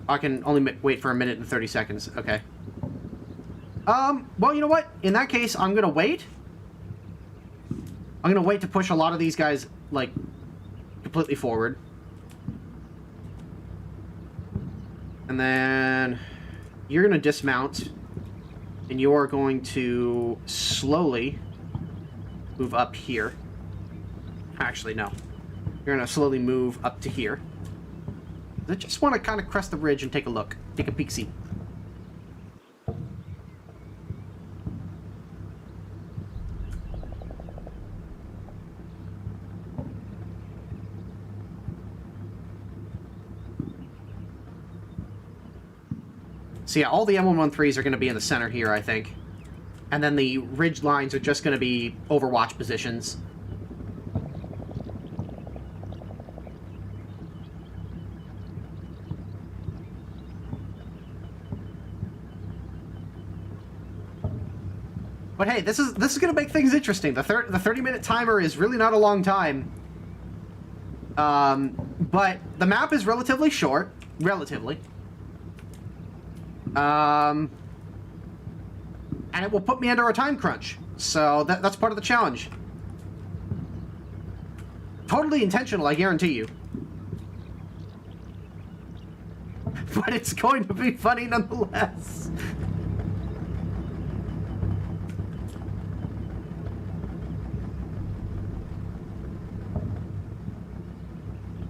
I can only wait for 1 minute and 30 seconds. Okay. Well, you know what? In that case, I'm gonna wait. I'm gonna wait to push a lot of these guys, like, completely forward. And then you're gonna dismount, and you are going to slowly move up here. Actually, no. You're gonna slowly move up to here. I just want to kind of crest the ridge and take a look. Take a peek-see. So yeah, all the M113s are going to be in the center here, I think. And then the ridge lines are just going to be Overwatch positions. But hey, this is going to make things interesting. The 30-minute timer is really not a long time. But the map is relatively short. Relatively. And it will put me under a time crunch. So that's part of the challenge. Totally intentional, I guarantee you. But it's going to be funny nonetheless.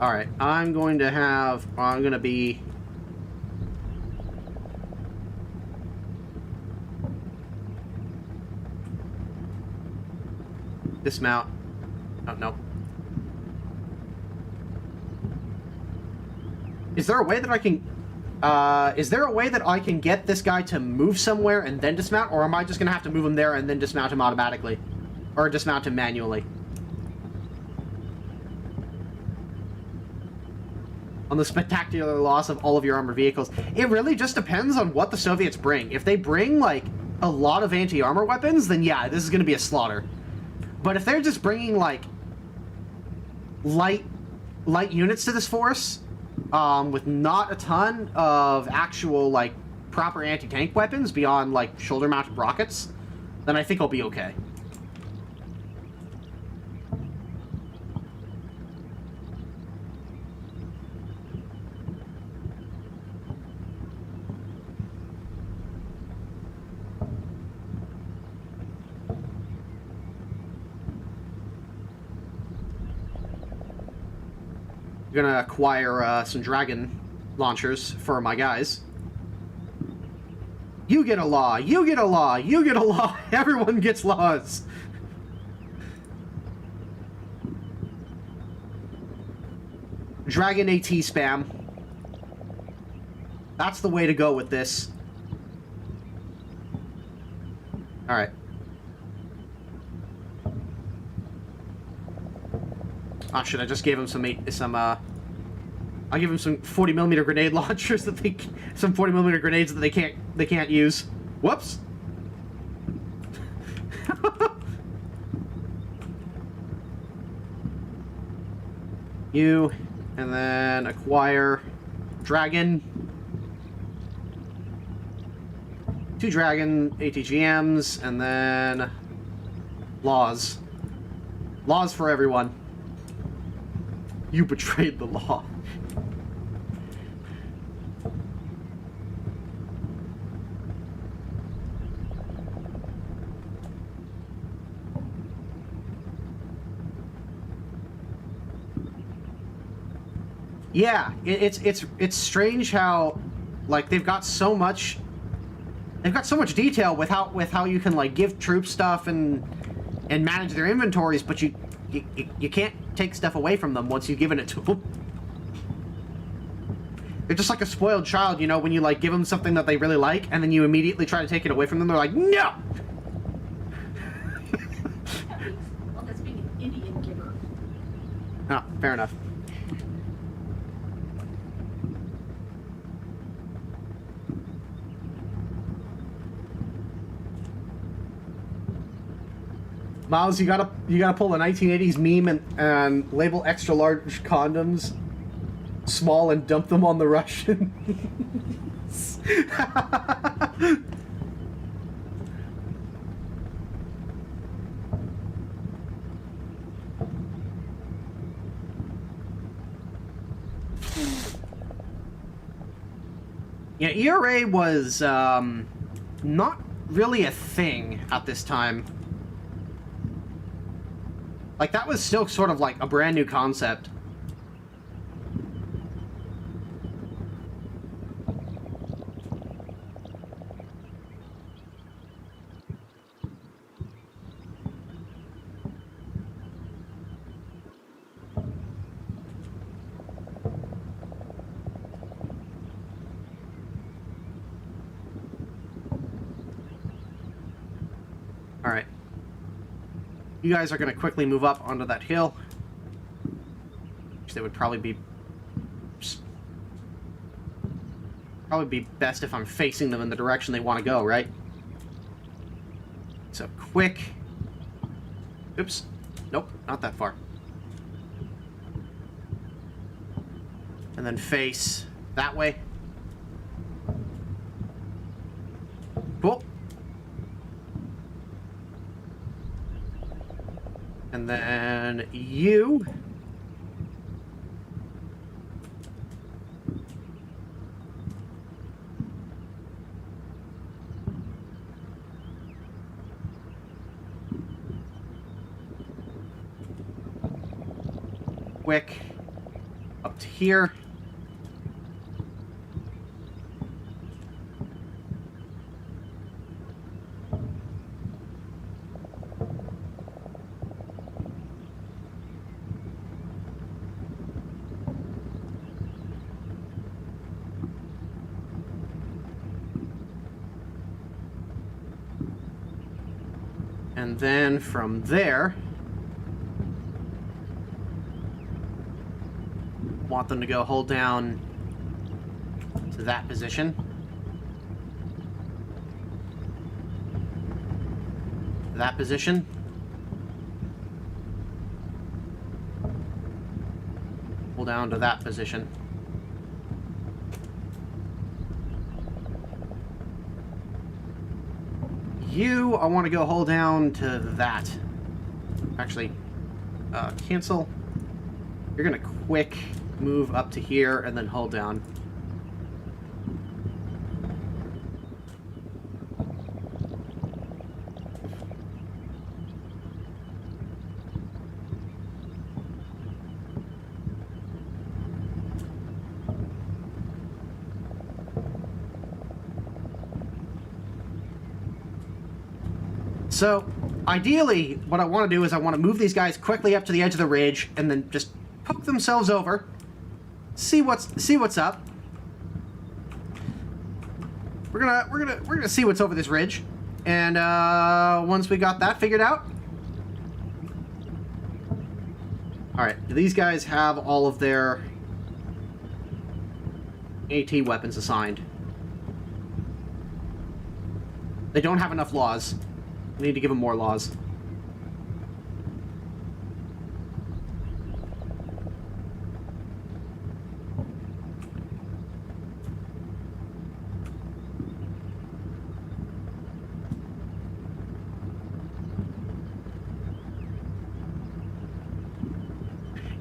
Alright, I'm going to be... dismount. Oh, no. Is there a way that I can get this guy to move somewhere and then dismount, or am I just gonna have to move him there and then dismount him automatically? Or dismount him manually? On the spectacular loss of all of your armored vehicles. It really just depends on what the Soviets bring. If they bring, like, a lot of anti-armor weapons, then yeah, this is gonna be a slaughter. But if they're just bringing, like, light units to this force, with not a ton of actual, like, proper anti-tank weapons beyond, like, shoulder-mounted rockets, then I think I'll be okay. Gonna acquire some Dragon launchers for my guys. You get a law, you get a law, you get a law. Everyone gets laws. Dragon AT spam. That's the way to go with this. Alright. Oh shit! I just gave him I'll give him some 40mm grenade launchers that some 40mm grenades that they can't use. Whoops. You, and then acquire Dragon. 2 Dragon ATGMs, and then laws. Laws for everyone. You betrayed the law. Yeah, it's strange how, like, they've got so much detail with how you can, like, give troops stuff and manage their inventories, but you can't take stuff away from them once you've given it to them. They're just like a spoiled child, you know, when you, like, give them something that they really like, and then you immediately try to take it away from them. They're like, no. Well, that's being an Indian giver. Oh, fair enough. Miles, you gotta pull a 1980s meme and label extra large condoms small and dump them on the Russians. Yeah, ERA was not really a thing at this time. Like, that was still sort of like a brand new concept. All right. You guys are going to quickly move up onto that hill. Which they would probably be best if I'm facing them in the direction they want to go, right? So quick. Oops. Nope, not that far. And then face that way. Cool. And then you. Quick. Up to here. And then from there, want them to go hold down to that position. That position. Hold down to that position. You, I want to go hold down to that. Actually, cancel. You're gonna quick move up to here and then hold down. So, ideally, what I want to do is I want to move these guys quickly up to the edge of the ridge and then just poke themselves over, see what's up. We're gonna see what's over this ridge, and once we got that figured out, Alright, do these guys have all of their AT weapons assigned? They don't have enough laws. We need to give them more laws.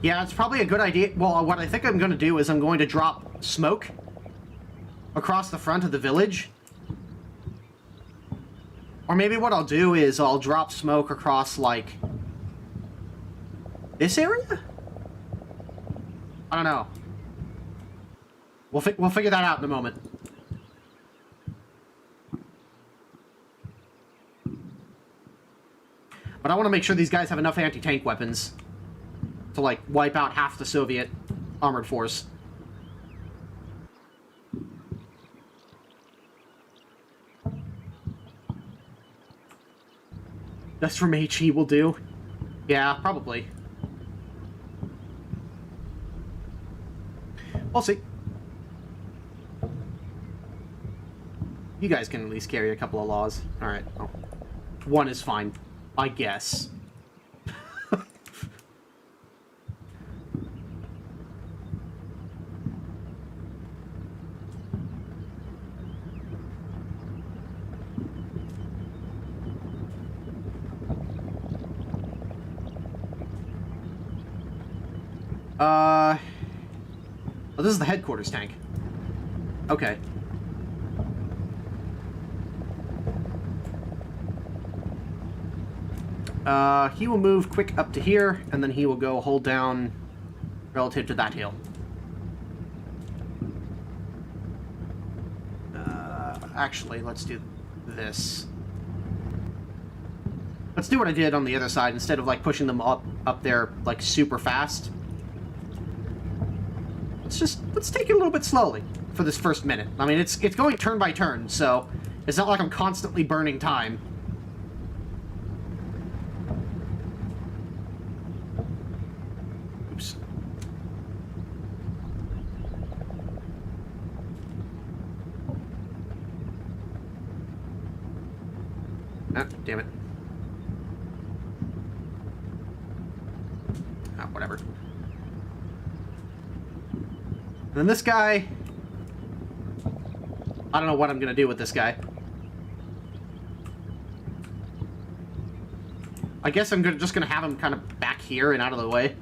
Yeah, it's probably a good idea. Well, what I think I'm going to do is I'm going to drop smoke across the front of the village. Or maybe what I'll do is I'll drop smoke across, like, this area? I don't know. We'll figure that out in a moment. But I want to make sure these guys have enough anti-tank weapons to, like, wipe out half the Soviet armored force. That's from HE will do. Yeah, probably. We'll see. You guys can at least carry a couple of laws. Alright. Oh. One is fine, I guess. Oh, this is the headquarters tank. Okay. He will move quick up to here, and then he will go hold down relative to that hill. Actually, let's do this. Let's do what I did on the other side, instead of, like, pushing them up there, like, super fast. Let's take it a little bit slowly for this first minute. I mean, it's going turn by turn, so it's not like I'm constantly burning time. Oops. Ah, damn it. Ah, whatever. And then this guy... I don't know what I'm going to do with this guy. I guess I'm just going to have him kind of back here and out of the way.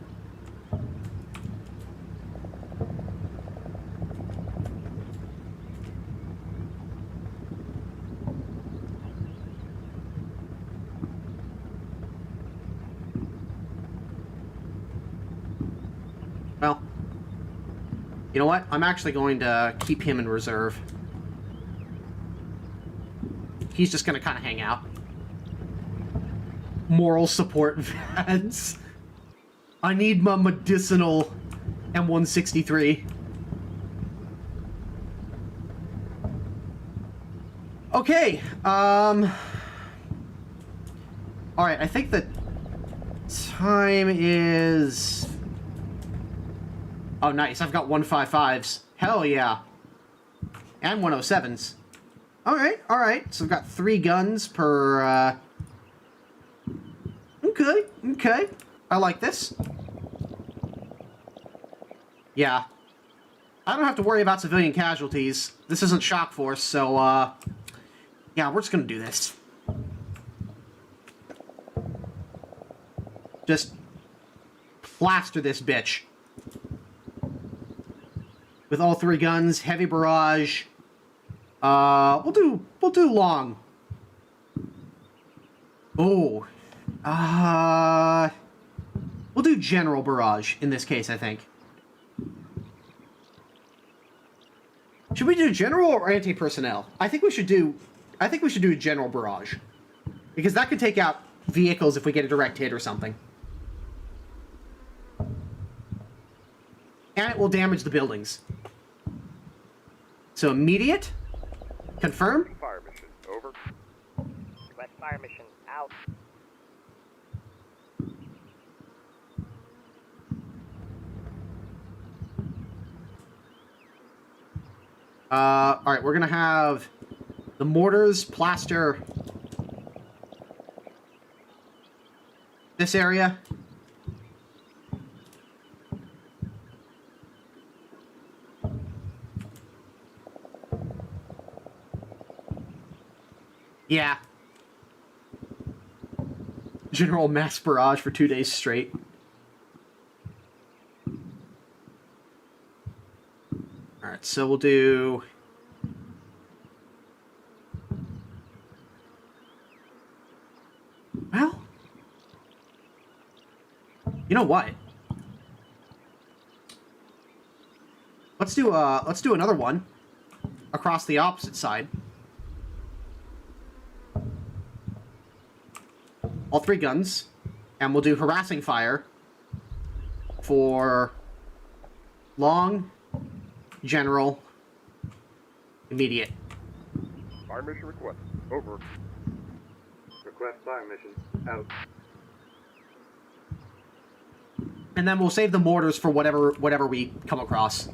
Well, you know what? I'm actually going to keep him in reserve. He's just going to kind of hang out. Moral support vans. I need my medicinal M163. Okay, alright, I think the time is... Oh, nice, I've got 155s. Hell yeah. And 107s. Alright, so I've got 3 guns per, Okay. I like this. Yeah. I don't have to worry about civilian casualties. This isn't Shock Force, so, yeah, we're just gonna do this. Just plaster this bitch. With all 3 guns, heavy barrage. We'll do long. Oh. We'll do general barrage in this case, I think. Should we do general or anti-personnel? I think we should do general barrage. Because that could take out vehicles if we get a direct hit or something. And it will damage the buildings. So immediate. Confirm. Fire mission, over. Request fire mission, out. Alright, we're gonna have the mortars plaster this area. Yeah. General mass barrage for 2 days straight. Alright, so we'll do... Well... You know what? Let's do another one across the opposite side. All 3 guns, and we'll do harassing fire for long, general, immediate. Fire mission request. Over. Request fire mission. Out. And then we'll save the mortars for whatever we come across.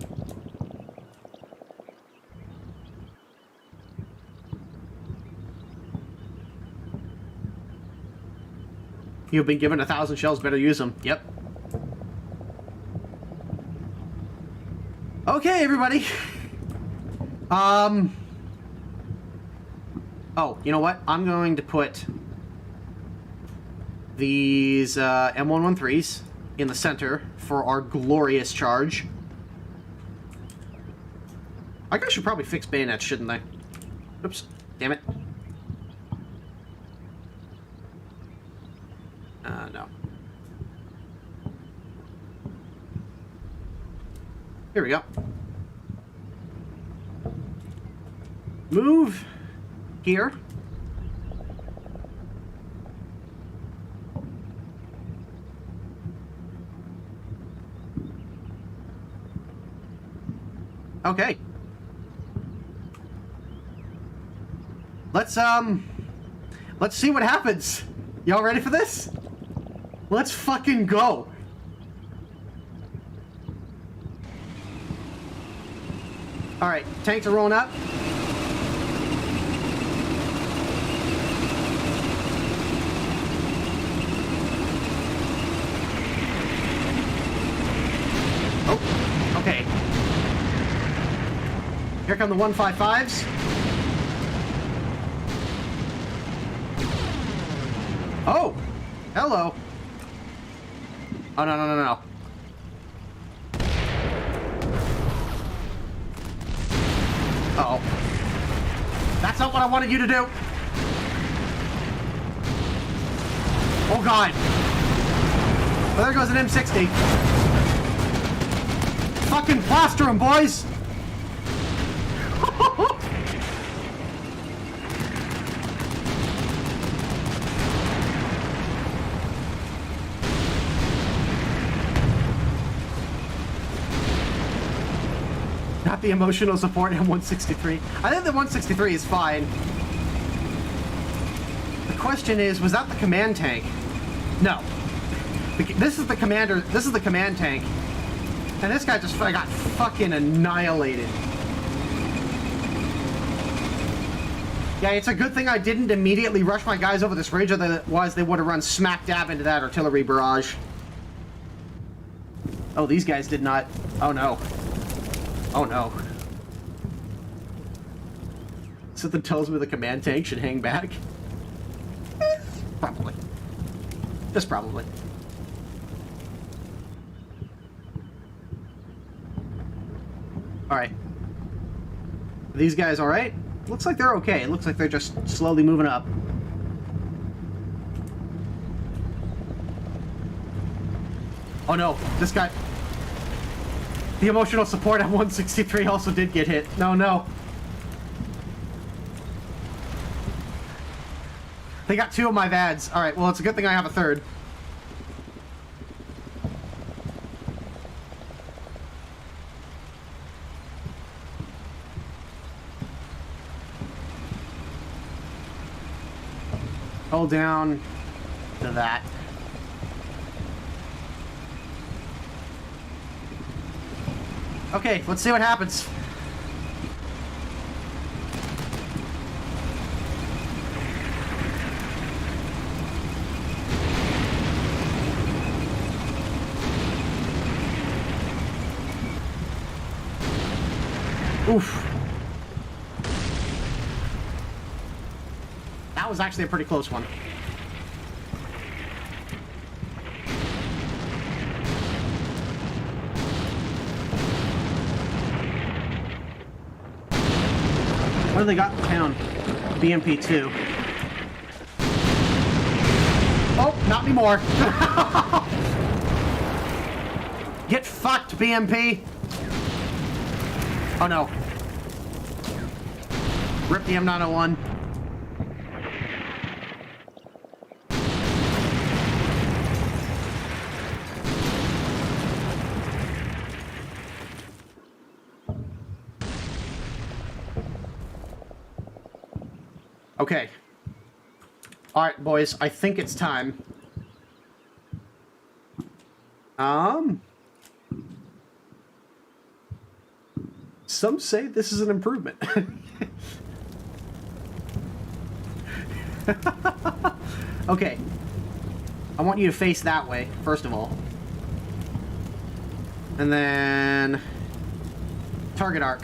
You've been given 1,000 shells, better use them. Yep. Okay, everybody. Oh, you know what? I'm going to put these M113s in the center for our glorious charge. I guess I should probably fix bayonets, shouldn't I? Oops. Damn it. No. Here we go. Move here. Okay. Let's see what happens. Y'all ready for this? Let's fucking go. All right, tanks are rolling up. Oh, okay. Here come the 155s. Oh, hello. Oh, no, no, no, no. Uh-oh. That's not what I wanted you to do. Oh, God. Well, there goes an M60. Fucking plaster him, boys. Not the emotional support M163. I think the 163 is fine. The question is, was that the command tank? No. This is the commander. This is the command tank. And this guy just got fucking annihilated. Yeah, it's a good thing I didn't immediately rush my guys over this ridge, otherwise they would have run smack dab into that artillery barrage. Oh, these guys did not. Oh, no. Oh, no. Something tells me the command tank should hang back. Probably. Just probably. Alright. Are these guys alright? Looks like they're okay. It looks like they're just slowly moving up. Oh no, this guy... The emotional support at 163 also did get hit. No, no. They got 2 of my VADs. Alright, well, it's a good thing I have a 3rd. Hold down to that. Okay, let's see what happens. Oof. That was actually a pretty close one. What do they got in town? BMP2. Oh, not anymore. Get fucked, BMP. Oh no. Rip the M901. Okay. Alright, boys, I think it's time. Some say this is an improvement. Okay. I want you to face that way, first of all. And then... target arc.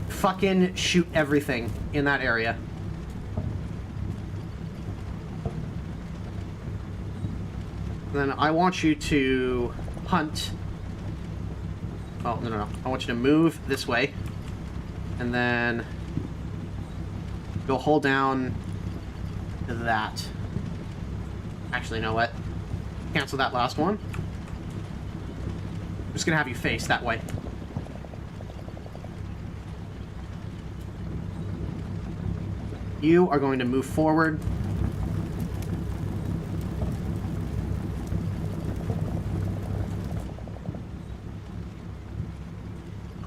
Fucking shoot everything in that area. And then I want you to hunt. Oh, no. I want you to move this way. And then go hold down to that. Actually, you know what? Cancel that last one. I'm just gonna have you face that way. You are going to move forward.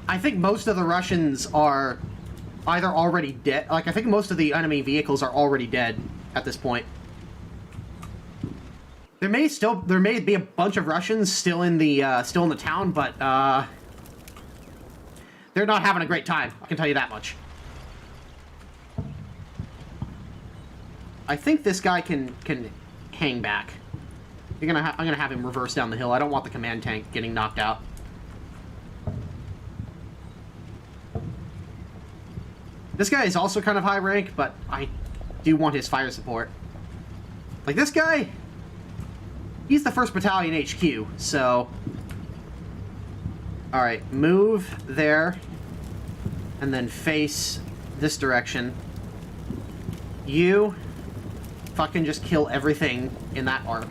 I think most of the Russians are either already dead. Like, I think most of the enemy vehicles are already dead at this point. There may be a bunch of Russians still in the town, but they're not having a great time. I can tell you that much. I think this guy can hang back. I'm gonna have him reverse down the hill. I don't want the command tank getting knocked out. This guy is also kind of high rank, but I do want his fire support. Like, this guy, he's the 1st Battalion HQ, so... Alright, move there, and then face this direction. You fucking just kill everything in that arc.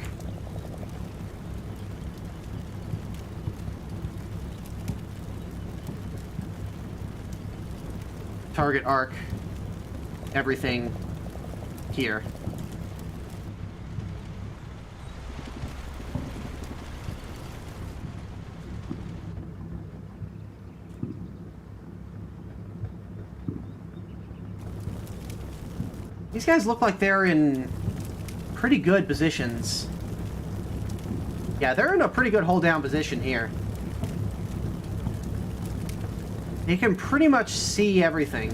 Target arc, everything here. These guys look like they're in pretty good positions. Yeah, they're in a pretty good hold down position here. You can pretty much see everything,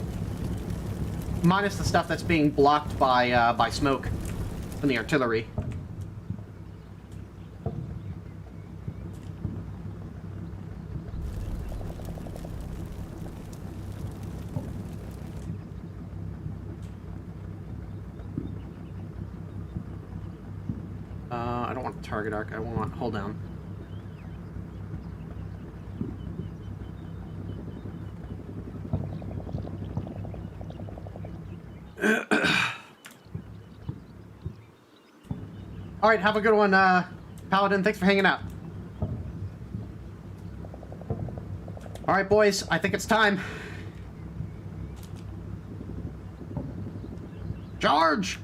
minus the stuff that's being blocked by smoke from the artillery. I don't want the target arc. I want hold down. Alright, have a good one, Paladin. Thanks for hanging out. Alright, boys. I think it's time. Charge!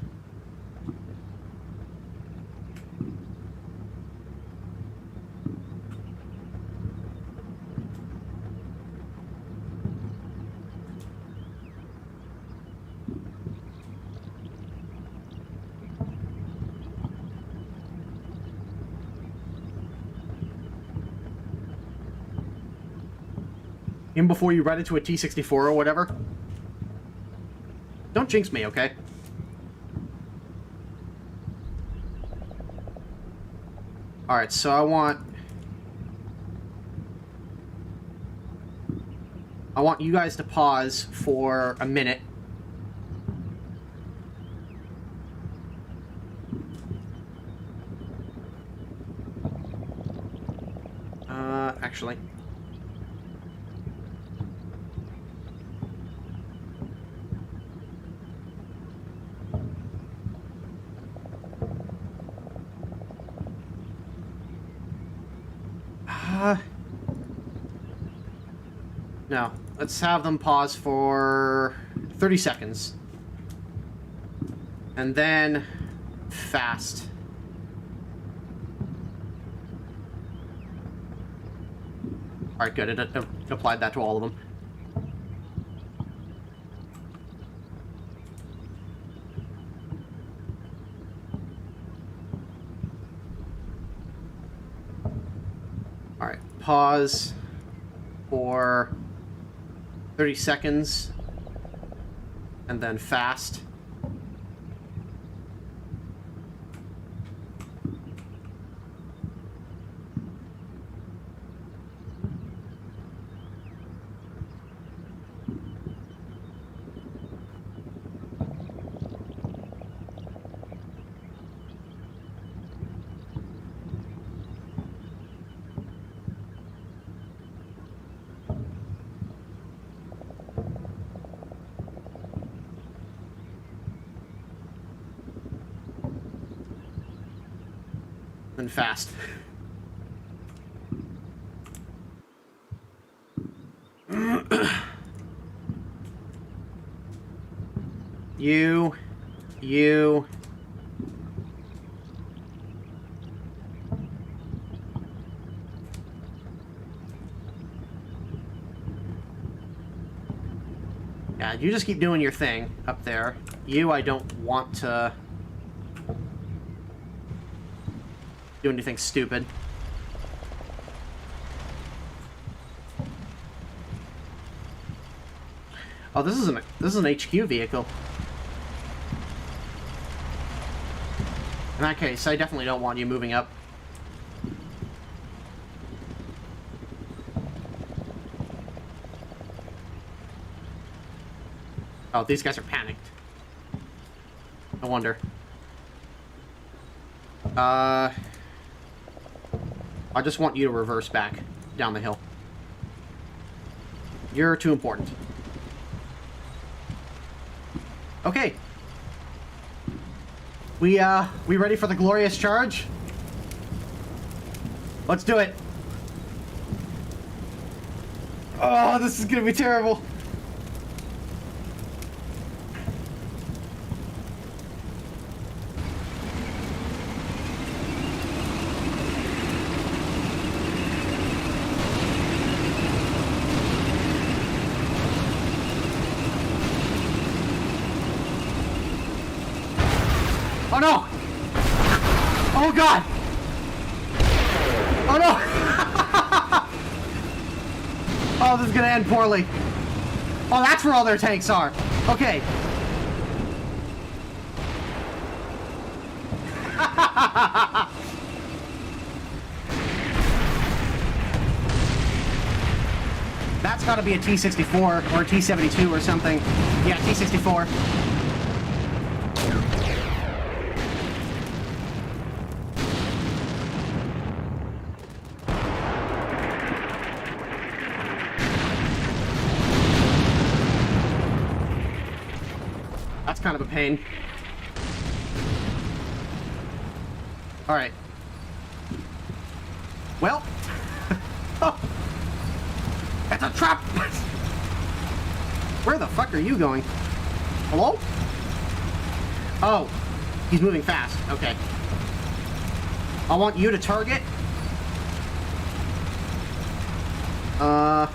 In before you run into a T-64 or whatever. Don't jinx me, okay? Alright, so I want... I want you guys to pause for a minute. Actually. No. Let's have them pause for 30 seconds. And then fast. Alright, good. It applied that to all of them. Alright, pause for 30 seconds. And then fast. And fast. You. Yeah, you just keep doing your thing up there. You, I don't want to do anything stupid. Oh, this is an HQ vehicle. In that case, I definitely don't want you moving up. Oh, these guys are panicked. No wonder. I just want you to reverse back down the hill. You're too important. Okay. We ready for the glorious charge? Let's do it. Oh, this is gonna be terrible. Oh no! Oh god! Oh no! Oh, this is gonna end poorly. Oh, that's where all their tanks are. Okay. That's gotta be a T-64 or a T-72 or something. Yeah, T-64. That's kind of a pain. Alright. Well. Oh. It's a trap! Where the fuck are you going? Hello? Oh. He's moving fast. Okay. I want you to target. I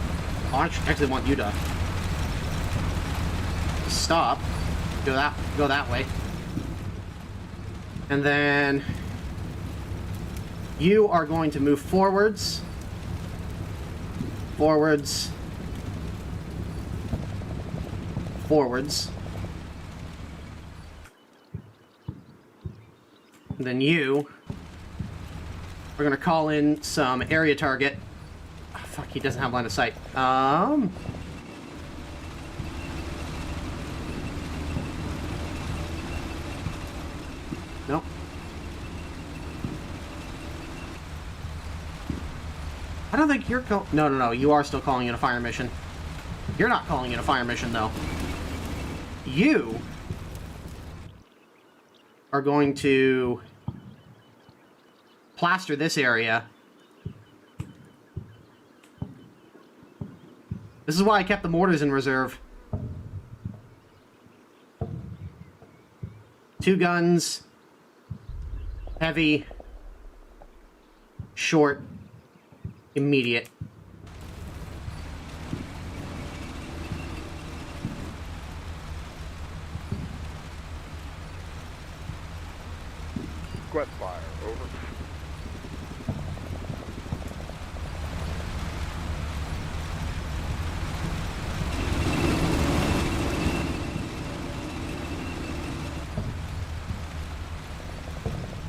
actually want you to stop. Go that way. And then you are going to move forwards. Forwards. Forwards. And then you are going to call in some area target. Oh, fuck, he doesn't have line of sight. don't think you're No, you are still calling it a fire mission. You're not calling it a fire mission, though. You are going to plaster this area. This is why I kept the mortars in reserve. 2 guns, heavy, short, immediate. Quest fire. Over.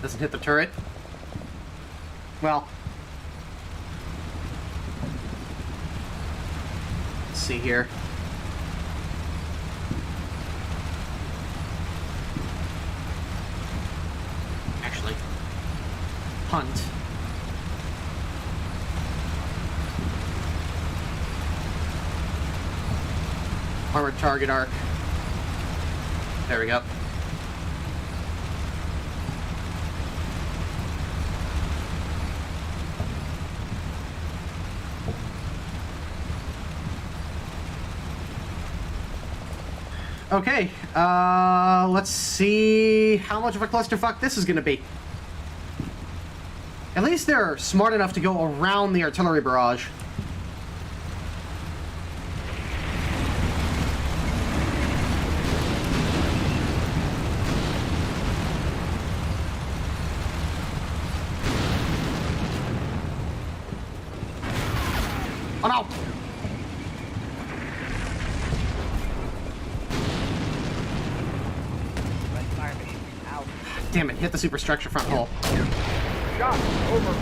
Doesn't hit the turret. Well, let's see here. Actually, hunt. Armored target arc. There we go. Okay, let's see how much of a clusterfuck this is gonna be. At least they're smart enough to go around the artillery barrage. Oh no! Damn it, hit the superstructure front hull. Shot. Over.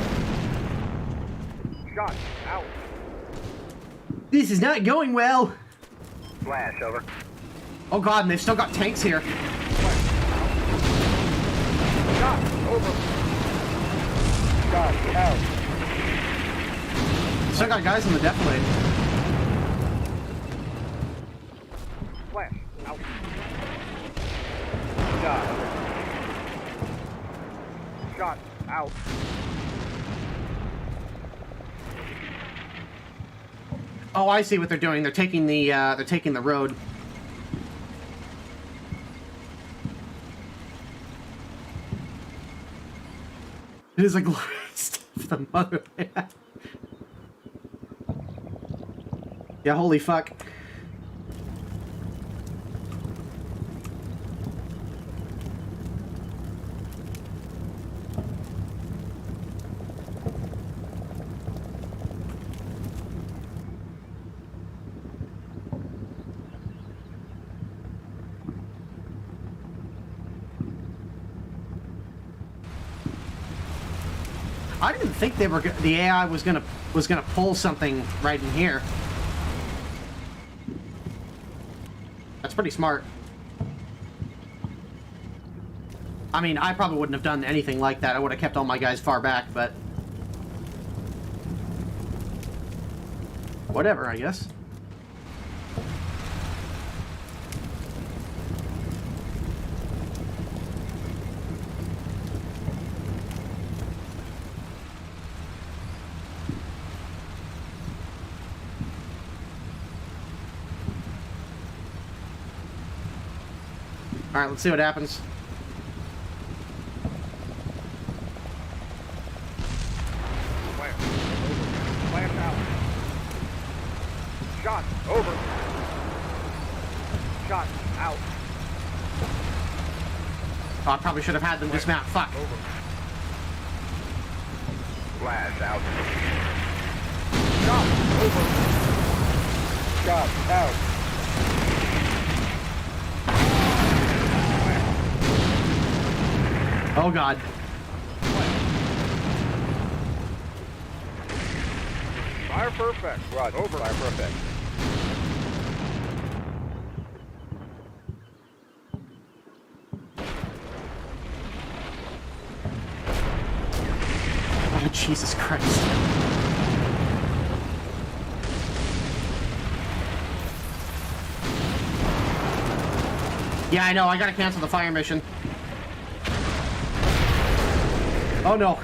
Shot. Out. This is not going well! Flash, over. Oh god, and they've still got tanks here. Shot. Over. Shot. Out. Still got guys in the defilade. Flash. Out. Shot. Shot. Out. Oh, I see what they're doing. They're taking the road. It is a glorious stuff, the motherland. Yeah, holy fuck. I didn't think they were the AI was gonna pull something right in here. That's pretty smart. I mean, I probably wouldn't have done anything like that. I would have kept all my guys far back, but whatever, I guess. All right, let's see what happens. Flash. Over. Flash out. Shot. Over. Shot. Out. Oh, I probably should have had them dismount. Fuck. Over. Flash, out. Shot. Over. Shot. Out. Oh god. Fire perfect. Roger. Over. Fire perfect. Oh, Jesus Christ. Yeah, I know. I gotta cancel the fire mission. Oh, no.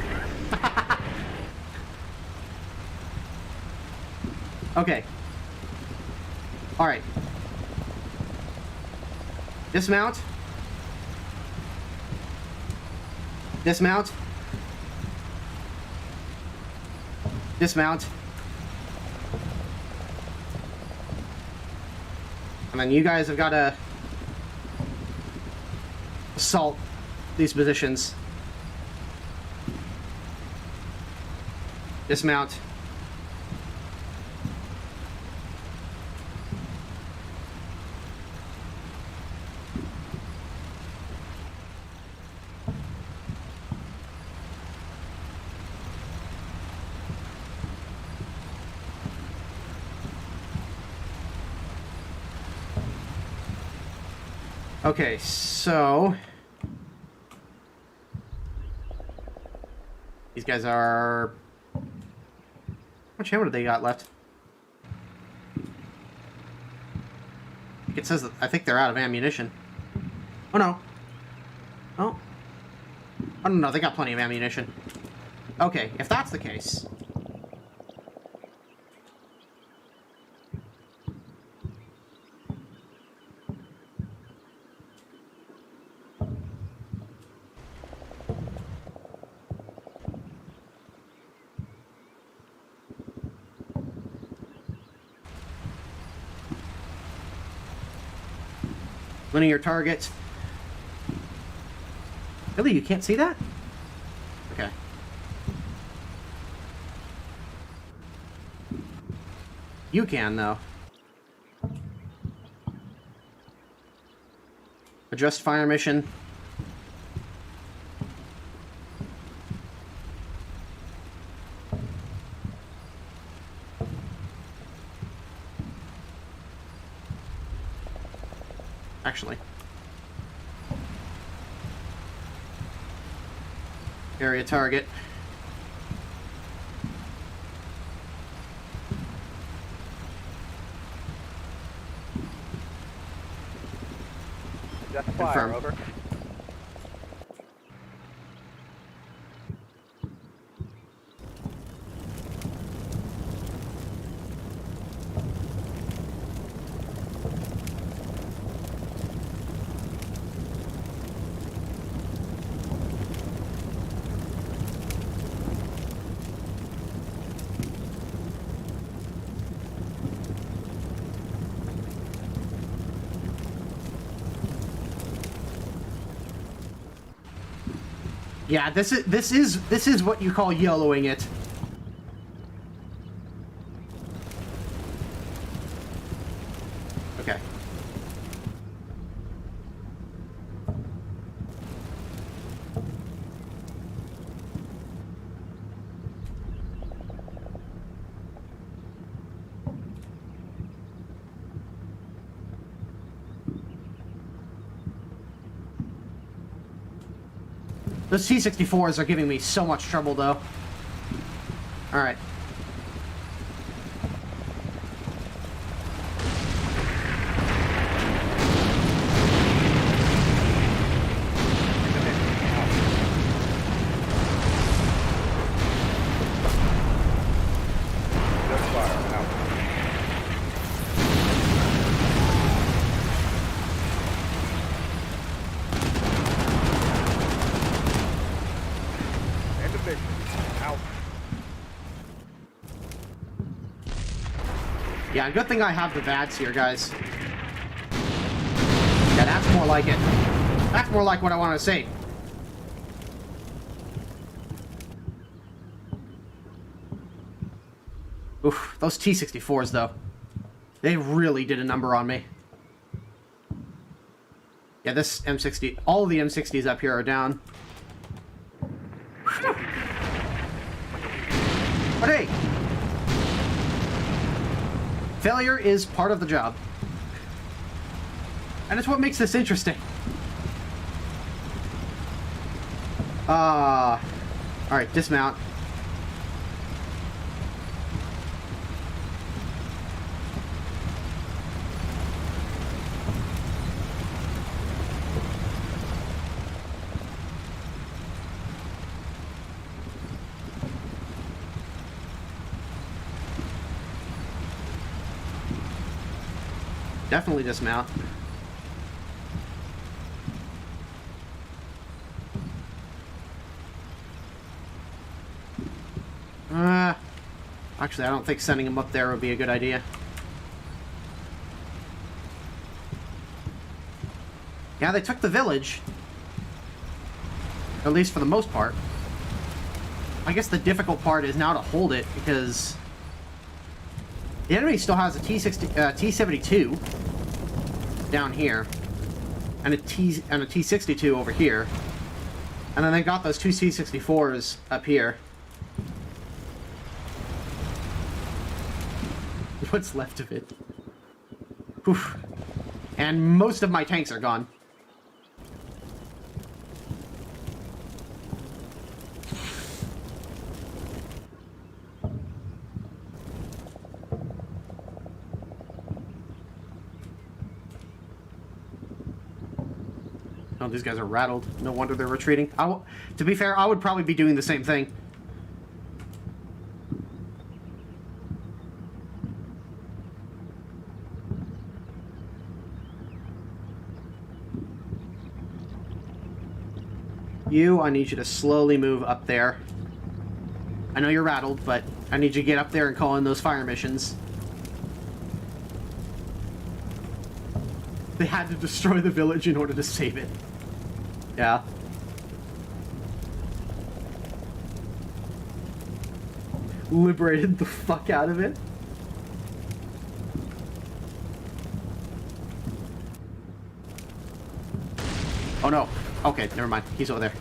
Okay. Alright. Dismount. Dismount. Dismount. And then you guys have got to assault these positions. Dismount. Okay, so these guys are... How much ammo do they got left? It says that I think they're out of ammunition. Oh no. Oh. Oh no, they got plenty of ammunition. Okay, if that's the case... Linear target. Really? You can't see that? Okay. You can, though. Adjust fire mission. Actually. Area target. Just fire, Confirm. over. Yeah, this is what you call yellowing it. Okay. Those T-64s are giving me so much trouble, though. Alright. Just fire, out. End of mission. Out. Yeah, good thing I have the VADs here, guys. Yeah, that's more like it. That's more like what I want to see. Oof, those T-64s, though. They really did a number on me. Yeah, this M60... All of the M60s up here are down. But hey! Failure is part of the job. And it's what makes this interesting. Alright, dismount. Definitely dismount. Actually, I don't think sending him up there would be a good idea. Yeah, they took the village. At least for the most part. I guess the difficult part is now to hold it, because the enemy still has a T72 down here, and a T62 over here, and then they got those two T64s up here. What's left of it? Whew. And most of my tanks are gone. Oh, these guys are rattled. No wonder they're retreating. To be fair, I would probably be doing the same thing. I need you to slowly move up there. I know you're rattled, but I need you to get up there and call in those fire missions. They had to destroy the village in order to save it. Yeah. Liberated the fuck out of it. Oh no. Okay, never mind. He's over there.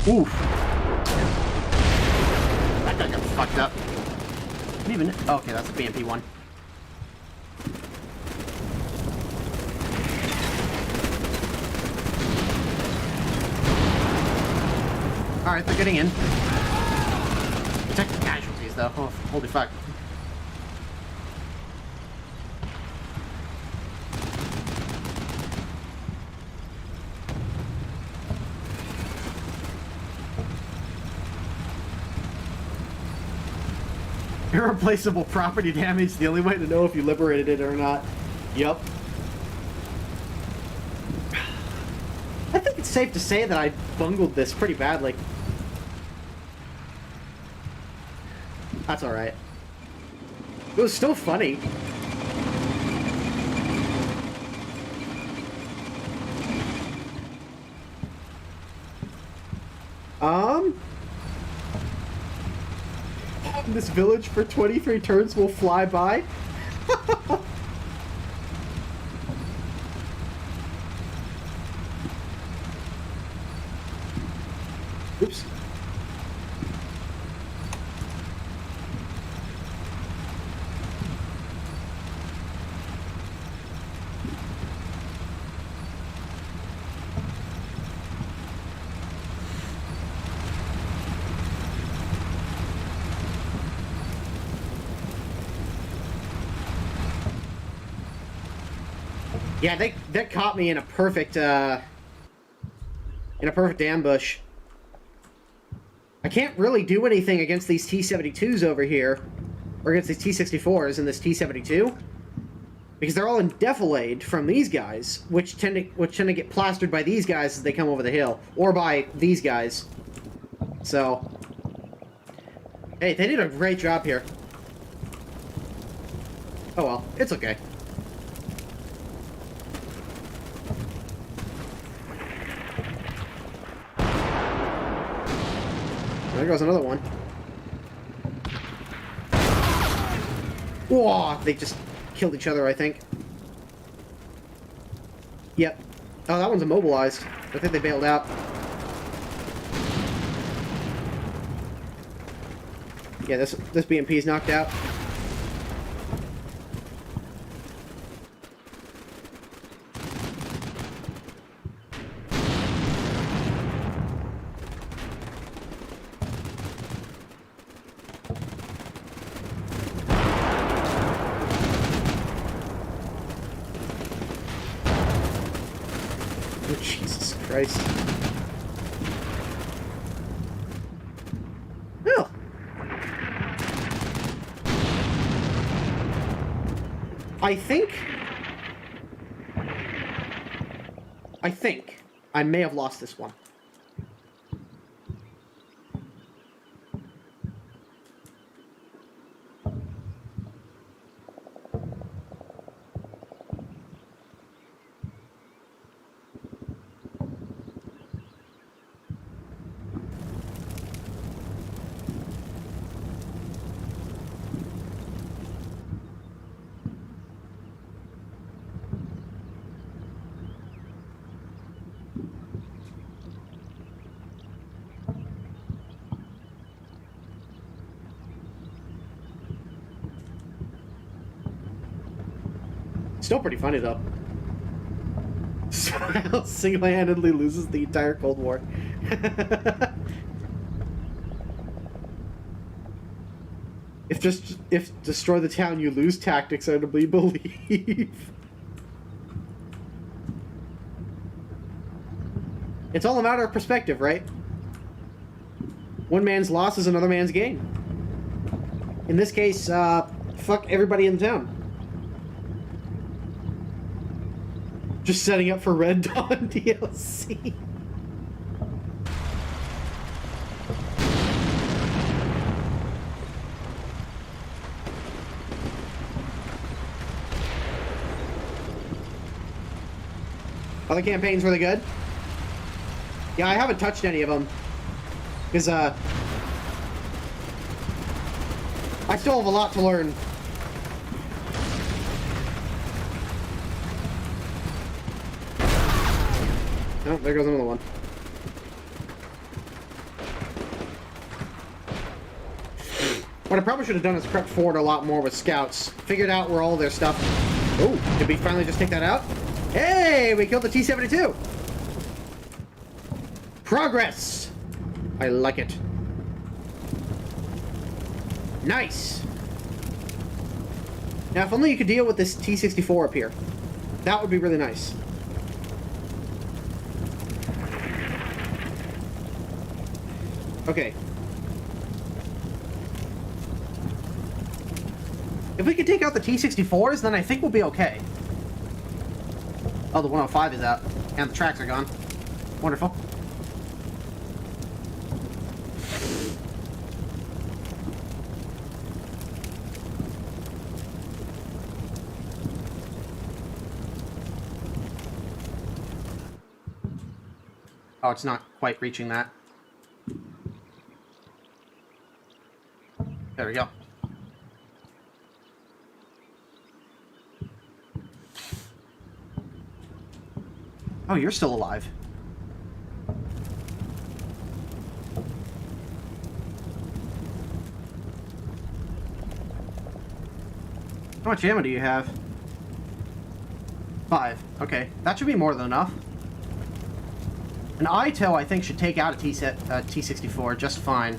Oof. That guy got fucked up. Didn't even... Okay, that's a BMP one. Alright, they're getting in. Protect the casualties, though. Oh, holy fuck. Irreplaceable property damage, the only way to know if you liberated it or not. Yup. I think it's safe to say that I bungled this pretty badly. That's alright. It was still funny. This village for 23 turns will fly by. Oops. Yeah, they caught me in a perfect ambush. I can't really do anything against these T-72s over here, or against these T-64s and this T-72, because they're all endefilade from these guys, which tend to get plastered by these guys as they come over the hill, or by these guys. So, hey, they did a great job here. Oh well, it's okay. There goes another one. Whoa! They just killed each other, I think. Yep. Oh, that one's immobilized. I think they bailed out. Yeah, this BMP is knocked out. Oh, Jesus Christ. Well. I think I may have lost this one. Still pretty funny, though. Smiles single-handedly loses the entire Cold War. If destroy the town you lose tactics, I believe. It's all a matter of perspective, right? One man's loss is another man's gain. In this case, fuck everybody in the town. Just setting up for Red Dawn DLC. Other campaigns really good. Yeah, I haven't touched any of them. Because, I still have a lot to learn. Oh, there goes another one. What I probably should have done is prep forward a lot more with scouts. Figured out where all their stuff... Oh, did we finally just take that out? Hey, we killed the T-72! Progress! I like it. Nice! Now, if only you could deal with this T-64 up here. That would be really nice. Okay. If we can take out the T-64s, then I think we'll be okay. Oh, the 105 is out. And the tracks are gone. Wonderful. Oh, it's not quite reaching that. There we go. Oh, you're still alive. How much ammo do you have? 5. Okay, that should be more than enough. An ITO, I think, should take out a T-64 just fine.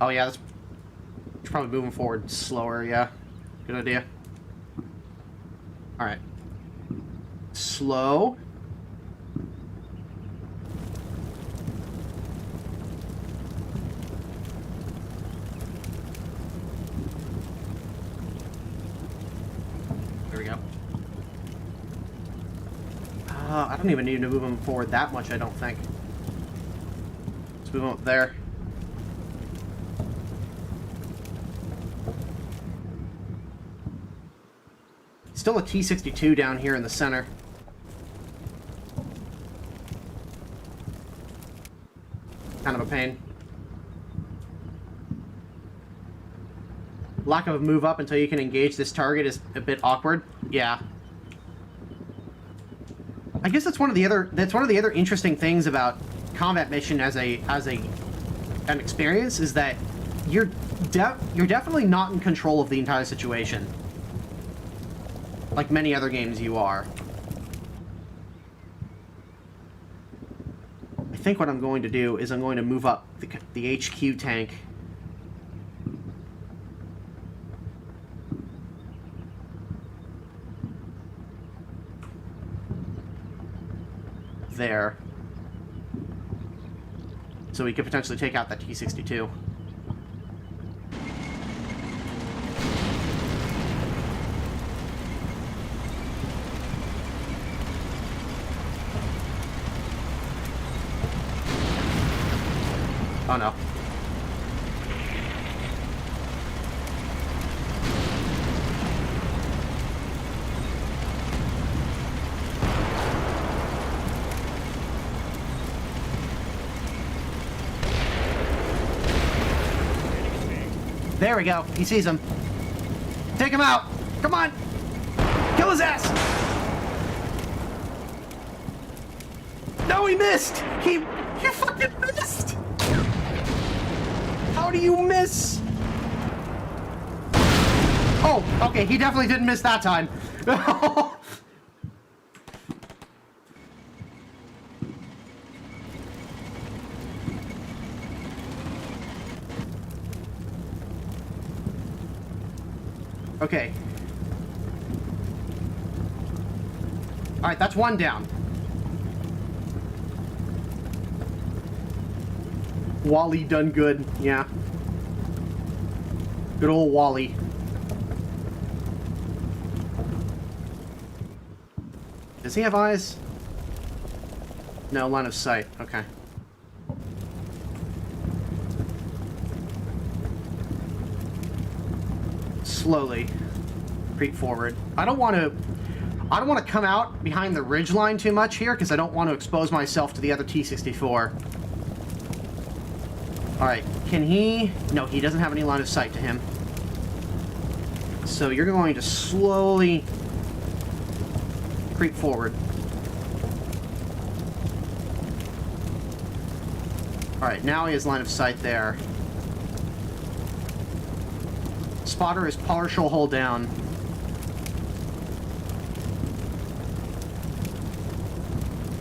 Oh yeah, that's probably moving forward slower, yeah. Good idea. Alright. Slow. There we go. I don't even need to move them forward that much, I don't think. Let's move them up there. Still a T-62 down here in the center. Kind of a pain. Lack of a move up until you can engage this target is a bit awkward. Yeah. I guess that's one of the other interesting things about combat mission as an experience is that you're definitely not in control of the entire situation. Like many other games you are. I think what I'm going to do is I'm going to move up the HQ tank. There. So we could potentially take out that T-62. Oh no. There we go. He sees him. Take him out. Come on. Kill his ass. No, he missed. He fucking missed. How do you miss? Oh, okay. He definitely didn't miss that time. Okay. Alright, that's one down. Wally done good, yeah. Good old Wally. Does he have eyes? No, line of sight. Okay. Slowly creep forward. I don't want to come out behind the ridge line too much here because I don't want to expose myself to the other T-64. Alright, can he... No, he doesn't have any line of sight to him. So you're going to slowly creep forward. Alright, now he has line of sight there. Spotter is partial hold down.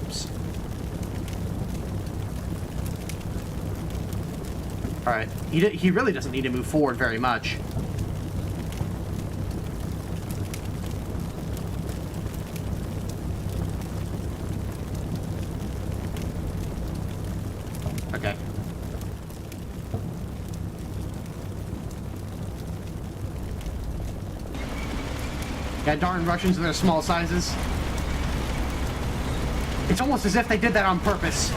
Oops. Alright, he really doesn't need to move forward very much. Okay. Yeah, darn Russians and their small sizes. It's almost as if they did that on purpose.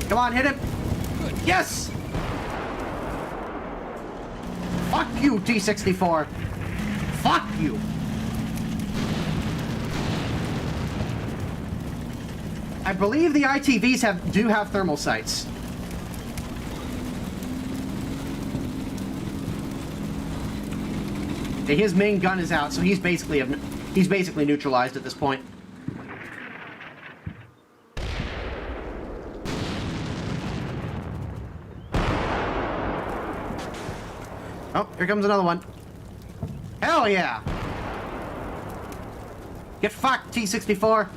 Come on, hit him. Yes! Fuck you, T-64. Fuck you. I believe the ITVs do have thermal sights. Okay, his main gun is out, so he's basically neutralized at this point. Oh, here comes another one. Hell yeah! Get fucked, T-64.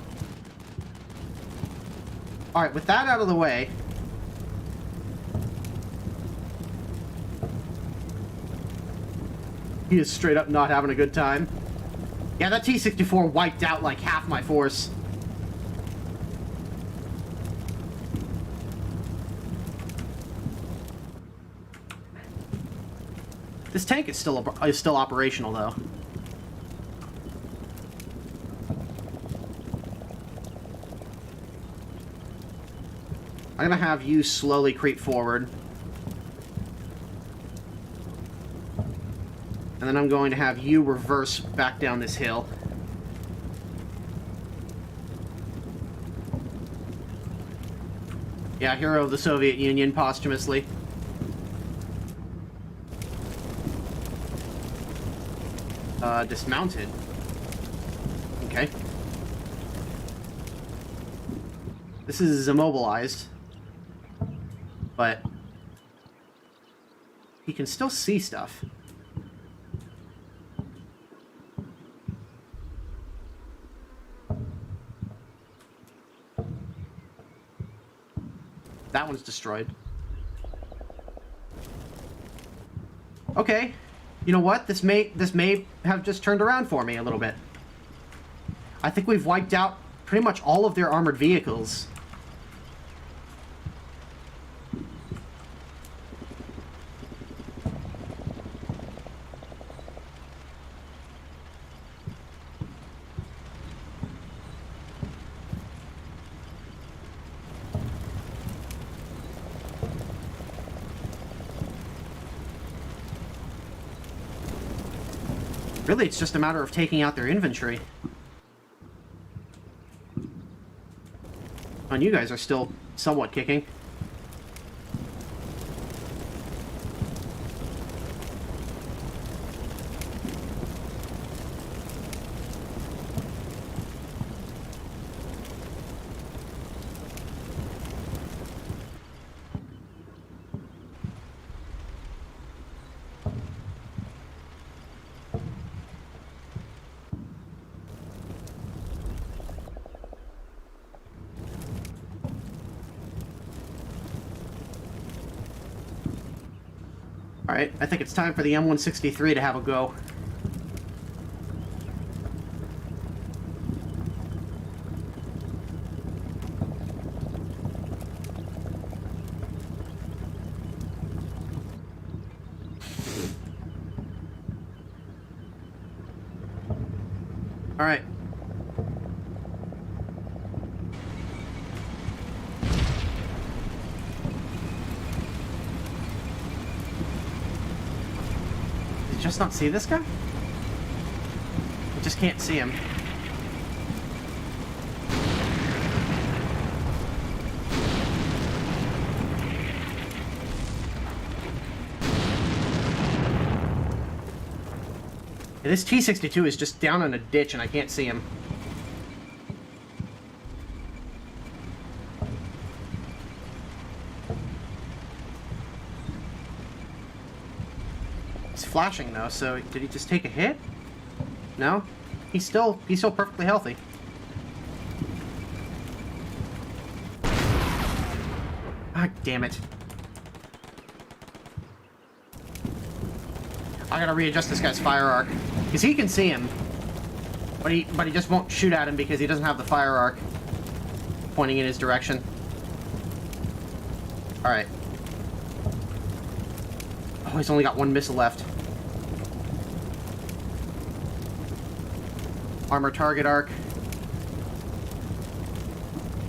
Alright, with that out of the way... He is straight up not having a good time. Yeah, that T-64 wiped out like half my force. This tank is still operational, though. I'm gonna have you slowly creep forward. And then I'm going to have you reverse back down this hill. Yeah, hero of the Soviet Union, posthumously. Dismounted. Okay. This is immobilized. but he can still see stuff. That one's destroyed. Okay. You know what? This may have just turned around for me a little bit. I think we've wiped out pretty much all of their armored vehicles. Really, it's just a matter of taking out their inventory. And you guys are still somewhat kicking. Alright, I think it's time for the M163 to have a go. Alright. Just not see this guy? I just can't see him. Yeah, this T-62 is just down in a ditch and I can't see him. Flashing though, so did he just take a hit? No? He's still perfectly healthy. Ah, damn it. I gotta readjust this guy's fire arc. Because he can see him. But he just won't shoot at him because he doesn't have the fire arc pointing in his direction. Alright. Oh, he's only got one missile left. Armor target arc.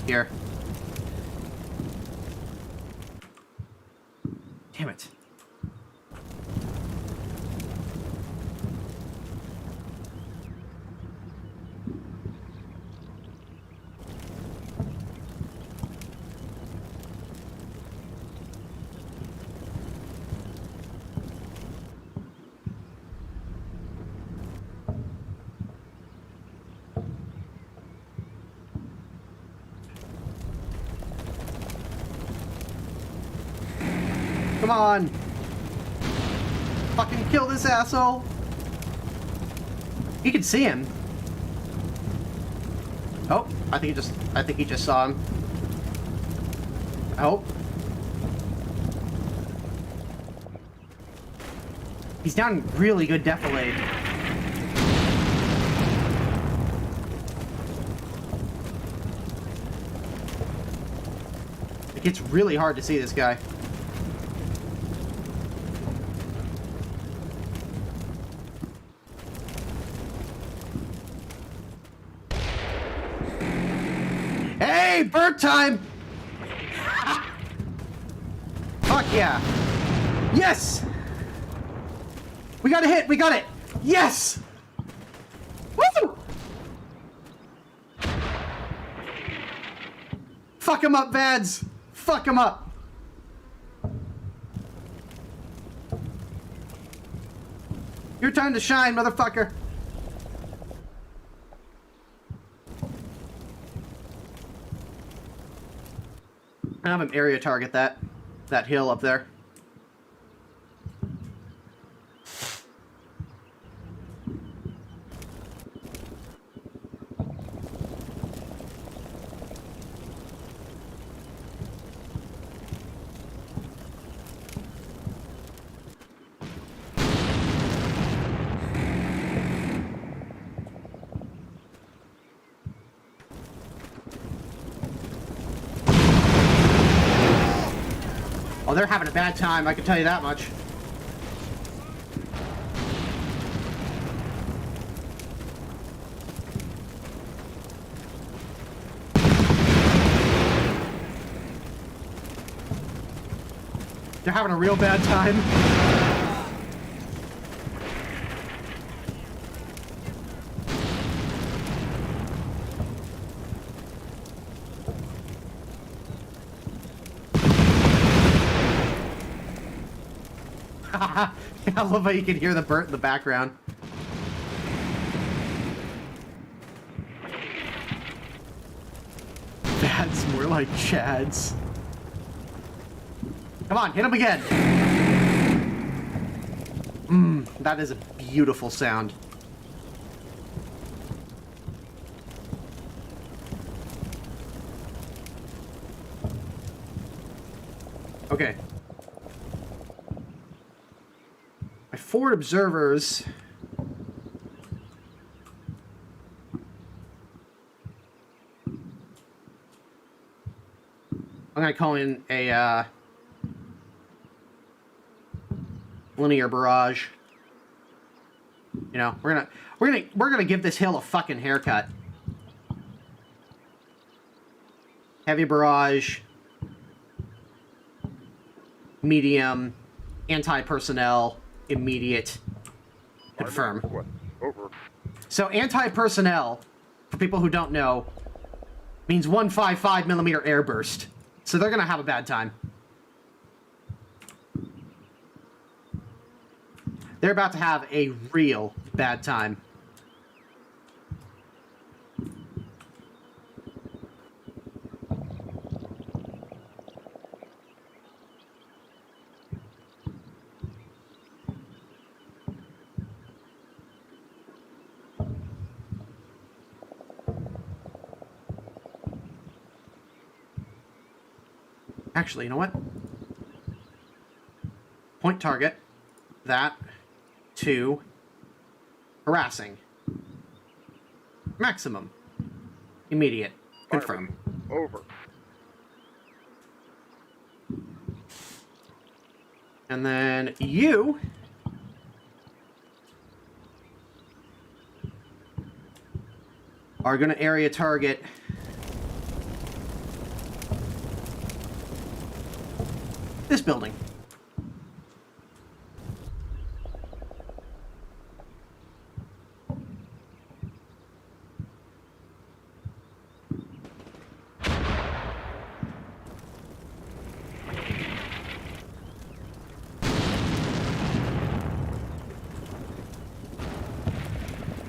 Here. Damn it. Come on! Fucking kill this asshole! You can see him. Oh, I think he just saw him. Oh. He's down really good defilade. It gets really hard to see this guy. Hey, bird time! Fuck yeah. Yes! We got a hit, we got it! Yes! Woo! Fuck him up, Vads! Fuck him up! Your time to shine, motherfucker! I have him area target that. that hill up there. Oh, they're having a bad time, I can tell you that much. They're having a real bad time. I love how you can hear the burnt in the background. That's more like Chad's. Come on, hit him again. That is a beautiful sound. Okay. My forward observers. I'm gonna call in a linear barrage. You know, we're gonna give this hill a fucking haircut. Heavy barrage, medium, anti-personnel, immediate, confirm. Over. So anti-personnel, for people who don't know, means 155mm airburst. So they're gonna have a bad time. They're about to have a real bad time. Actually, you know what? Point target. That. To. Harassing. Maximum. Immediate. Confirm. Over. And then you. Are going to area target. This building.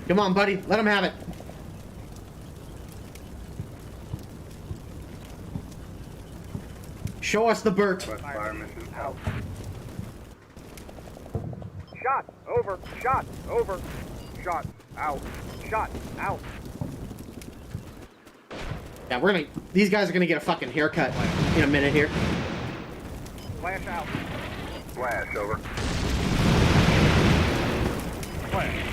Come on, buddy. Let him have it. Show us the Burt. Fire mission out. Shot. Over. Shot. Over. Shot. Out. Shot. Out. Yeah, we're gonna... These guys are gonna get a fucking haircut in a minute here. Flash out. Flash, over. Flash.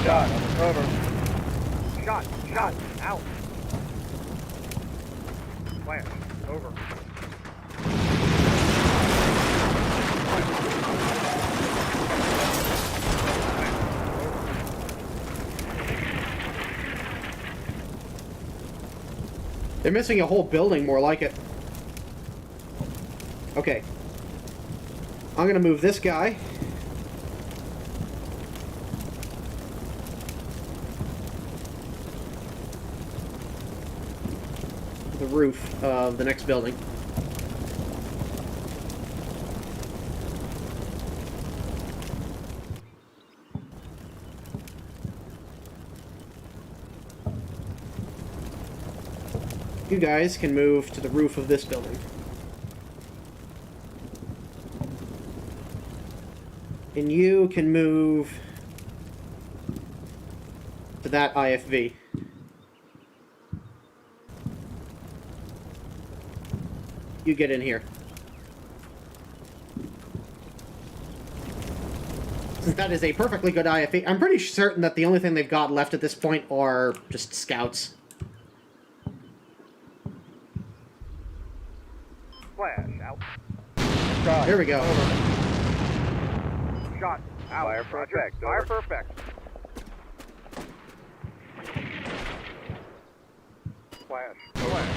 Shot. Over. Shot. Shot. Out. Flash. Over. They're missing a whole building, more like it. Okay. I'm gonna move this guy. The roof of the next building. You guys can move to the roof of this building. And you can move to that IFV. You get in here. Since that is a perfectly good IFV, I'm pretty certain that the only thing they've got left at this point are just scouts. Flash out. Shot. There we go. Shot out. Fire for Roger. effect. Fire Over. for effect. Flash. Flash.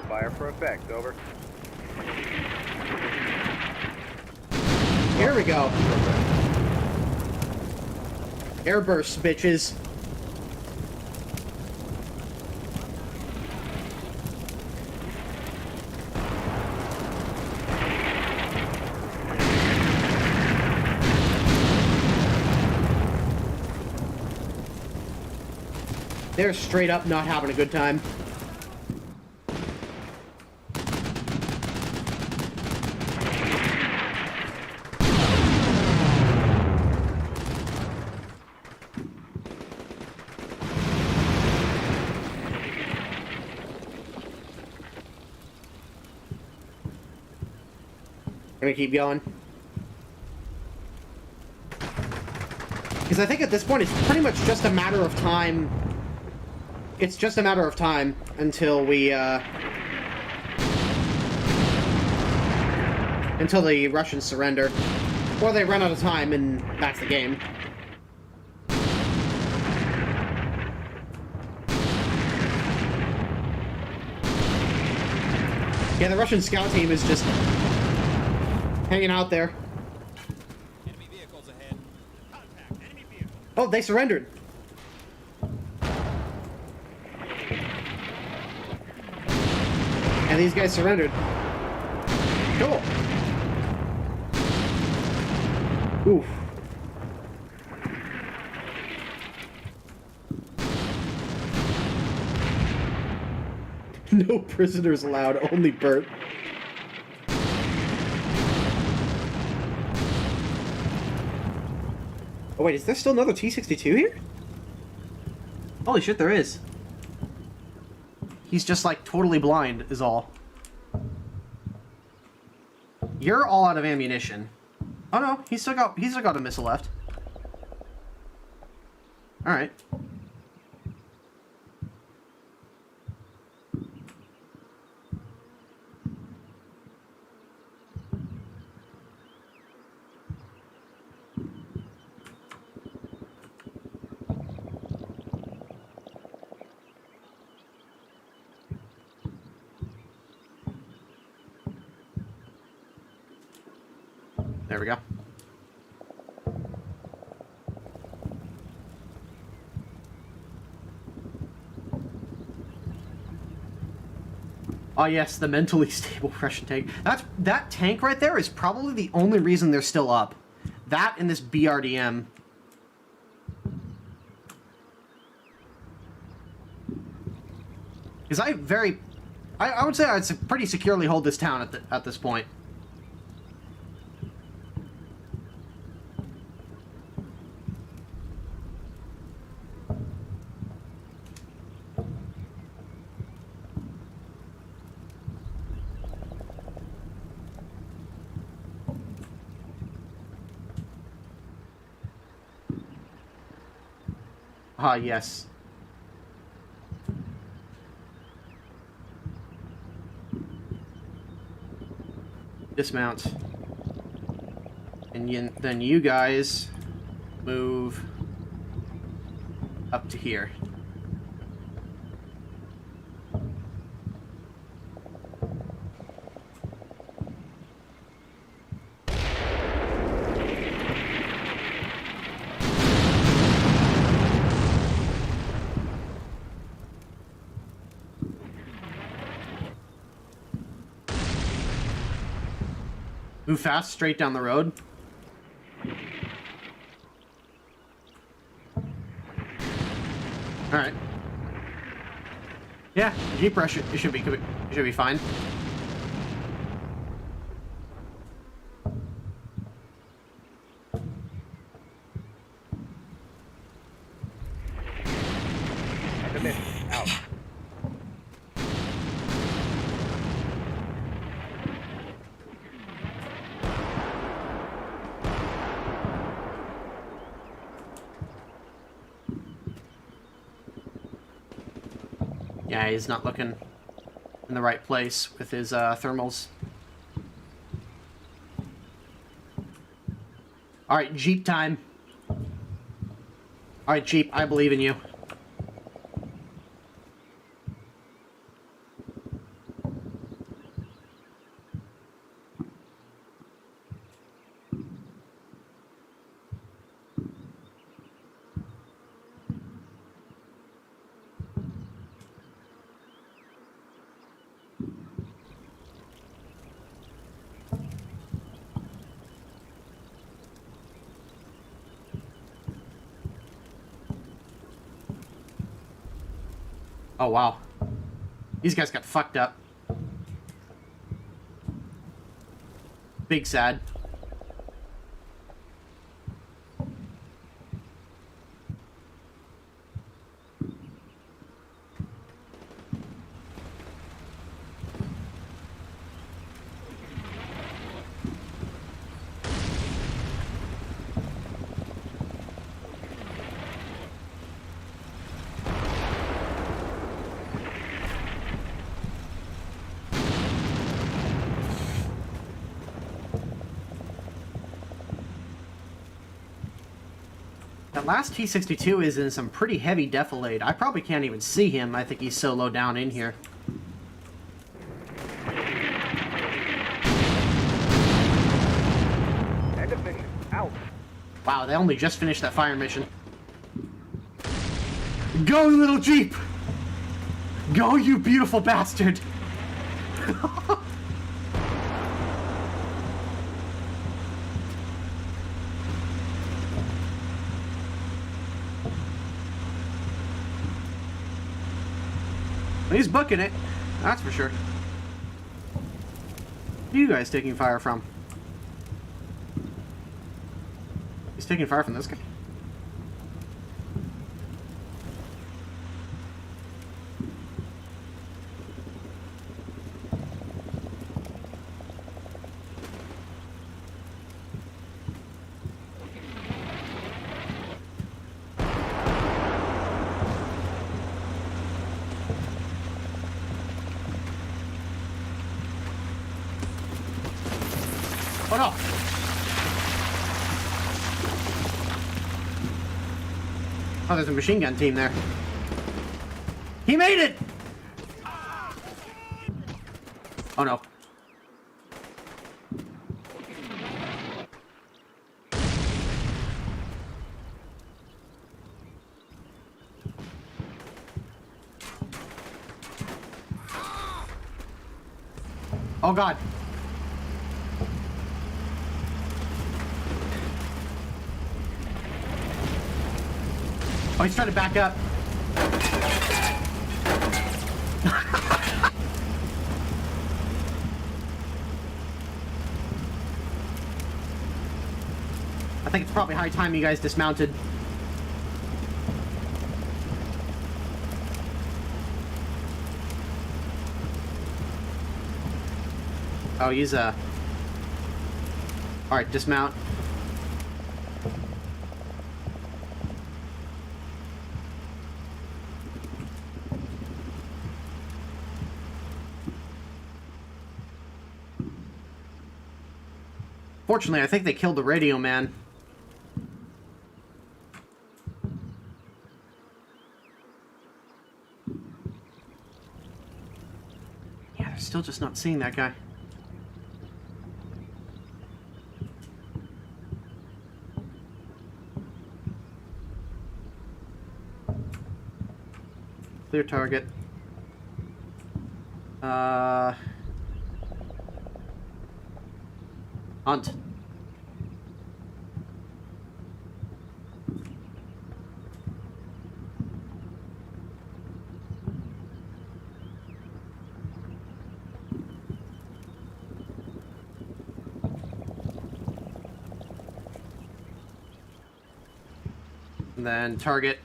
Fire for effect. Over. Here we go. Airbursts, bitches. They're straight up not having a good time. I'm gonna keep going. Because I think at this point it's pretty much just a matter of time. It's just a matter of time until we, until the Russians surrender. Or they run out of time and that's the game. Yeah, the Russian scout team is just hanging out there. Enemy vehicles ahead. Contact enemy vehicle. Oh, they surrendered. And these guys surrendered. Cool. Oof. No prisoners allowed, only Bert. Oh wait, is there still another T-62 here? Holy shit, there is. He's just like totally blind is all. You're all out of ammunition. Oh no, he's still got a missile left. Alright. There we go. Oh yes, the mentally stable Russian tank. That tank right there is probably the only reason they're still up. That and this BRDM. Because I would say I'd pretty securely hold this town at this point. Ah, yes. Dismount. And then you guys move up to here. Move fast, straight down the road. Alright. Yeah, Jeep rush, it should be fine. Yeah, he's not looking in the right place with his thermals. Alright, Jeep time. Alright, Jeep, I believe in you. Oh, wow. These guys got fucked up. Big sad. That last T-62 is in some pretty heavy defilade. I probably can't even see him. I think he's so low down in here. End of mission. Out. Wow, they only just finished that fire mission. Go, little Jeep! Go, you beautiful bastard! He's booking it, that's for sure. Who are you guys taking fire from? He's taking fire from this guy. Oh no! Oh, there's a machine gun team there. He made it! Oh no. Oh god. Oh, he's trying to back up. I think it's probably high time you guys dismounted. Oh, he's Alright, dismount. Fortunately, I think they killed the radio man. Yeah, they're still just not seeing that guy. Clear target. Hunt. And then target.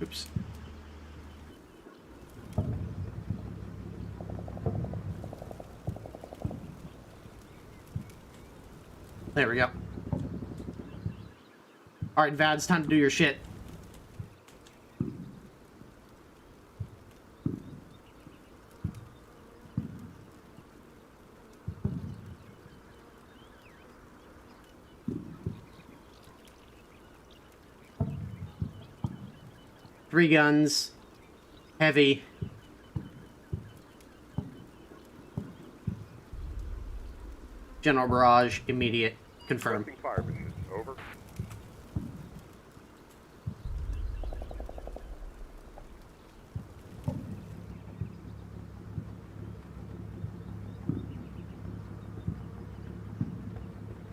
Oops. There we go. Alright, Vad, it's time to do your shit. 3 guns. Heavy. General barrage. Immediate. Confirmed. Requesting fire mission. Over.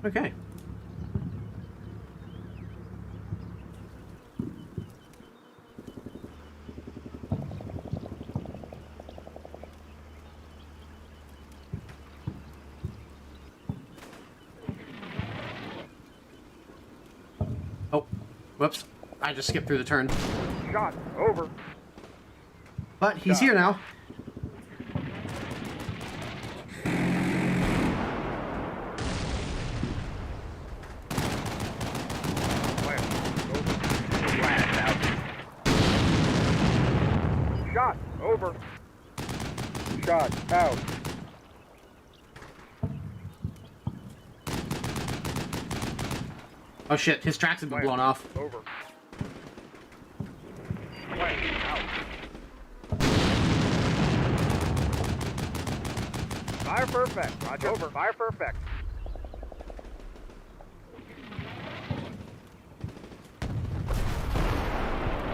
Okay. Oh, whoops. I just skipped through the turn. Shot. Over. But he's here now. Plant. Over. Blast out. Shot. Over. Shot. Out. Oh shit, his tracks have been Plant. blown off. Over. Plant. Out. Fire for effect. Roger. Over. Fire for effect.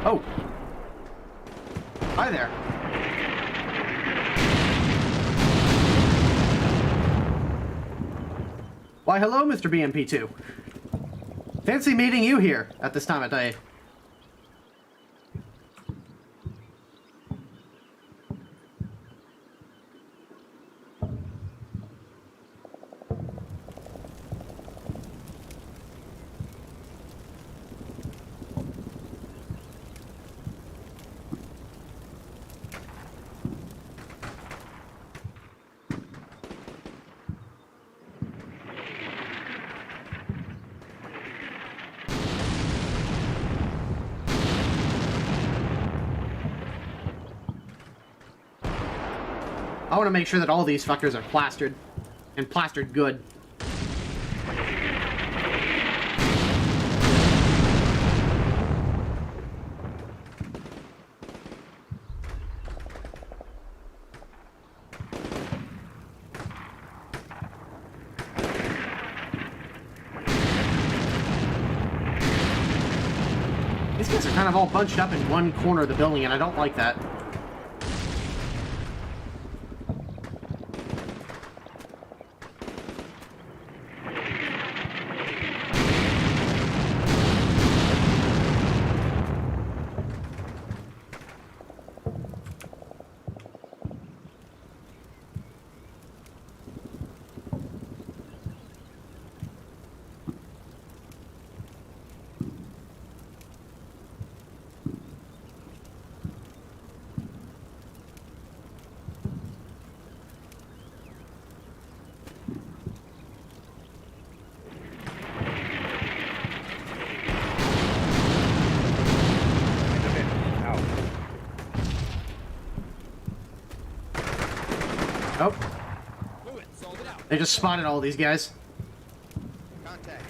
Oh. Hi there. Why, hello, Mr. BMP2. Fancy meeting you here at this time of day. I want to make sure that all these fuckers are plastered. And plastered good. These guys are kind of all bunched up in one corner of the building, and I don't like that. Oh. They just spotted all these guys. Contact.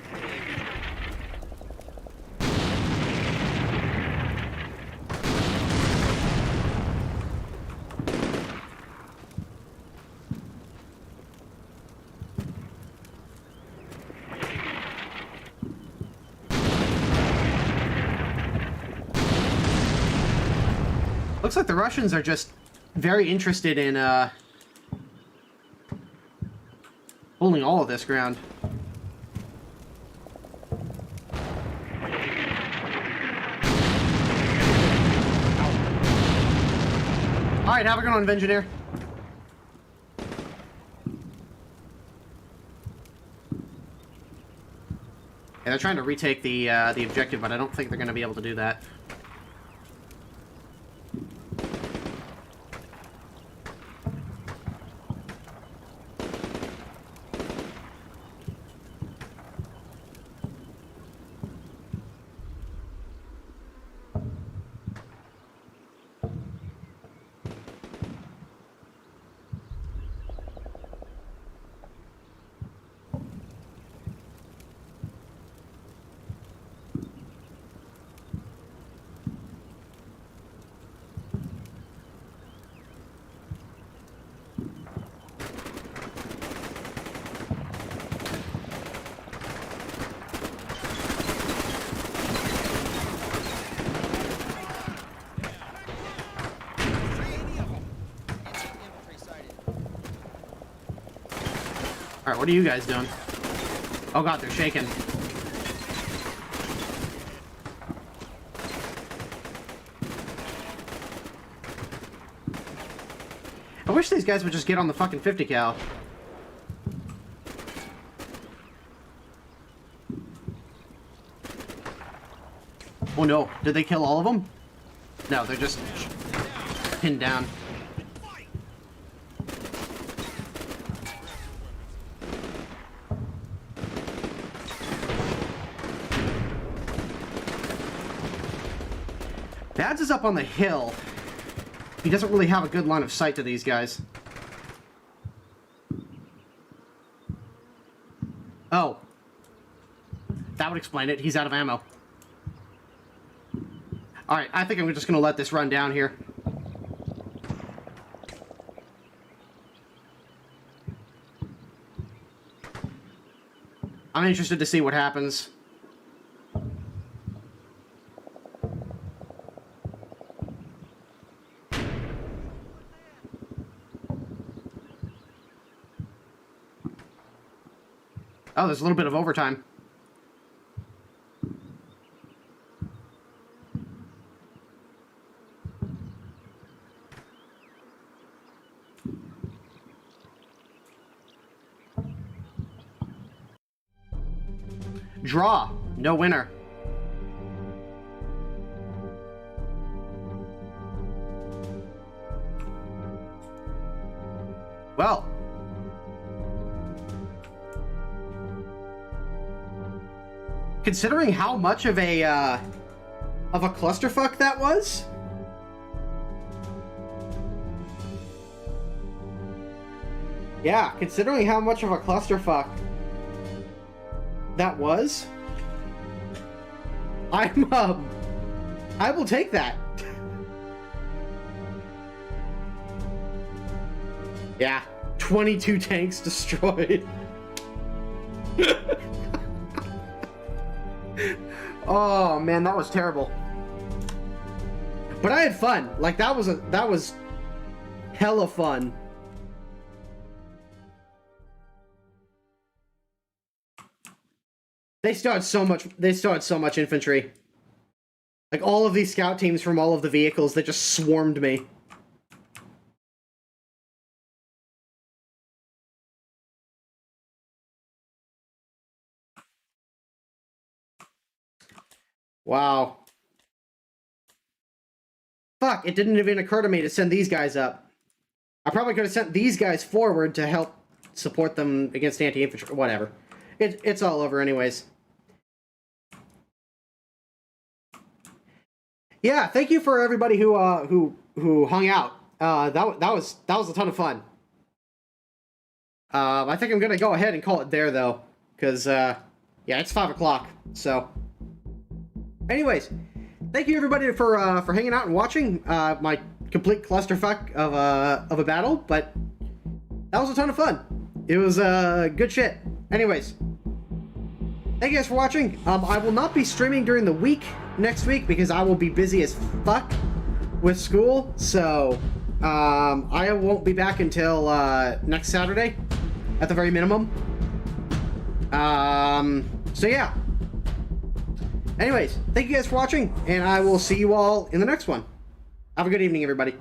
Looks like the Russians are just very interested in holding all of this ground. Alright, have a good one, Engineer. Yeah, they're trying to retake the objective, but I don't think they're going to be able to do that. Alright, what are you guys doing? Oh god, they're shaking. I wish these guys would just get on the fucking 50 cal. Oh no, did they kill all of them? No, they're just pinned down. Bads is up on the hill. He doesn't really have a good line of sight to these guys. Oh. That would explain it. He's out of ammo. Alright, I think I'm just going to let this run down here. I'm interested to see what happens. Oh, there's a little bit of overtime. Draw. No winner. Well. Considering how much of a clusterfuck that was, yeah, considering how much of a clusterfuck that was, I will take that. Yeah, 22 tanks destroyed. Oh man, that was terrible. But I had fun. Like that was hella fun. They still had so much infantry. Like all of these scout teams from all of the vehicles that just swarmed me. Wow. Fuck, it didn't even occur to me to send these guys up. I probably could have sent these guys forward to help support them against anti-infantry, whatever. It's all over anyways. Yeah, thank you for everybody who hung out. That was a ton of fun. I think I'm gonna go ahead and call it there though, because yeah, it's 5 o'clock, so. Anyways, thank you everybody for hanging out and watching my complete clusterfuck of a battle, but that was a ton of fun. It was good shit. Anyways, thank you guys for watching. I will not be streaming during the week next week because I will be busy as fuck with school, so I won't be back until next Saturday at the very minimum. So yeah. Anyways, thank you guys for watching, and I will see you all in the next one. Have a good evening, everybody.